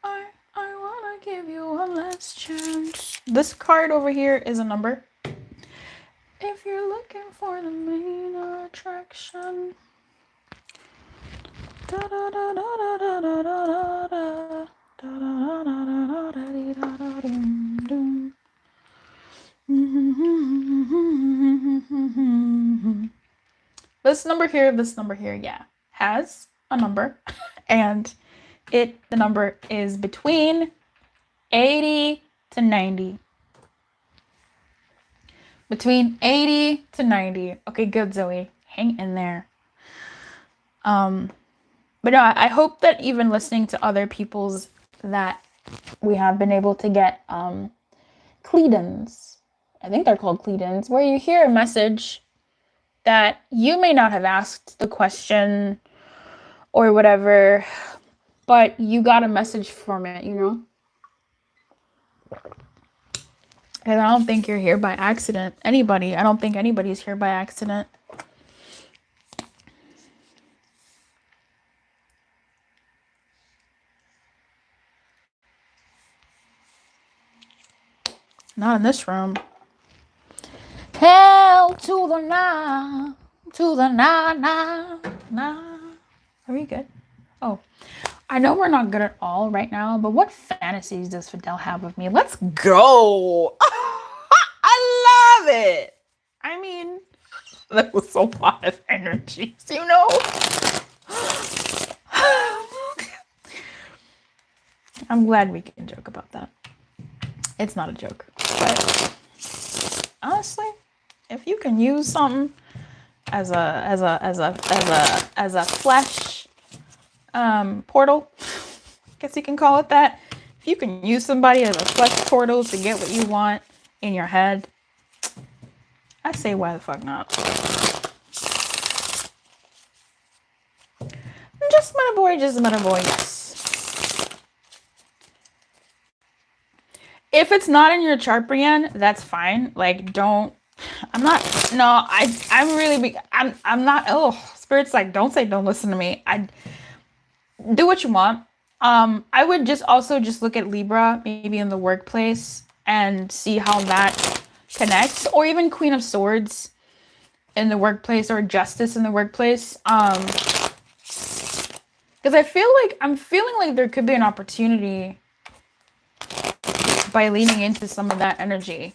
I wanna give you one last chance. This card over here is a number. If you're looking for the main attraction. Da da da da da da da da da. This number here, yeah, has a number, and the number is between 80 to 90. Between 80 to 90. Okay, good, Zoe. Hang in there. But no, I hope that even listening to other people's that we have been able to get clead-ins. I think they're called clead-ins, where you hear a message that you may not have asked the question or whatever, but you got a message from it, you know? And I don't think you're here by accident. I don't think anybody's here by accident. Not in this room. Hell to the nah, to the nah, nah, nah. Are we good? Oh, I know we're not good at all right now, but what fantasies does Fidel have of me? Let's go. I love it. I mean, that was so lot of energy, you know? I'm glad we can joke about that. It's not a joke, but honestly, if you can use something as a flesh portal, I guess you can call it that. If you can use somebody as a flesh portal to get what you want in your head, I say why the fuck not? Just met a boy, yes. If it's not in your chart, Brienne, that's fine. Like, I'm not, Spirit's like, don't listen to me. Do what you want. I would just look at Libra, maybe in the workplace, and see how that connects, or even Queen of Swords in the workplace, or Justice in the workplace. Because I'm feeling like there could be an opportunity by leaning into some of that energy.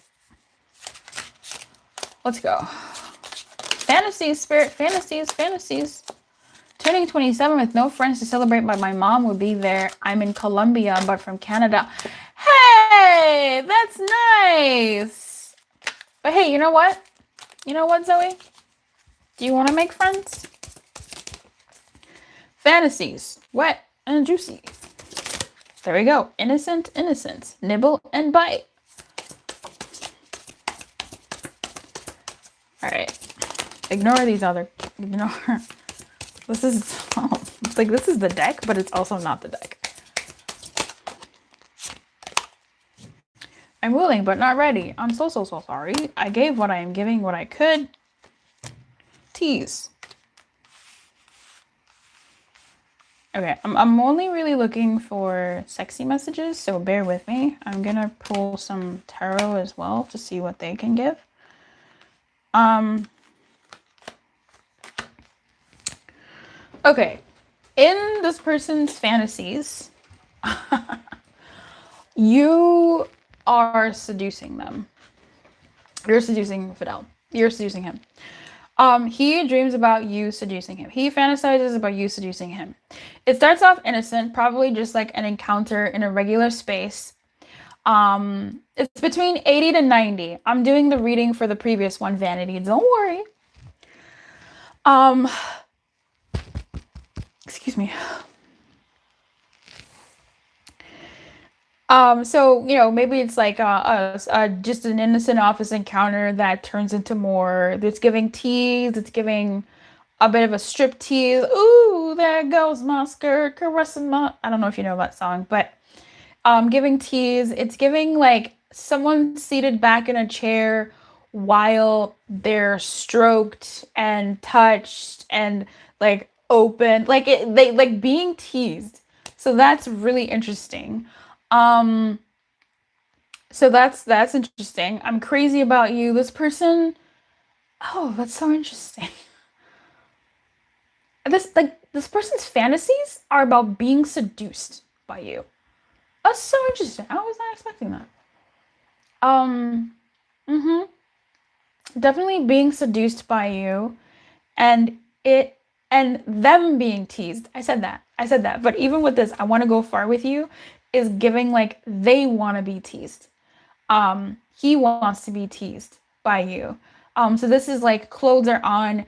Let's go. Fantasies, Spirit, fantasies. Turning 27 with no friends to celebrate, but my mom would be there. I'm in Colombia, but from Canada. Hey, that's nice. But hey, you know what? You know what, Zoe? Do you want to make friends? Fantasies, wet and juicy. There we go. Innocent, innocence. Nibble and bite. All right. Ignore. This is, it's like this is the deck, but it's also not the deck. I'm willing, but not ready. I'm so sorry. I gave what I am giving what I could. Tease. Okay, I'm only really looking for sexy messages, so bear with me. I'm gonna pull some tarot as well to see what they can give. Okay, in this person's fantasies, you are seducing them. You're seducing Fidel. You're seducing him. He dreams about you seducing him. He fantasizes about you seducing him. It starts off innocent, probably just like an encounter in a regular space. It's between 80 to 90. I'm doing the reading for the previous one, Vanity. Don't worry. Excuse me. So, you know, maybe it's like just an innocent office encounter that turns into more. It's giving tease. It's giving a bit of a strip tease. Ooh, there goes my skirt, caressing my. I don't know if you know that song, but giving tease. It's giving like someone seated back in a chair while they're stroked and touched and like open, like they like being teased. So that's really interesting. Um, so that's interesting. I'm crazy about you. This person, oh, that's so interesting. This person's fantasies are about being seduced by you. That's so interesting. I was not expecting that. Um, mm-hmm. Definitely being seduced by you and it and them being teased. I said that. I said that. But even with this, I want to go far with you is giving like they want to be teased. He wants to be teased by you. So this is like clothes are on,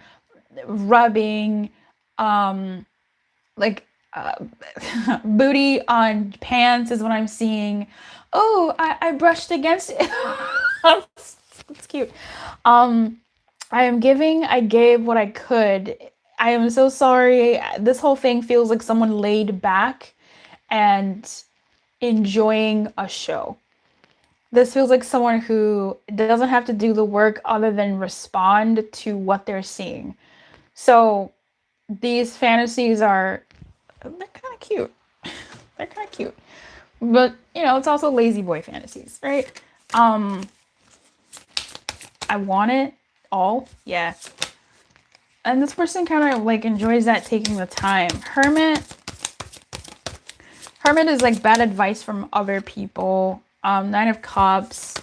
rubbing, um, like uh, booty on pants is what I'm seeing. Oh, I brushed against it. It's cute. Um, I gave what I could. I am so sorry. This whole thing feels like someone laid back and enjoying a show. This feels like someone who doesn't have to do the work other than respond to what they're seeing. So these fantasies are they're kind of cute. They're kind of cute. But, you know, it's also lazy boy fantasies, right? Um I want it all. Yeah. And this person kind of like enjoys that taking the time. Hermit is like bad advice from other people. Nine of Cups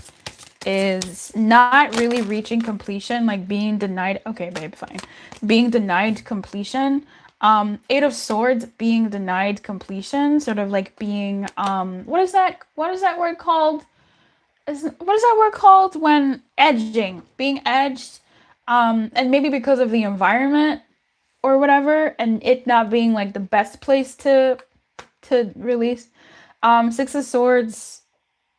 is not really reaching completion, like being denied. Okay, babe, fine. Being denied completion. Eight of Swords being denied completion, sort of like being what is that? What is that word called? What is that word called when edging? Being edged. And maybe because of the environment or whatever, and it not being like the best place to release. Six of Swords,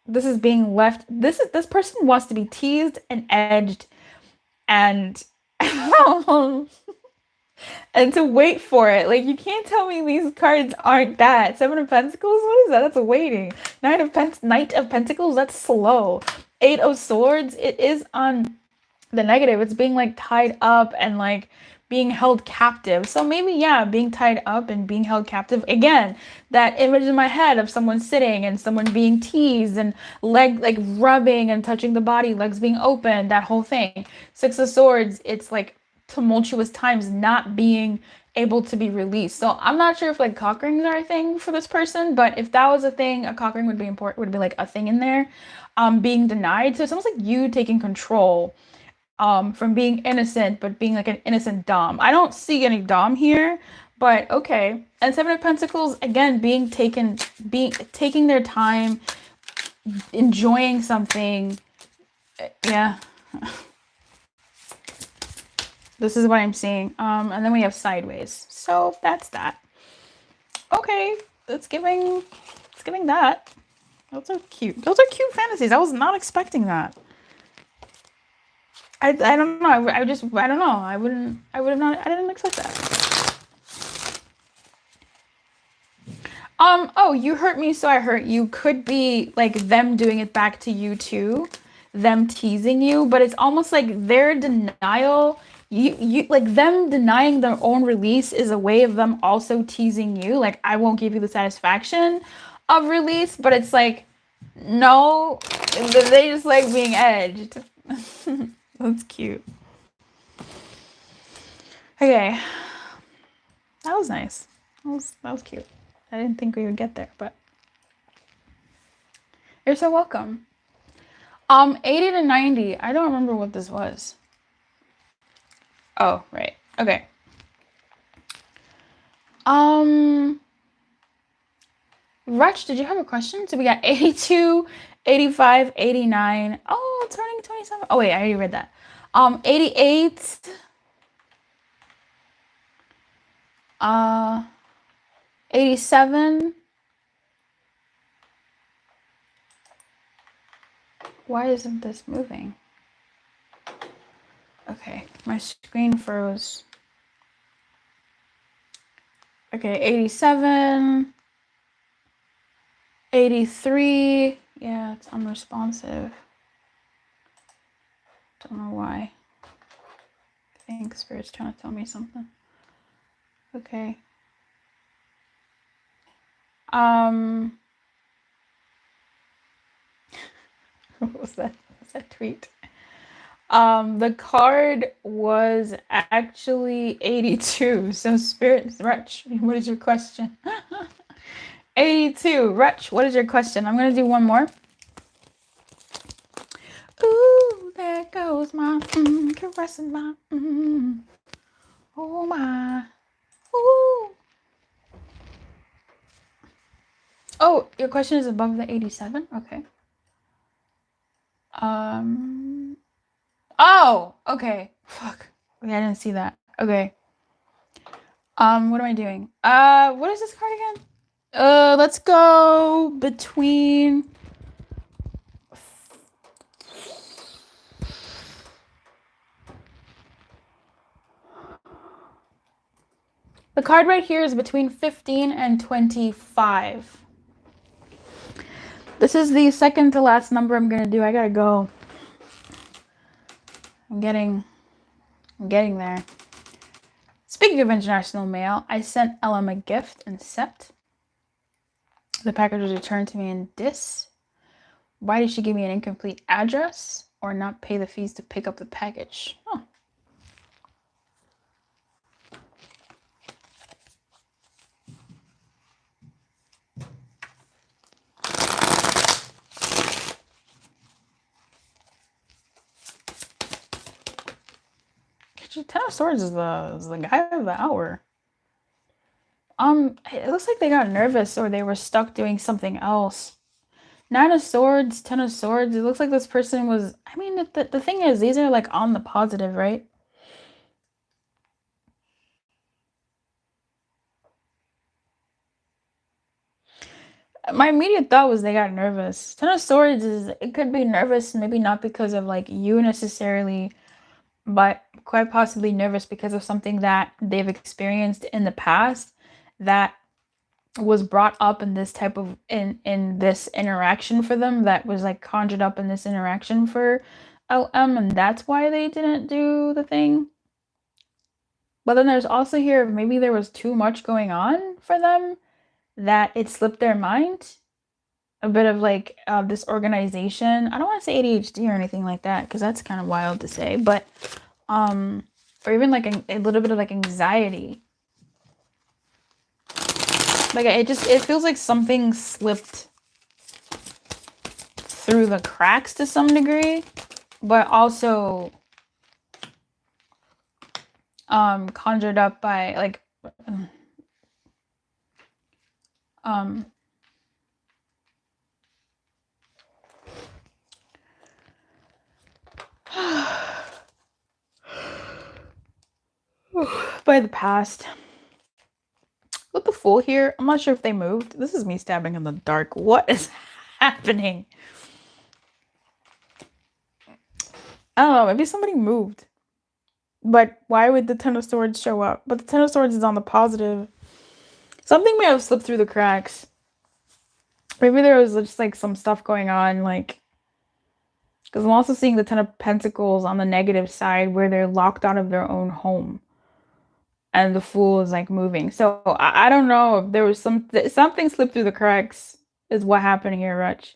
this is being left. This person wants to be teased and edged and and to wait for it. Like you can't tell me these cards aren't that. Seven of Pentacles, what is that? That's waiting. Knight of Pentacles, that's slow. Eight of Swords, it is on the negative. It's being like tied up and like being held captive. So maybe, yeah, being tied up and being held captive. Again, that image in my head of someone sitting and someone being teased and leg like rubbing and touching the body, legs being open, that whole thing. Six of Swords, it's like tumultuous times not being able to be released. So I'm not sure if like cock rings are a thing for this person, but if that was a thing, a cock ring would be important, would be like a thing in there. Being denied. So it's almost like you taking control from being innocent, but being like an innocent dom. I don't see any dom here, but okay. And Seven of Pentacles, again, taking their time, enjoying something. Yeah. This is what I'm seeing. And then we have Sideways. So that's that. Okay, it's giving that. Those are cute. Those are cute fantasies. I was not expecting that. I don't know. I don't know. I would have not. I didn't expect that. Oh, you hurt me, so I hurt you. Could be like them doing it back to you too, them teasing you, but it's almost like their denial. You like them denying their own release is a way of them also teasing you. Like I won't give you the satisfaction of release, but it's like no, they just like being edged. That's cute. Okay. That was nice. That was cute. I didn't think we would get there, but you're so welcome. 80 to 90. I don't remember what this was. Oh, right. Okay. Rutch, did you have a question? So we got 82, 85, 89. Oh, turning 27. Oh wait, I already read that. 88. 87. Why isn't this moving? Okay, my screen froze. Okay, 87. 83. Yeah, it's unresponsive. Don't know why. I think Spirit's trying to tell me something. Okay. What was that? What was that tweet? The card was actually 82. So Spirit, Wretch, what is your question? 82. Wretch, what is your question? I'm gonna do one more. Ooh, there goes my caressing my oh my. Ooh. Oh, your question is above the 87? Okay. Oh, okay. Fuck. Okay, I didn't see that. Okay. What am I doing? What is this card again? Let's go between the card right here is between 15 and 25. This is the second to last number I'm gonna do. I gotta go. I'm getting there. Speaking of international mail, I sent Ellum a gift and Sept. The package was returned to me in Dis. Why did she give me an incomplete address or not pay the fees to pick up the package? Oh. Ten of Swords is the guy of the hour. It looks like they got nervous or they were stuck doing something else. Nine of Swords, Ten of Swords. It looks like this person was. I mean, the thing is, these are like on the positive, right? My immediate thought was they got nervous. Ten of Swords is, it could be nervous, maybe not because of like you necessarily, but quite possibly nervous because of something that they've experienced in the past that was brought up in this type of in this interaction for them, that was like conjured up in this interaction for LM, and that's why they didn't do the thing. But then there's also here, maybe there was too much going on for them that it slipped their mind. A bit of like disorganization. I don't want to say ADHD or anything like that because that's kind of wild to say, but or even like a little bit of like anxiety. Like it feels like something slipped through the cracks to some degree, but also conjured up by like by the past. With the Fool here, I'm not sure if they moved. This is me stabbing in the dark. What is happening? I don't know, maybe somebody moved. But why would the Ten of Swords show up? But the Ten of Swords is on the positive. Something may have slipped through the cracks. Maybe there was just like some stuff going on, like, because I'm also seeing the Ten of Pentacles on the negative side where they're locked out of their own home. And the Fool is like moving. So I don't know if there was something slipped through the cracks is what happened here, Rutch.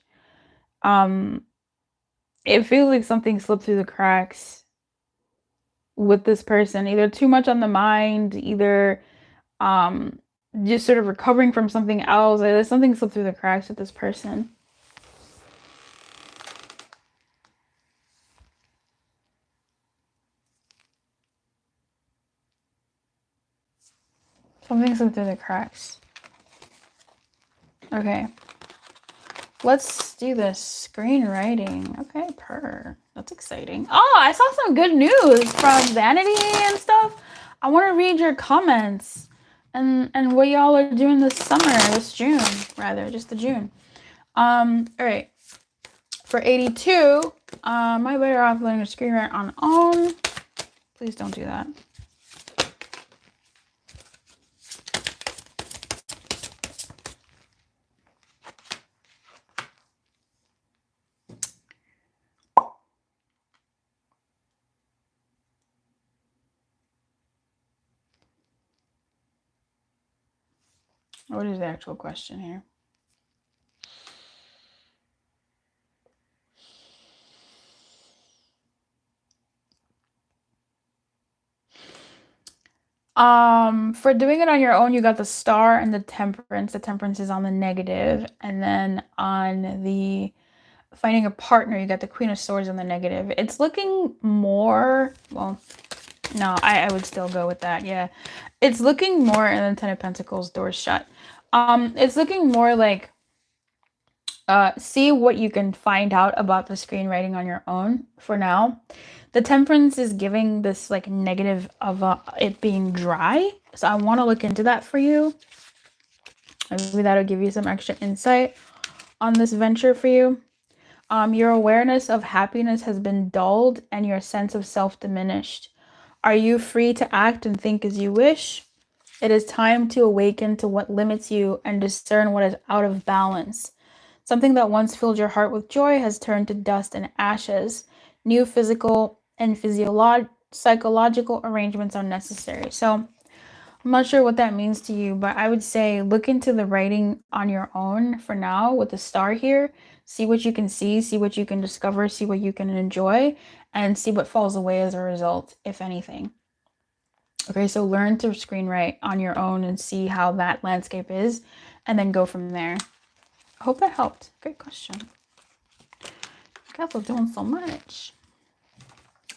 It feels like something slipped through the cracks with this person. Either too much on the mind, either just sort of recovering from something else. There's something slipped through the cracks with this person. Something slipped through the cracks. Okay. Let's do this screenwriting. Okay, that's exciting. Oh, I saw some good news from Vanity and stuff. I want to read your comments and what y'all are doing this summer, this June, rather, just the June. All right. For 82, am I better off letting a screenwrite on? Please don't do that. What is the actual question here? For doing it on your own, you got the Star and the Temperance. The Temperance is on the negative, and then on the finding a partner, you got the Queen of Swords on the negative. It's looking more, well, no, I would still go with that. Yeah, it's looking more, and then Ten of Pentacles, doors shut. It's looking more like see what you can find out about the screenwriting on your own for now. The Temperance is giving this like negative of it being dry. So I want to look into that for you. Maybe that'll give you some extra insight on this venture for you. Your awareness of happiness has been dulled and your sense of self diminished. Are you free to act and think as you wish? It is time to awaken to what limits you and discern what is out of balance. Something that once filled your heart with joy has turned to dust and ashes. New physical and psychological arrangements are necessary. So I'm not sure what that means to you, but I would say look into the writing on your own for now with the Star here. See what you can see what you can discover, see what you can enjoy, and see what falls away as a result, if anything. Okay, so learn to screenwrite on your own and see how that landscape is, and then go from there. I hope that helped. Great question. You guys are doing so much.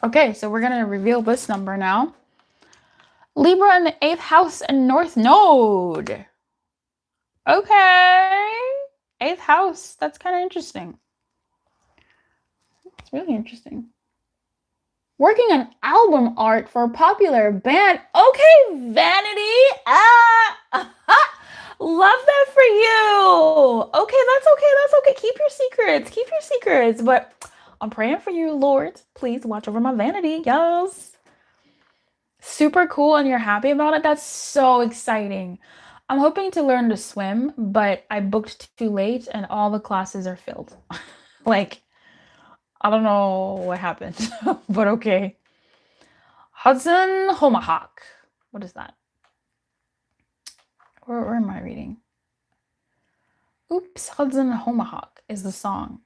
Okay, so we're going to reveal this number now. Libra in the 8th house and North Node. Okay. 8th house. That's kind of interesting. It's really interesting. Working on album art for a popular band. Okay, Vanity. Love that for you. Okay, that's okay. That's okay. Keep your secrets. Keep your secrets. But I'm praying for you, Lord. Please watch over my vanity. Yes. Super cool, and you're happy about it. That's so exciting. I'm hoping to learn to swim, but I booked too late and all the classes are filled. Like, I don't know what happened, but okay. Hudson Homahawk. What is that? Where am I reading? Oops, Hudson Homahawk is the song.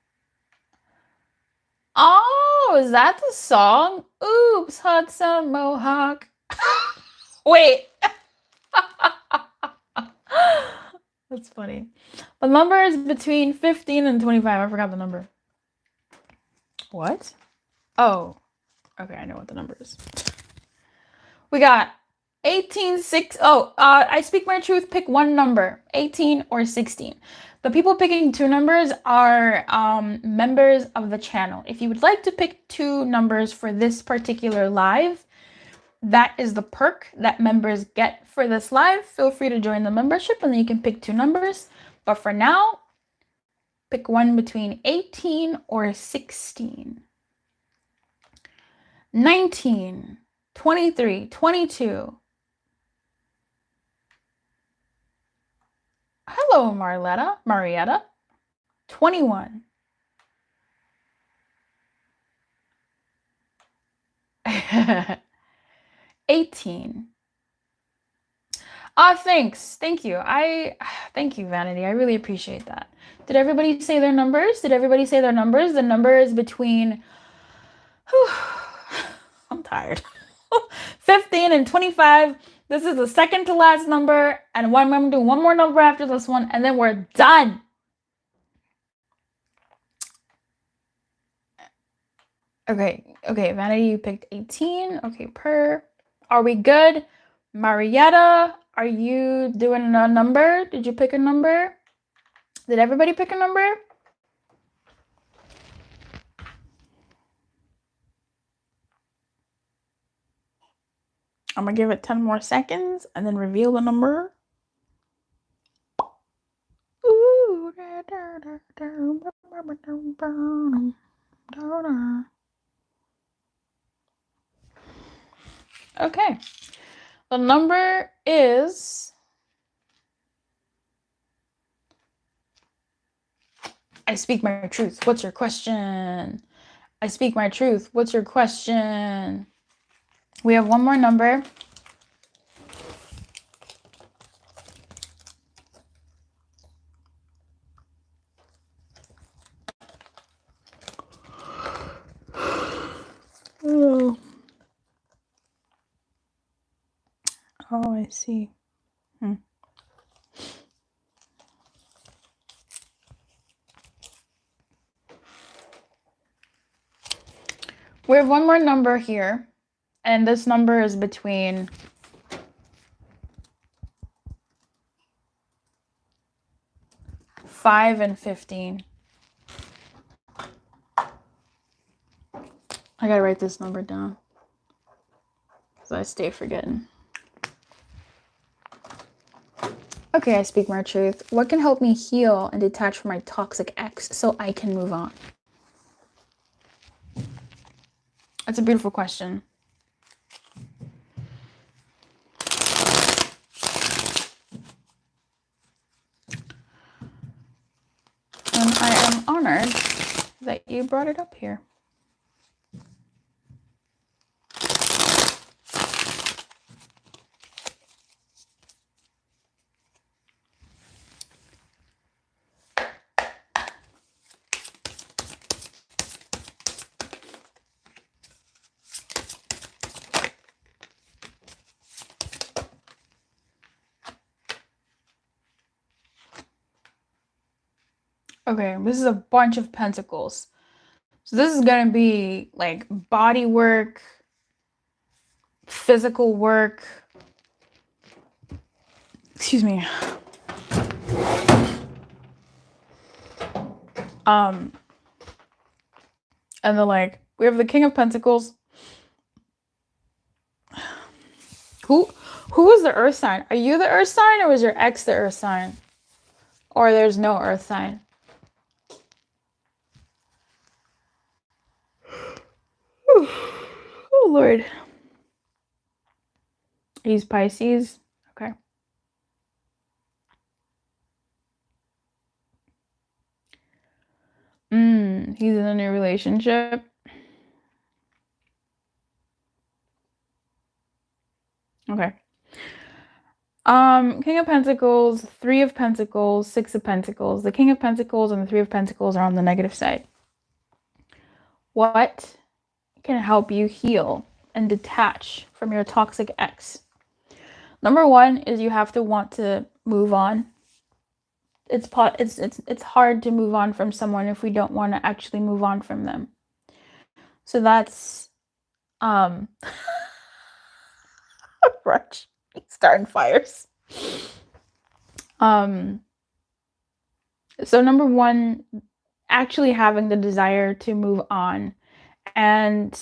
Oh, is that the song? Oops, Hudson Mohawk. Wait. That's funny. The number is between 15 and 25. I forgot the number. What? Oh. Okay, I know what the number is. We got 18, 6. Oh, I speak my truth. Pick one number, 18 or 16. The people picking two numbers are members of the channel. If you would like to pick two numbers for this particular live, that is the perk that members get for this live. Feel free to join the membership and then you can pick two numbers. But for now, pick one between 18 or 16. 19, 23, 22. Hello, Marietta. 21. $18. Thanks. Thank you. Thank you, Vanity. I really appreciate that. Did everybody say their numbers? The number is between I'm tired. 15 and 25. This is the second to last number, and I'm going to do one more number after this one, and then we're done. Okay, Vanity, you picked 18. Okay, Are we good? Marietta, are you doing a number? Did you pick a number? Did everybody pick a number? I'm going to give it 10 more seconds and then reveal the number. Ooh. Okay. The number is... I speak my truth. What's your question? I speak my truth. What's your question? We have one more number. Oh, I see. We have one more number here, and this number is between 5 and 15. I gotta write this number down because I stay forgetting. Okay, I speak my truth. What can help me heal and detach from my toxic ex so I can move on? That's a beautiful question. And I am honored that you brought it up here. Okay, this is a bunch of pentacles. So this is going to be like body work, physical work. Excuse me. And then like we have the King of Pentacles. Who is the earth sign? Are you the earth sign or was your ex the earth sign? Or there's no earth sign? Oh Lord. He's Pisces. Okay. He's in a new relationship. Okay. King of Pentacles, Three of Pentacles, Six of Pentacles. The King of Pentacles and the Three of Pentacles are on the negative side. What can help you heal and detach from your toxic ex? Number one is you have to want to move on. It's hard to move on from someone if we don't want to actually move on from them. So that's Rush. Starting fires. So number one, actually having the desire to move on. And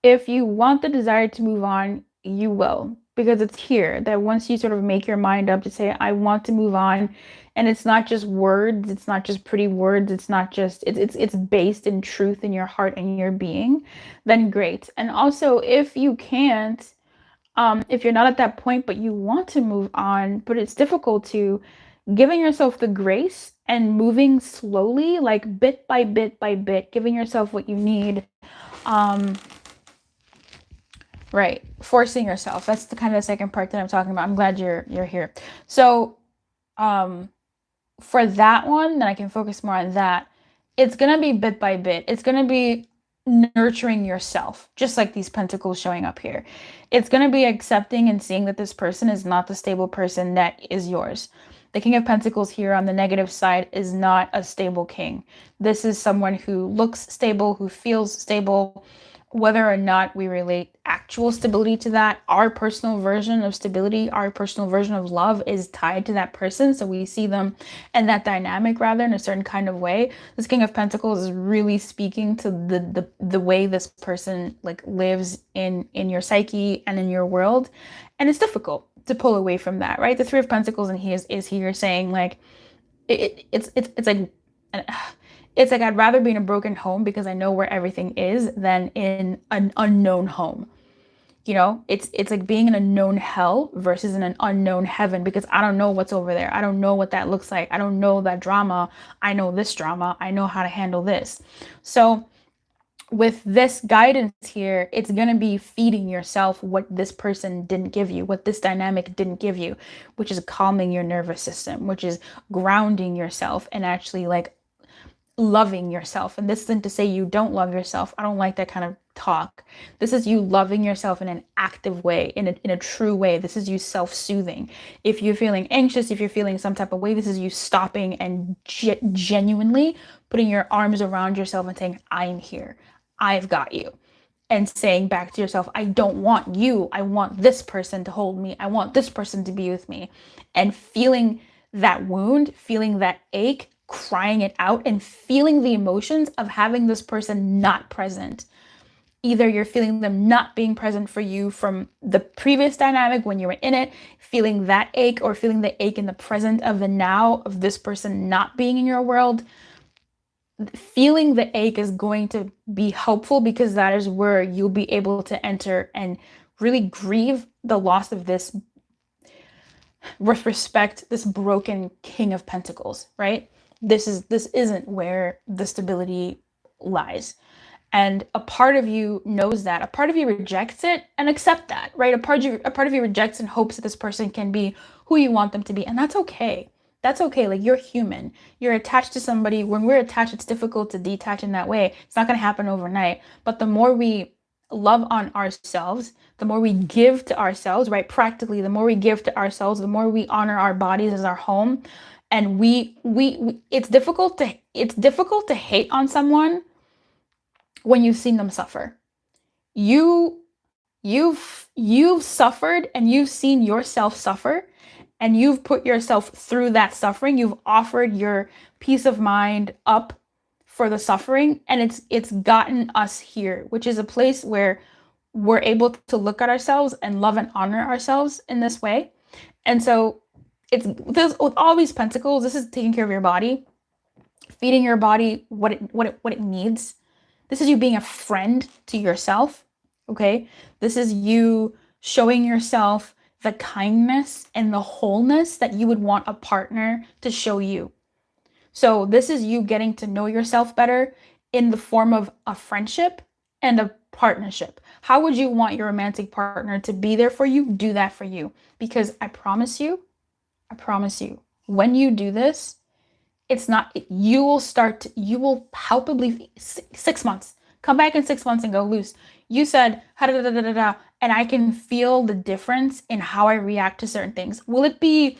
if you want the desire to move on, you will, because it's here that once you sort of make your mind up to say, I want to move on, and it's not just words, it's not just pretty words, it's not just, it's based in truth in your heart and your being, then great. And also if you can't, if you're not at that point, but you want to move on, but it's difficult to, giving yourself the grace and moving slowly, like bit by bit by bit, giving yourself what you need. Right. Forcing yourself. That's the kind of second part that I'm talking about. I'm glad you're here. So, for that one, then I can focus more on that. It's going to be bit by bit. It's going to be nurturing yourself, just like these pentacles showing up here. It's going to be accepting and seeing that this person is not the stable person that is yours. The King of Pentacles here on the negative side is not a stable king. This is someone who looks stable, who feels stable. Whether or not we relate actual stability to that, our personal version of stability, our personal version of love is tied to that person. So we see them and that dynamic rather in a certain kind of way. This King of Pentacles is really speaking to the way this person like lives in your psyche and in your world. And it's difficult to pull away from that, right? The Three of Pentacles and he is here saying like, it's like, it's like I'd rather be in a broken home because I know where everything is than in an unknown home. You know, it's like being in a known hell versus in an unknown heaven because I don't know what's over there. I don't know what that looks like. I don't know that drama. I know this drama. I know how to handle this. So with this guidance here, it's going to be feeding yourself what this person didn't give you, what this dynamic didn't give you, which is calming your nervous system, which is grounding yourself and actually like loving yourself. And this isn't to say you don't love yourself. I don't like that kind of talk. This is you loving yourself in an active way, in a true way. This is you self-soothing. If you're feeling anxious, if you're feeling some type of way, this is you stopping and genuinely putting your arms around yourself and saying, I'm here. I've got you. And saying back to yourself, I don't want you. I want this person to hold me. I want this person to be with me. And feeling that wound, feeling that ache, crying it out, and feeling the emotions of having this person not present. Either you're feeling them not being present for you from the previous dynamic when you were in it, feeling that ache, or feeling the ache in the present of the now of this person not being in your world. Feeling the ache is going to be helpful because that is where you'll be able to enter and really grieve the loss of this, with respect, this broken King of Pentacles, right? This isn't where the stability lies. And a part of you knows that. A part of you rejects it and accept that, right? A part of you rejects and hopes that this person can be who you want them to be. And that's okay. That's okay. Like, you're human. You're attached to somebody. When we're attached, it's difficult to detach in that way. It's not going to happen overnight. But the more we love on ourselves, the more we give to ourselves, right? Practically, the more we give to ourselves, the more we honor our bodies as our home. And we it's difficult to hate on someone when you've seen them suffer. You've suffered and you've seen yourself suffer, and you've put yourself through that suffering. You've offered your peace of mind up for the suffering, and it's gotten us here, which is a place where we're able to look at ourselves and love and honor ourselves in this way. And so with all these pentacles, this is taking care of your body, feeding your body what it needs. This is you being a friend to yourself, okay? This is you showing yourself the kindness and the wholeness that you would want a partner to show you. So this is you getting to know yourself better in the form of a friendship and a partnership. How would you want your romantic partner to be there for you? Do that for you. Because I promise you, when you do this, you will palpably 6 months. Come back in 6 months and go, Luce, you said, and I can feel the difference in how I react to certain things. Will it be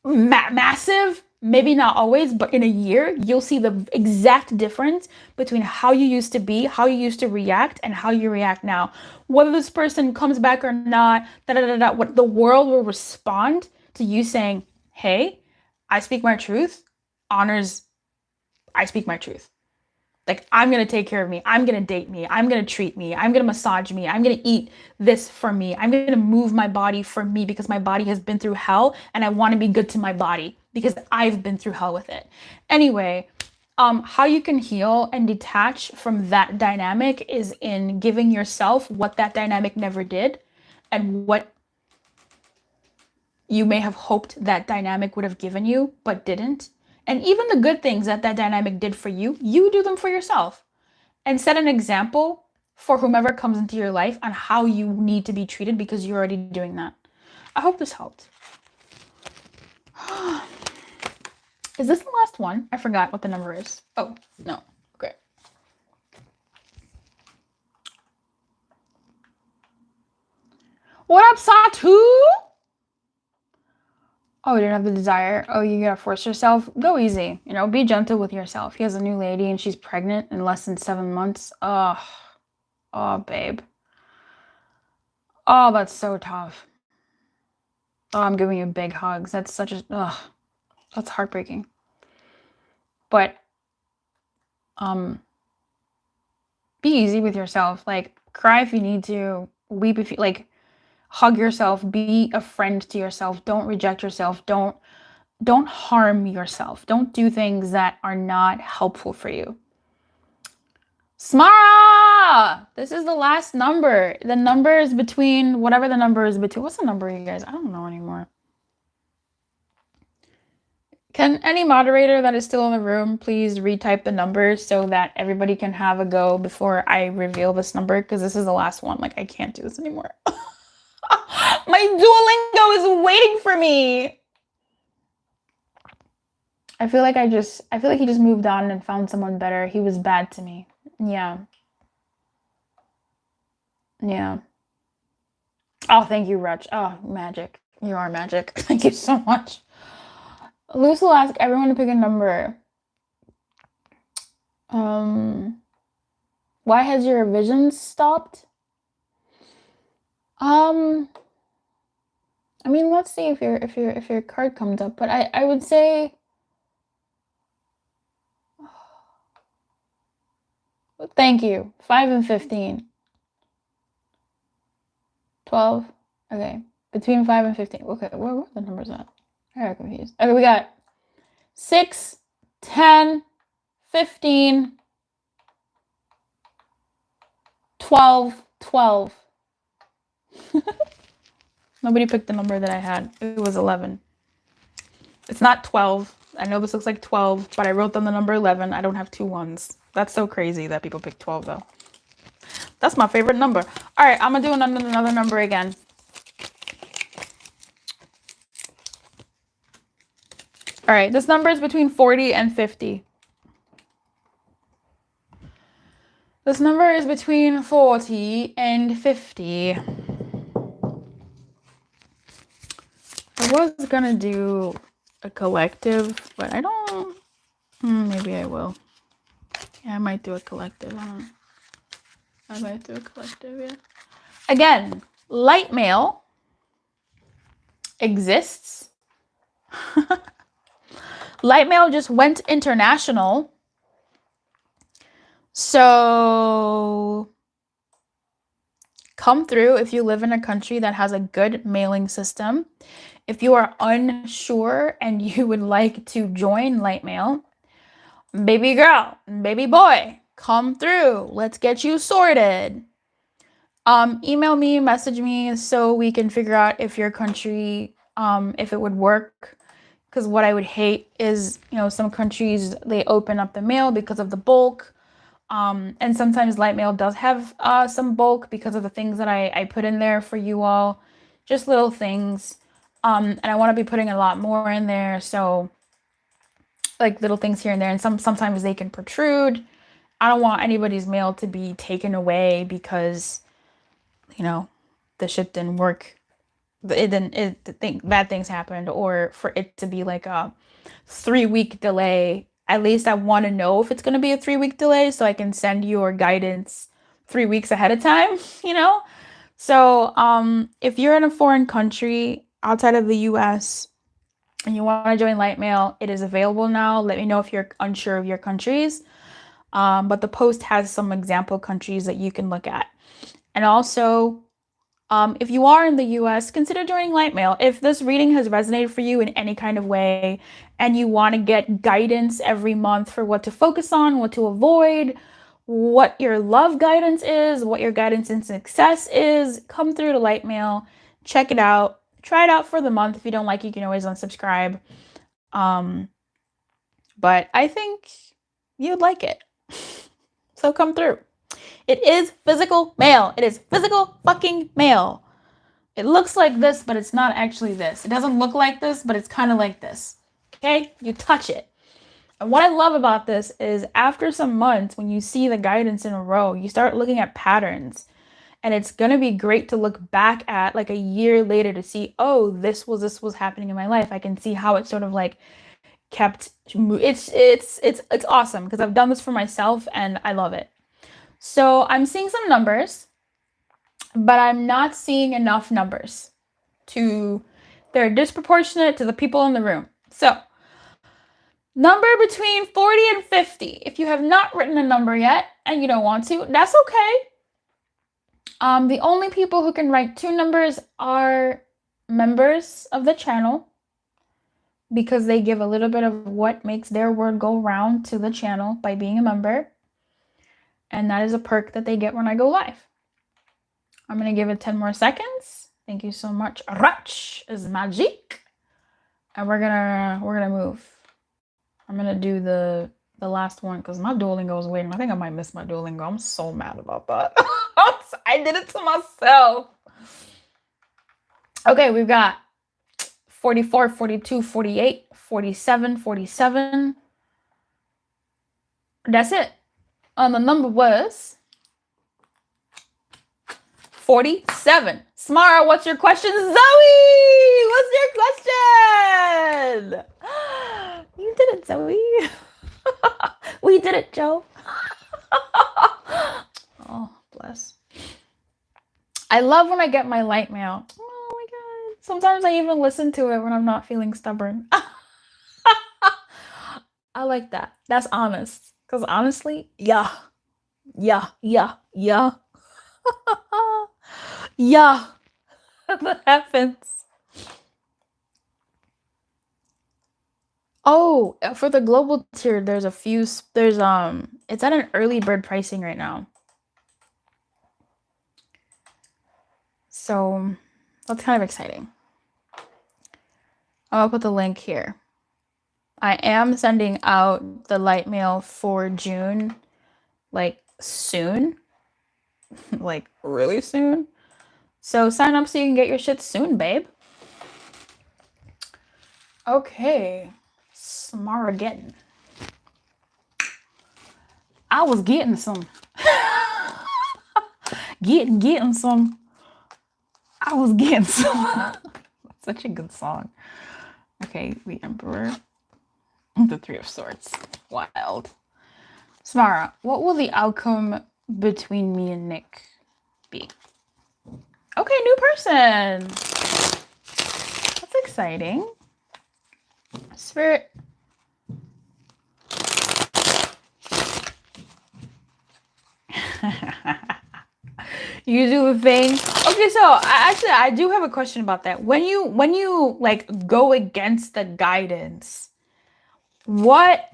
massive? Maybe not always, but in a year, you'll see the exact difference between how you used to be, how you used to react, and how you react now. Whether this person comes back or not, what the world will respond to you saying, hey, I speak my truth, honors, I speak my truth. Like, I'm going to take care of me. I'm going to date me. I'm going to treat me. I'm going to massage me. I'm going to eat this for me. I'm going to move my body for me because my body has been through hell and I want to be good to my body because I've been through hell with it. Anyway, how you can heal and detach from that dynamic is in giving yourself what that dynamic never did and what you may have hoped that dynamic would have given you, but didn't. And even the good things that dynamic did for you, you do them for yourself. And set an example for whomever comes into your life on how you need to be treated because you're already doing that. I hope this helped. Is this the last one? I forgot what the number is. Oh, no. Okay. What up, Satu? Oh, you didn't have the desire. Oh, you gotta force yourself. Go easy. You know, be gentle with yourself. He has a new lady and she's pregnant in less than 7 months. Oh, babe. Oh, that's so tough. Oh, I'm giving you big hugs. That's such a, that's heartbreaking. But, be easy with yourself. Like, cry if you need to. Weep if you, like, hug yourself. Be a friend to yourself. Don't reject yourself. Don't harm yourself. Don't do things that are not helpful for you. Smara! This is the last number. The number is between, whatever the number is between. What's the number, you guys? I don't know anymore. Can any moderator that is still in the room please retype the number so that everybody can have a go before I reveal this number? Because this is the last one. Like, I can't do this anymore. My Duolingo is waiting for me. I feel like he just moved on and found someone better. He was bad to me. Yeah. Yeah. Oh, thank you, Rich. Oh, magic. You are magic. Thank you so much. Luce will ask everyone to pick a number. Why has your revision stopped? I mean, let's see if your card comes up, but I would say thank you. 5 and 15. 12. Okay. Between 5 and 15. Okay, where are the numbers at? I got confused. Okay, we got 6, 10, 15, 12, 12. Nobody picked the number that I had. It was 11. It's not 12. I know this looks like 12, but I wrote down the number 11. I don't have 2 ones. That's so crazy that people pick 12, though. That's my favorite number. All right, I'm going to do another number again. All right, this number is between 40 and 50. This number is between 40 and 50. I was gonna do a collective, but I don't. Maybe I will. Yeah, I might do a collective. I might do a collective, yeah. Again, LightMail exists. LightMail just went international. So come through if you live in a country that has a good mailing system. If you are unsure and you would like to join LightMail, baby girl, baby boy, come through. Let's get you sorted. Email me, message me so we can figure out if your country, if it would work. Because what I would hate is, some countries, they open up the mail because of the bulk. And sometimes LightMail does have some bulk because of the things that I put in there for you all. Just little things. And I want to be putting a lot more in there. So, like little things here and there. And sometimes they can protrude. I don't want anybody's mail to be taken away because, the shit didn't work. Bad things happened, or for it to be like a 3-week delay. At least I want to know if it's going to be a 3-week delay so I can send your guidance 3 weeks ahead of time, So if you're in a foreign country outside of the US and you want to join LightMail, it is available now. Let me know if you're unsure of your countries. But the post has some example countries that you can look at. And also, if you are in the US, consider joining LightMail. If this reading has resonated for you in any kind of way and you want to get guidance every month for what to focus on, what to avoid, what your love guidance is, what your guidance in success is, come through to LightMail, check it out, try it out for the month. If you don't like it, you can always unsubscribe. But I think you'd like it. So come through. It is physical mail. It is physical fucking mail. It looks like this, but it's not actually this. It doesn't look like this, but it's kind of like this. Okay? You touch it. And what I love about this is after some months, when you see the guidance in a row, you start looking at patterns. And it's going to be great to look back at like a year later to see, oh, this was happening in my life. I can see how it sort of like kept. It's awesome because I've done this for myself and I love it. So I'm seeing some numbers, but I'm not seeing enough numbers they're disproportionate to the people in the room. So number between 40 and 50. If you have not written a number yet and you don't want to, that's okay. The only people who can write 2 numbers are members of the channel because they give a little bit of what makes their word go round to the channel by being a member. And that is a perk that they get when I go live. I'm going to give it 10 more seconds. Thank you so much. Rach is magic. And we're gonna move. I'm going to do the last one because my Duolingo is waiting. I think I might miss my Duolingo. I'm so mad about that. I did it to myself. Okay, we've got 44, 42, 48, 47, 47. That's it. The number was 47. Smara, what's your question? Zoe, what's your question? You did it, Zoe. We did it, Joe. Oh, bless. I love when I get my LightMail. Oh my god. Sometimes I even listen to it when I'm not feeling stubborn. I like that. That's honest. Because honestly, yeah. Yeah. Yeah. That happens. Oh, for the global tier, there's it's at an early bird pricing right now. So that's kind of exciting. I'll put the link here. I am sending out the LightMail for June, like soon, like really soon. So sign up so you can get your shit soon, babe. Okay, Smaragain. I was getting some. getting some. I was getting some. Such a good song. Okay, the Emperor. The Three of Swords. Wild. Smara, what will the outcome between me and Nick be? Okay, new person. That's exciting. Spirit. You do a thing. Okay, so I do have a question about that. When you like go against the guidance, what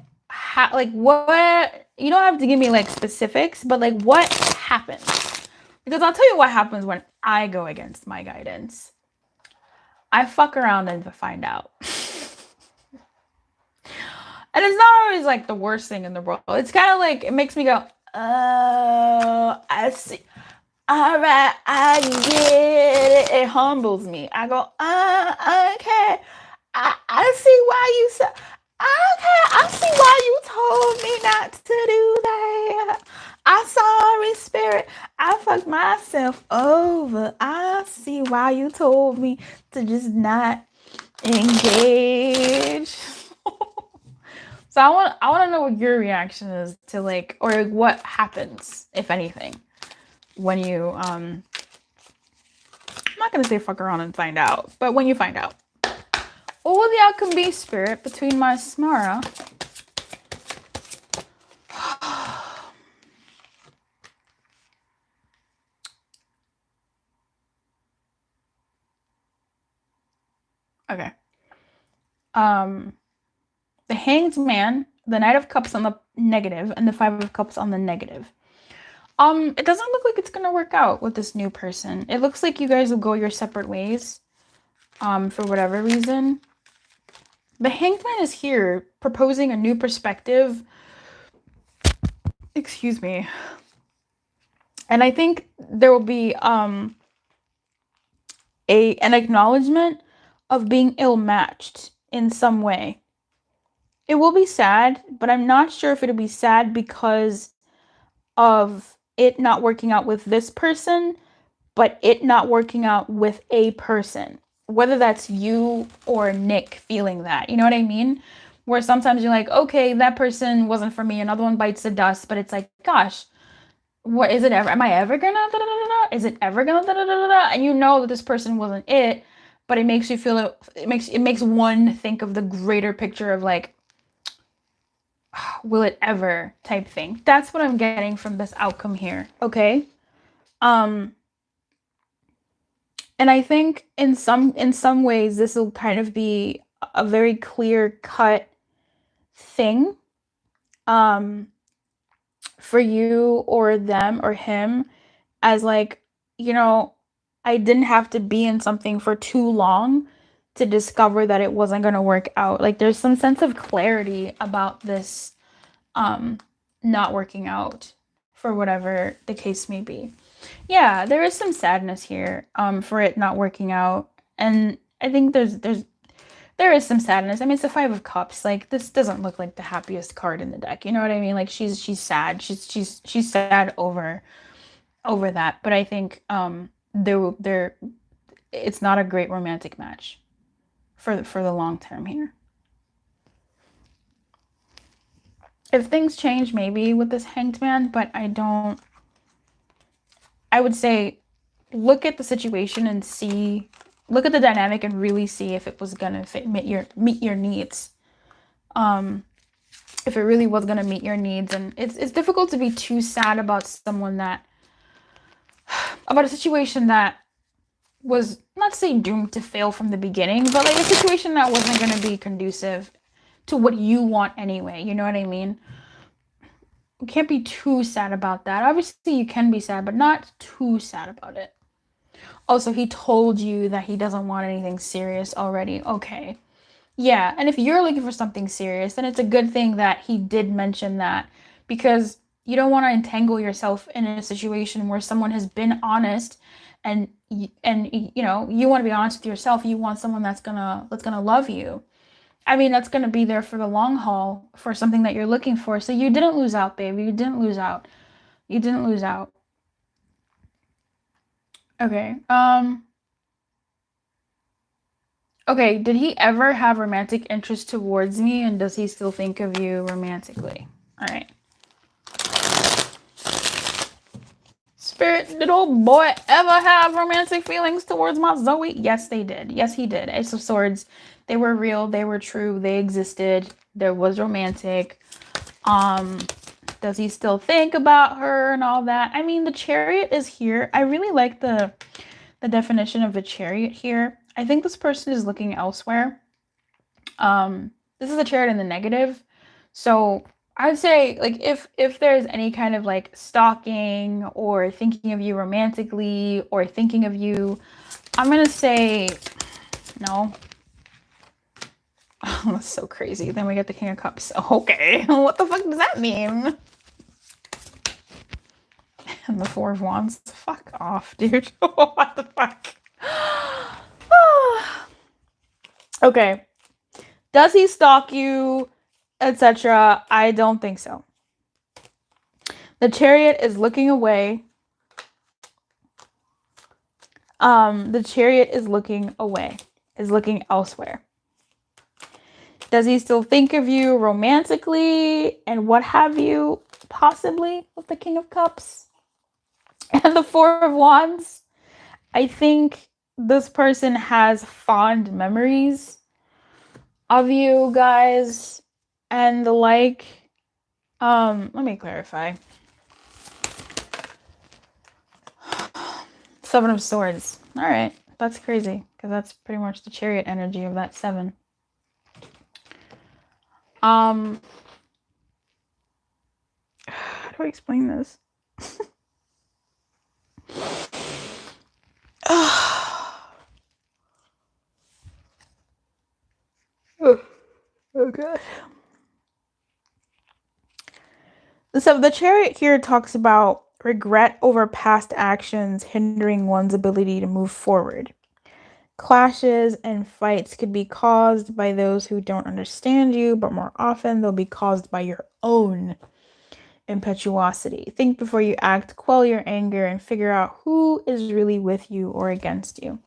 you don't have to give me like specifics, but like what happens? Because I'll tell you what happens when I go against my guidance. I fuck around and find out. And it's not always like the worst thing in the world. It's kind of like, it makes me go, oh, I see. All right, I get it. It humbles me. I go, okay. I see why you said, okay, I see why you told me not to do that. I'm sorry, Spirit. I fucked myself over. I see why you told me to just not engage. So I want to know what your reaction is to like, or what happens, if anything, when you I'm not gonna say fuck around and find out, but when you find out. What will the outcome be, Spirit, between my Smara? Okay. The Hanged Man, the Knight of Cups on the negative, and the Five of Cups on the negative. It doesn't look like it's gonna work out with this new person. It looks like you guys will go your separate ways, for whatever reason. The Hanged Man is here, proposing a new perspective. Excuse me. And I think there will be, an acknowledgement of being ill-matched in some way. It will be sad, but I'm not sure if it'll be sad because of it not working out with this person, but it not working out with a person. Whether that's you or Nick feeling that. You know what I mean? Where sometimes you're like, okay, that person wasn't for me. Another one bites the dust, but it's like, gosh, what is it ever? Am I ever gonna da, da, da, da? Is it ever gonna da, da, da, da, da? And you know that this person wasn't it, but it makes you feel it makes one think of the greater picture of like, will it ever type thing. That's what I'm getting from this outcome here. Okay. And I think in some ways this will kind of be a very clear cut thing for you or them or him, as like, you know, I didn't have to be in something for too long to discover that it wasn't going to work out. Like there's some sense of clarity about this not working out for whatever the case may be. Yeah, there is some sadness here for it not working out, and I think there's there is some sadness. I mean, it's the Five of Cups. Like, this doesn't look like the happiest card in the deck. You know what I mean? Like, she's sad. She's sad over that. But I think there it's not a great romantic match for the long term here. If things change, maybe with this Hanged Man, but I would say look at the situation and see, look at the dynamic and really see if it was gonna meet your needs. If it really was gonna meet your needs. And it's difficult to be too sad about about a situation that was, not to say doomed to fail from the beginning, but like a situation that wasn't gonna be conducive to what you want anyway. You know what I mean? You can't be too sad about that. Obviously, you can be sad, but not too sad about it. Also, he told you that he doesn't want anything serious already. Okay. Yeah, and if you're looking for something serious, then it's a good thing that he did mention that, because you don't want to entangle yourself in a situation where someone has been honest, and you know, you want to be honest with yourself. You want someone that's gonna love you. I mean, that's gonna be there for the long haul for something that you're looking for. So you didn't lose out, baby. You didn't lose out. You didn't lose out. Okay. Okay, did he ever have romantic interest towards me, and does he still think of you romantically? All right. Spirit, did old boy ever have romantic feelings towards my Zoe? Yes, they did. Yes, he did. Ace of Swords, they were real, they were true, they existed. There was romantic. Does he still think about her and all that? I mean, the Chariot is here. I really like the definition of the Chariot here. I think this person is looking elsewhere. This is a Chariot in the negative. So I'd say, like, if there's any kind of like stalking or thinking of you romantically or thinking of you, I'm gonna say no. Oh, that's so crazy. Then we get the King of Cups. Okay, what the fuck does that mean? And the Four of Wands. Fuck off, dude. What the fuck? Okay. Does he stalk you, etc.? I don't think so. The Chariot is looking away. The Chariot is looking away, is looking elsewhere. Does he still think of you romantically and what have you? Possibly, with the King of Cups and the Four of Wands. I think this person has fond memories of you guys and the like. Let me clarify. Seven of Swords. All right, that's crazy, because that's pretty much the Chariot energy of that 7. How do I explain this? Okay. So the Chariot here talks about regret over past actions hindering one's ability to move forward. Clashes and fights could be caused by those who don't understand you, but more often they'll be caused by your own impetuosity. Think before you act, quell your anger, and figure out who is really with you or against you.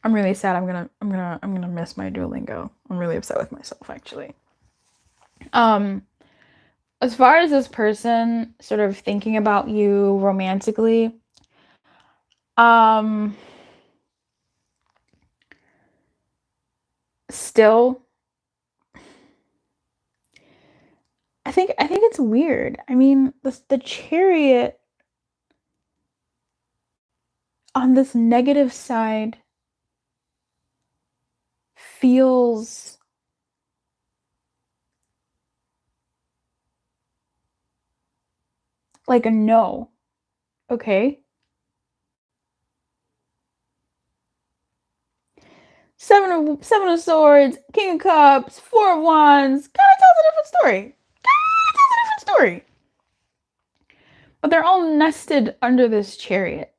I'm really sad. I'm gonna miss my Duolingo. I'm really upset with myself, actually. As far as this person sort of thinking about you romantically, still, I think it's weird. I mean, the Chariot on this negative side feels like a no. Okay. Seven of Swords, King of Cups, Four of Wands, kind of tells a different story. But they're all nested under this Chariot.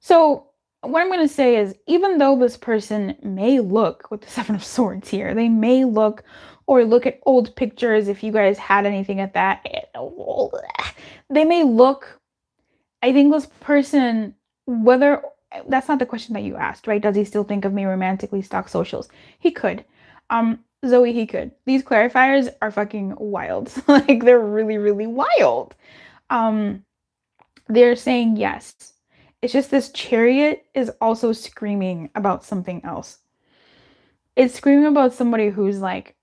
So what I'm going to say is, even though this person may look with the Seven of Swords here, they may look or look at old pictures, if you guys had anything at that, they may look, I think this person, whether, that's not the question that you asked, right? Does he still think of me romantically, stalk socials? He could. Zoe, he could. These clarifiers are fucking wild. Like, they're really, really wild. They're saying yes. It's just this chariot is also screaming about something else. It's screaming about somebody who's like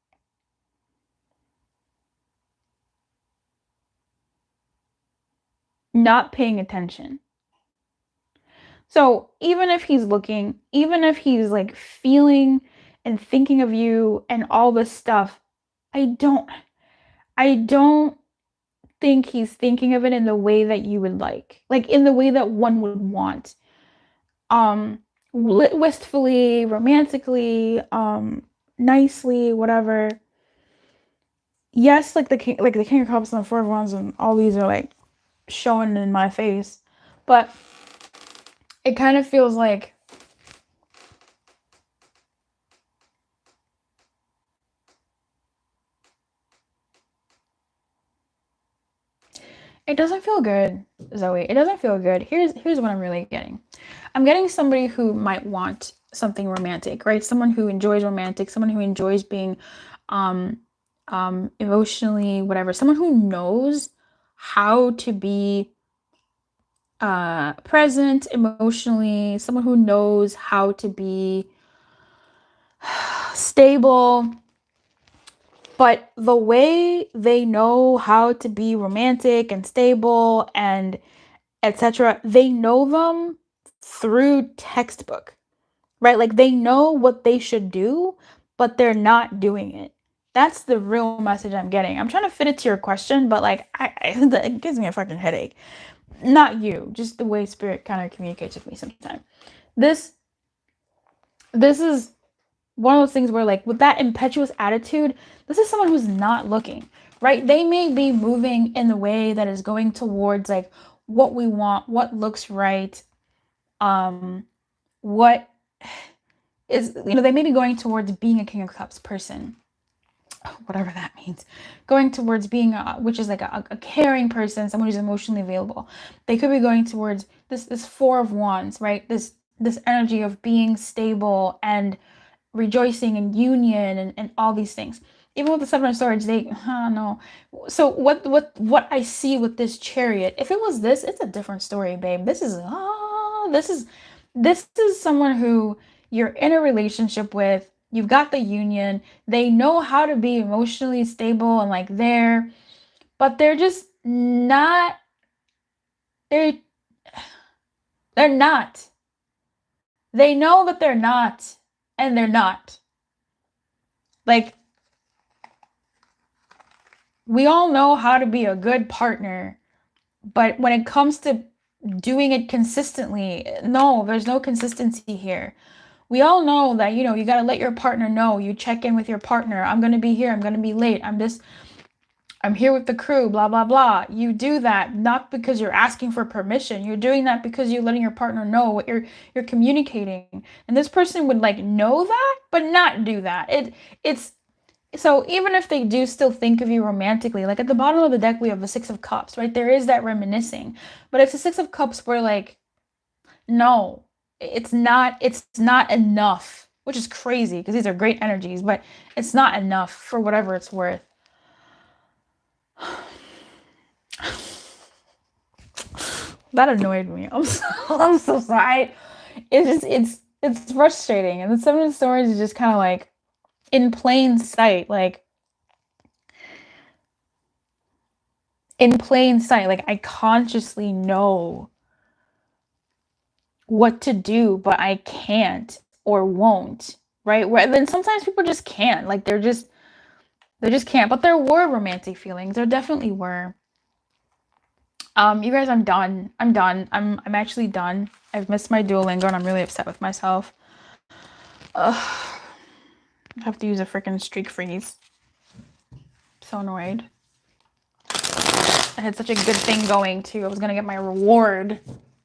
not paying attention. So even if he's looking, even if he's like feeling and thinking of you and all this stuff, I don't think he's thinking of it in the way that you would like in the way that one would want. Wistfully, romantically, nicely, whatever. Yes, like the king of cups and the four of wands and all these are like showing in my face, but it kind of feels like it doesn't feel good, Zoe. It doesn't feel good. Here's what I'm really getting. I'm getting somebody who might want something romantic, right? Someone who enjoys romantic, someone who enjoys being emotionally whatever, someone who knows how to be present emotionally, someone who knows how to be stable. But the way they know how to be romantic and stable and etc., they know them through textbook, right? Like they know what they should do, but they're not doing it. That's the real message I'm getting. I'm trying to fit it to your question, but like it gives me a fucking headache. Not you, just the way spirit kind of communicates with me sometimes. This is one of those things where like with that impetuous attitude, this is someone who's not looking, right? They may be moving in the way that is going towards like what we want, what looks right, what is, they may be going towards being a King of Cups person, whatever that means, going towards being which is like a caring person, someone who's emotionally available. They could be going towards this Four of Wands, right? This energy of being stable and rejoicing and union and all these things. Even with the Seven of Swords, they no. So what I see with this Chariot, if it was this, it's a different story, babe. This is someone who you're in a relationship with. You've got the union. They know how to be emotionally stable and like there, but they're just not. They're not. They know that they're not, and they're not. Like, we all know how to be a good partner, but when it comes to doing it consistently, no, there's no consistency here. We all know that, you got to let your partner know. You check in with your partner. I'm going to be here. I'm going to be late. I'm here with the crew, blah, blah, blah. You do that not because you're asking for permission. You're doing that because you're letting your partner know what you're communicating. And this person would like know that, but not do that. It's so even if they do still think of you romantically, like at the bottom of the deck, we have the Six of Cups, right? There is that reminiscing, but it's the Six of Cups where like, no, it's not enough, which is crazy because these are great energies, but it's not enough for whatever it's worth. That annoyed me. I'm so sorry. It's frustrating, and the Seven of Swords is just kind of like in plain sight, like I consciously know what to do, but I can't or won't, right? Where then sometimes people just can't, like they just can't. But there were romantic feelings. There definitely were. You guys, I'm done. I'm actually done. I've missed my Duolingo and I'm really upset with myself. I have to use a freaking streak freeze. So annoyed. I had such a good thing going too. I was gonna get my reward.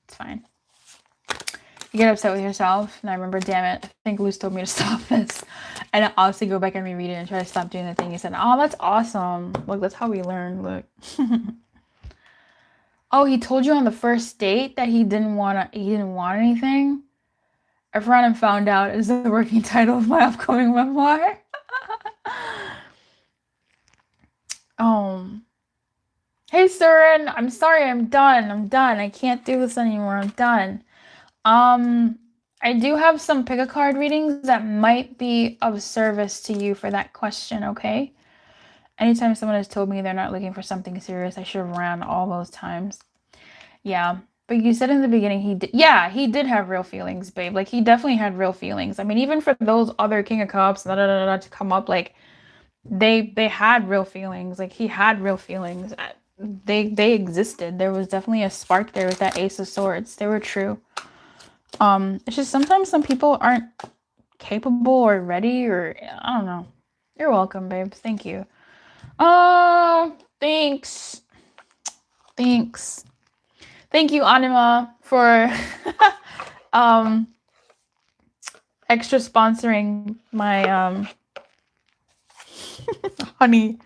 It's fine. You get upset with yourself, and I remember, damn it, I think Luz told me to stop this. And I honestly go back and reread it and try to stop doing the thing you said. Oh, that's awesome. Look, that's how we learn. Look. Oh, he told you on the first date that he didn't want anything? I ran and found out is the working title of my upcoming memoir. Hey, Surin, I'm sorry, I'm done. I can't do this anymore. I'm done. I do have some pick-a-card readings that might be of service to you for that question, okay? Anytime someone has told me they're not looking for something serious, I should have ran all those times. Yeah, but you said in the beginning he did. Yeah, he did have real feelings, babe. Like, he definitely had real feelings. I mean, even for those other King of Cups, to come up, like, they had real feelings. Like, he had real feelings. They existed. There was definitely a spark there with that Ace of Swords. They were true. It's just sometimes some people aren't capable or ready, or I don't know. You're welcome, babe. Thank you. Thanks. Thank you, Anima, for extra sponsoring my honey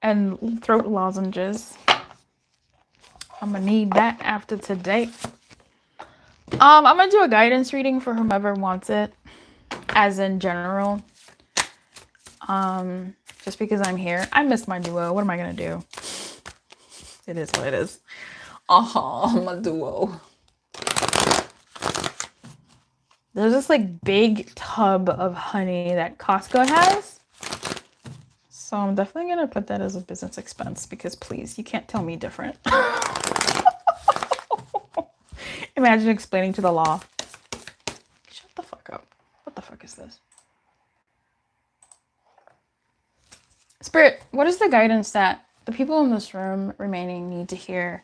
and throat lozenges. I'm gonna need that after today. I'm gonna do a guidance reading for whomever wants it, as in general. Just because I'm here. I miss my duo. What am I gonna do? It is what it is. My duo. There's this like big tub of honey that Costco has. So I'm definitely gonna put that as a business expense because please, you can't tell me different. Imagine explaining to the law. Shut the fuck up. What the fuck is this? Spirit, what is the guidance that the people in this room remaining need to hear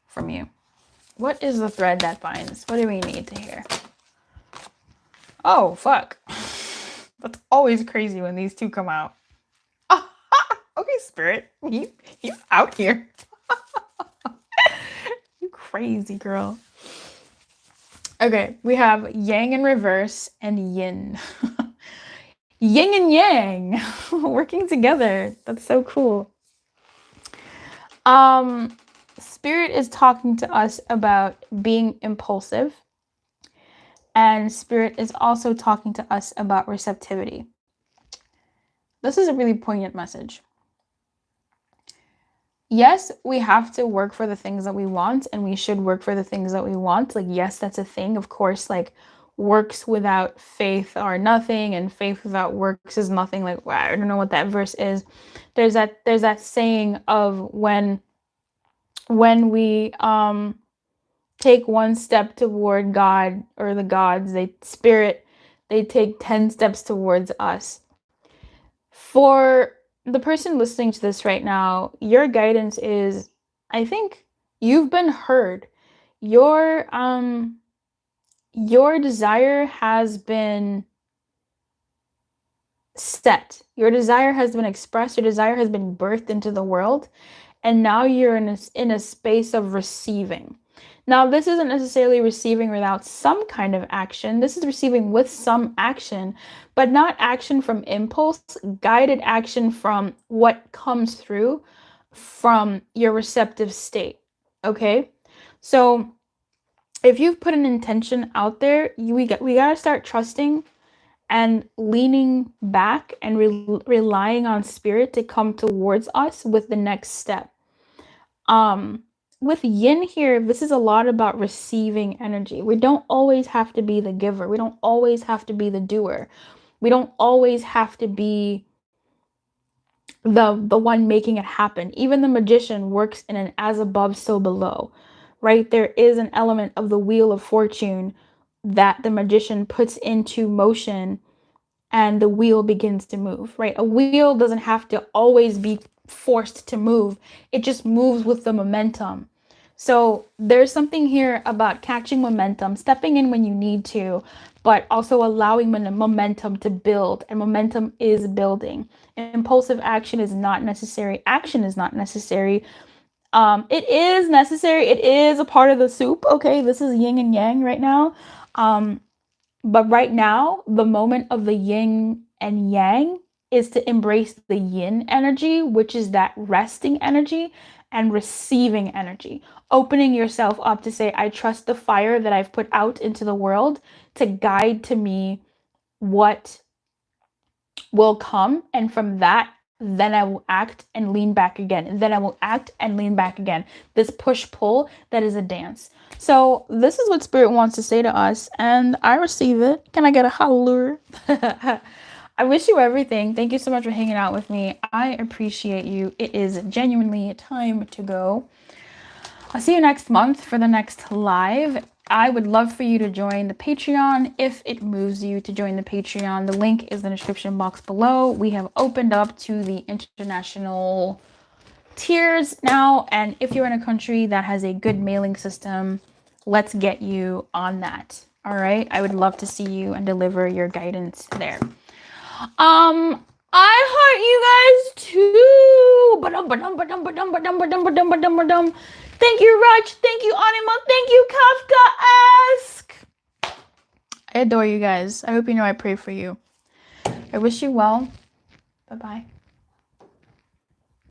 from you? What is the thread that binds? What do we need to hear? Oh, fuck. That's always crazy when these two come out. Okay, Spirit. You out here. You crazy girl. Okay, we have Yang in reverse and Yin. Yin and Yang working together. That's so cool. Spirit is talking to us about being impulsive. And Spirit is also talking to us about receptivity. This is a really poignant message. Yes, we have to work for the things that we want, and we should work for the things that we want. Like, yes, that's a thing. Of course, like, works without faith are nothing, and faith without works is nothing. Like, wow, I don't know what that verse is. There's that saying of when we take one step toward God or the gods, they take 10 steps towards us. For the person listening to this right now, your guidance is, I think you've been heard. Your desire has been set. Your desire has been expressed. Your desire has been birthed into the world. And now you're in a space of receiving. Now, this isn't necessarily receiving without some kind of action. This is receiving with some action, but not action from impulse, guided action from what comes through from your receptive state. Okay? So if you've put an intention out there, we got to start trusting and leaning back and relying on Spirit to come towards us with the next step. With Yin here, this is a lot about receiving energy. We don't always have to be the giver. We don't always have to be the doer. We don't always have to be the one making it happen. Even the magician works in an as above, so below, right? There is an element of the wheel of fortune that the magician puts into motion and the wheel begins to move, right? A wheel doesn't have to always be forced to move. It just moves with the momentum. So there's something here about catching momentum, stepping in when you need to, but also allowing momentum to build, and momentum is building. Impulsive action is not necessary. Action is not necessary. It is necessary. It is a part of the soup. Okay, this is yin and yang right now. But right now, the moment of the yin and yang is to embrace the yin energy, which is that resting energy and receiving energy. Opening yourself up to say, I trust the fire that I've put out into the world to guide to me what will come. And from that, then I will act and lean back again. And then I will act and lean back again. This push pull that is a dance. So this is what Spirit wants to say to us, and I receive it. Can I get a hallelujah? I wish you everything. Thank you so much for hanging out with me. I appreciate you. It is genuinely time to go. I'll see you next month for the next live. I would love for you to join the Patreon if it moves you to join the Patreon. The link is in the description box below. We have opened up to the international tiers now, and if you're in a country that has a good mailing system, let's get you on that. All right, I would love to see you and deliver your guidance there. I heart you guys too. Thank you, Raj. Thank you, Anima. Thank you, Kafka-esque. I adore you guys. I hope you know I pray for you. I wish you well. Bye-bye.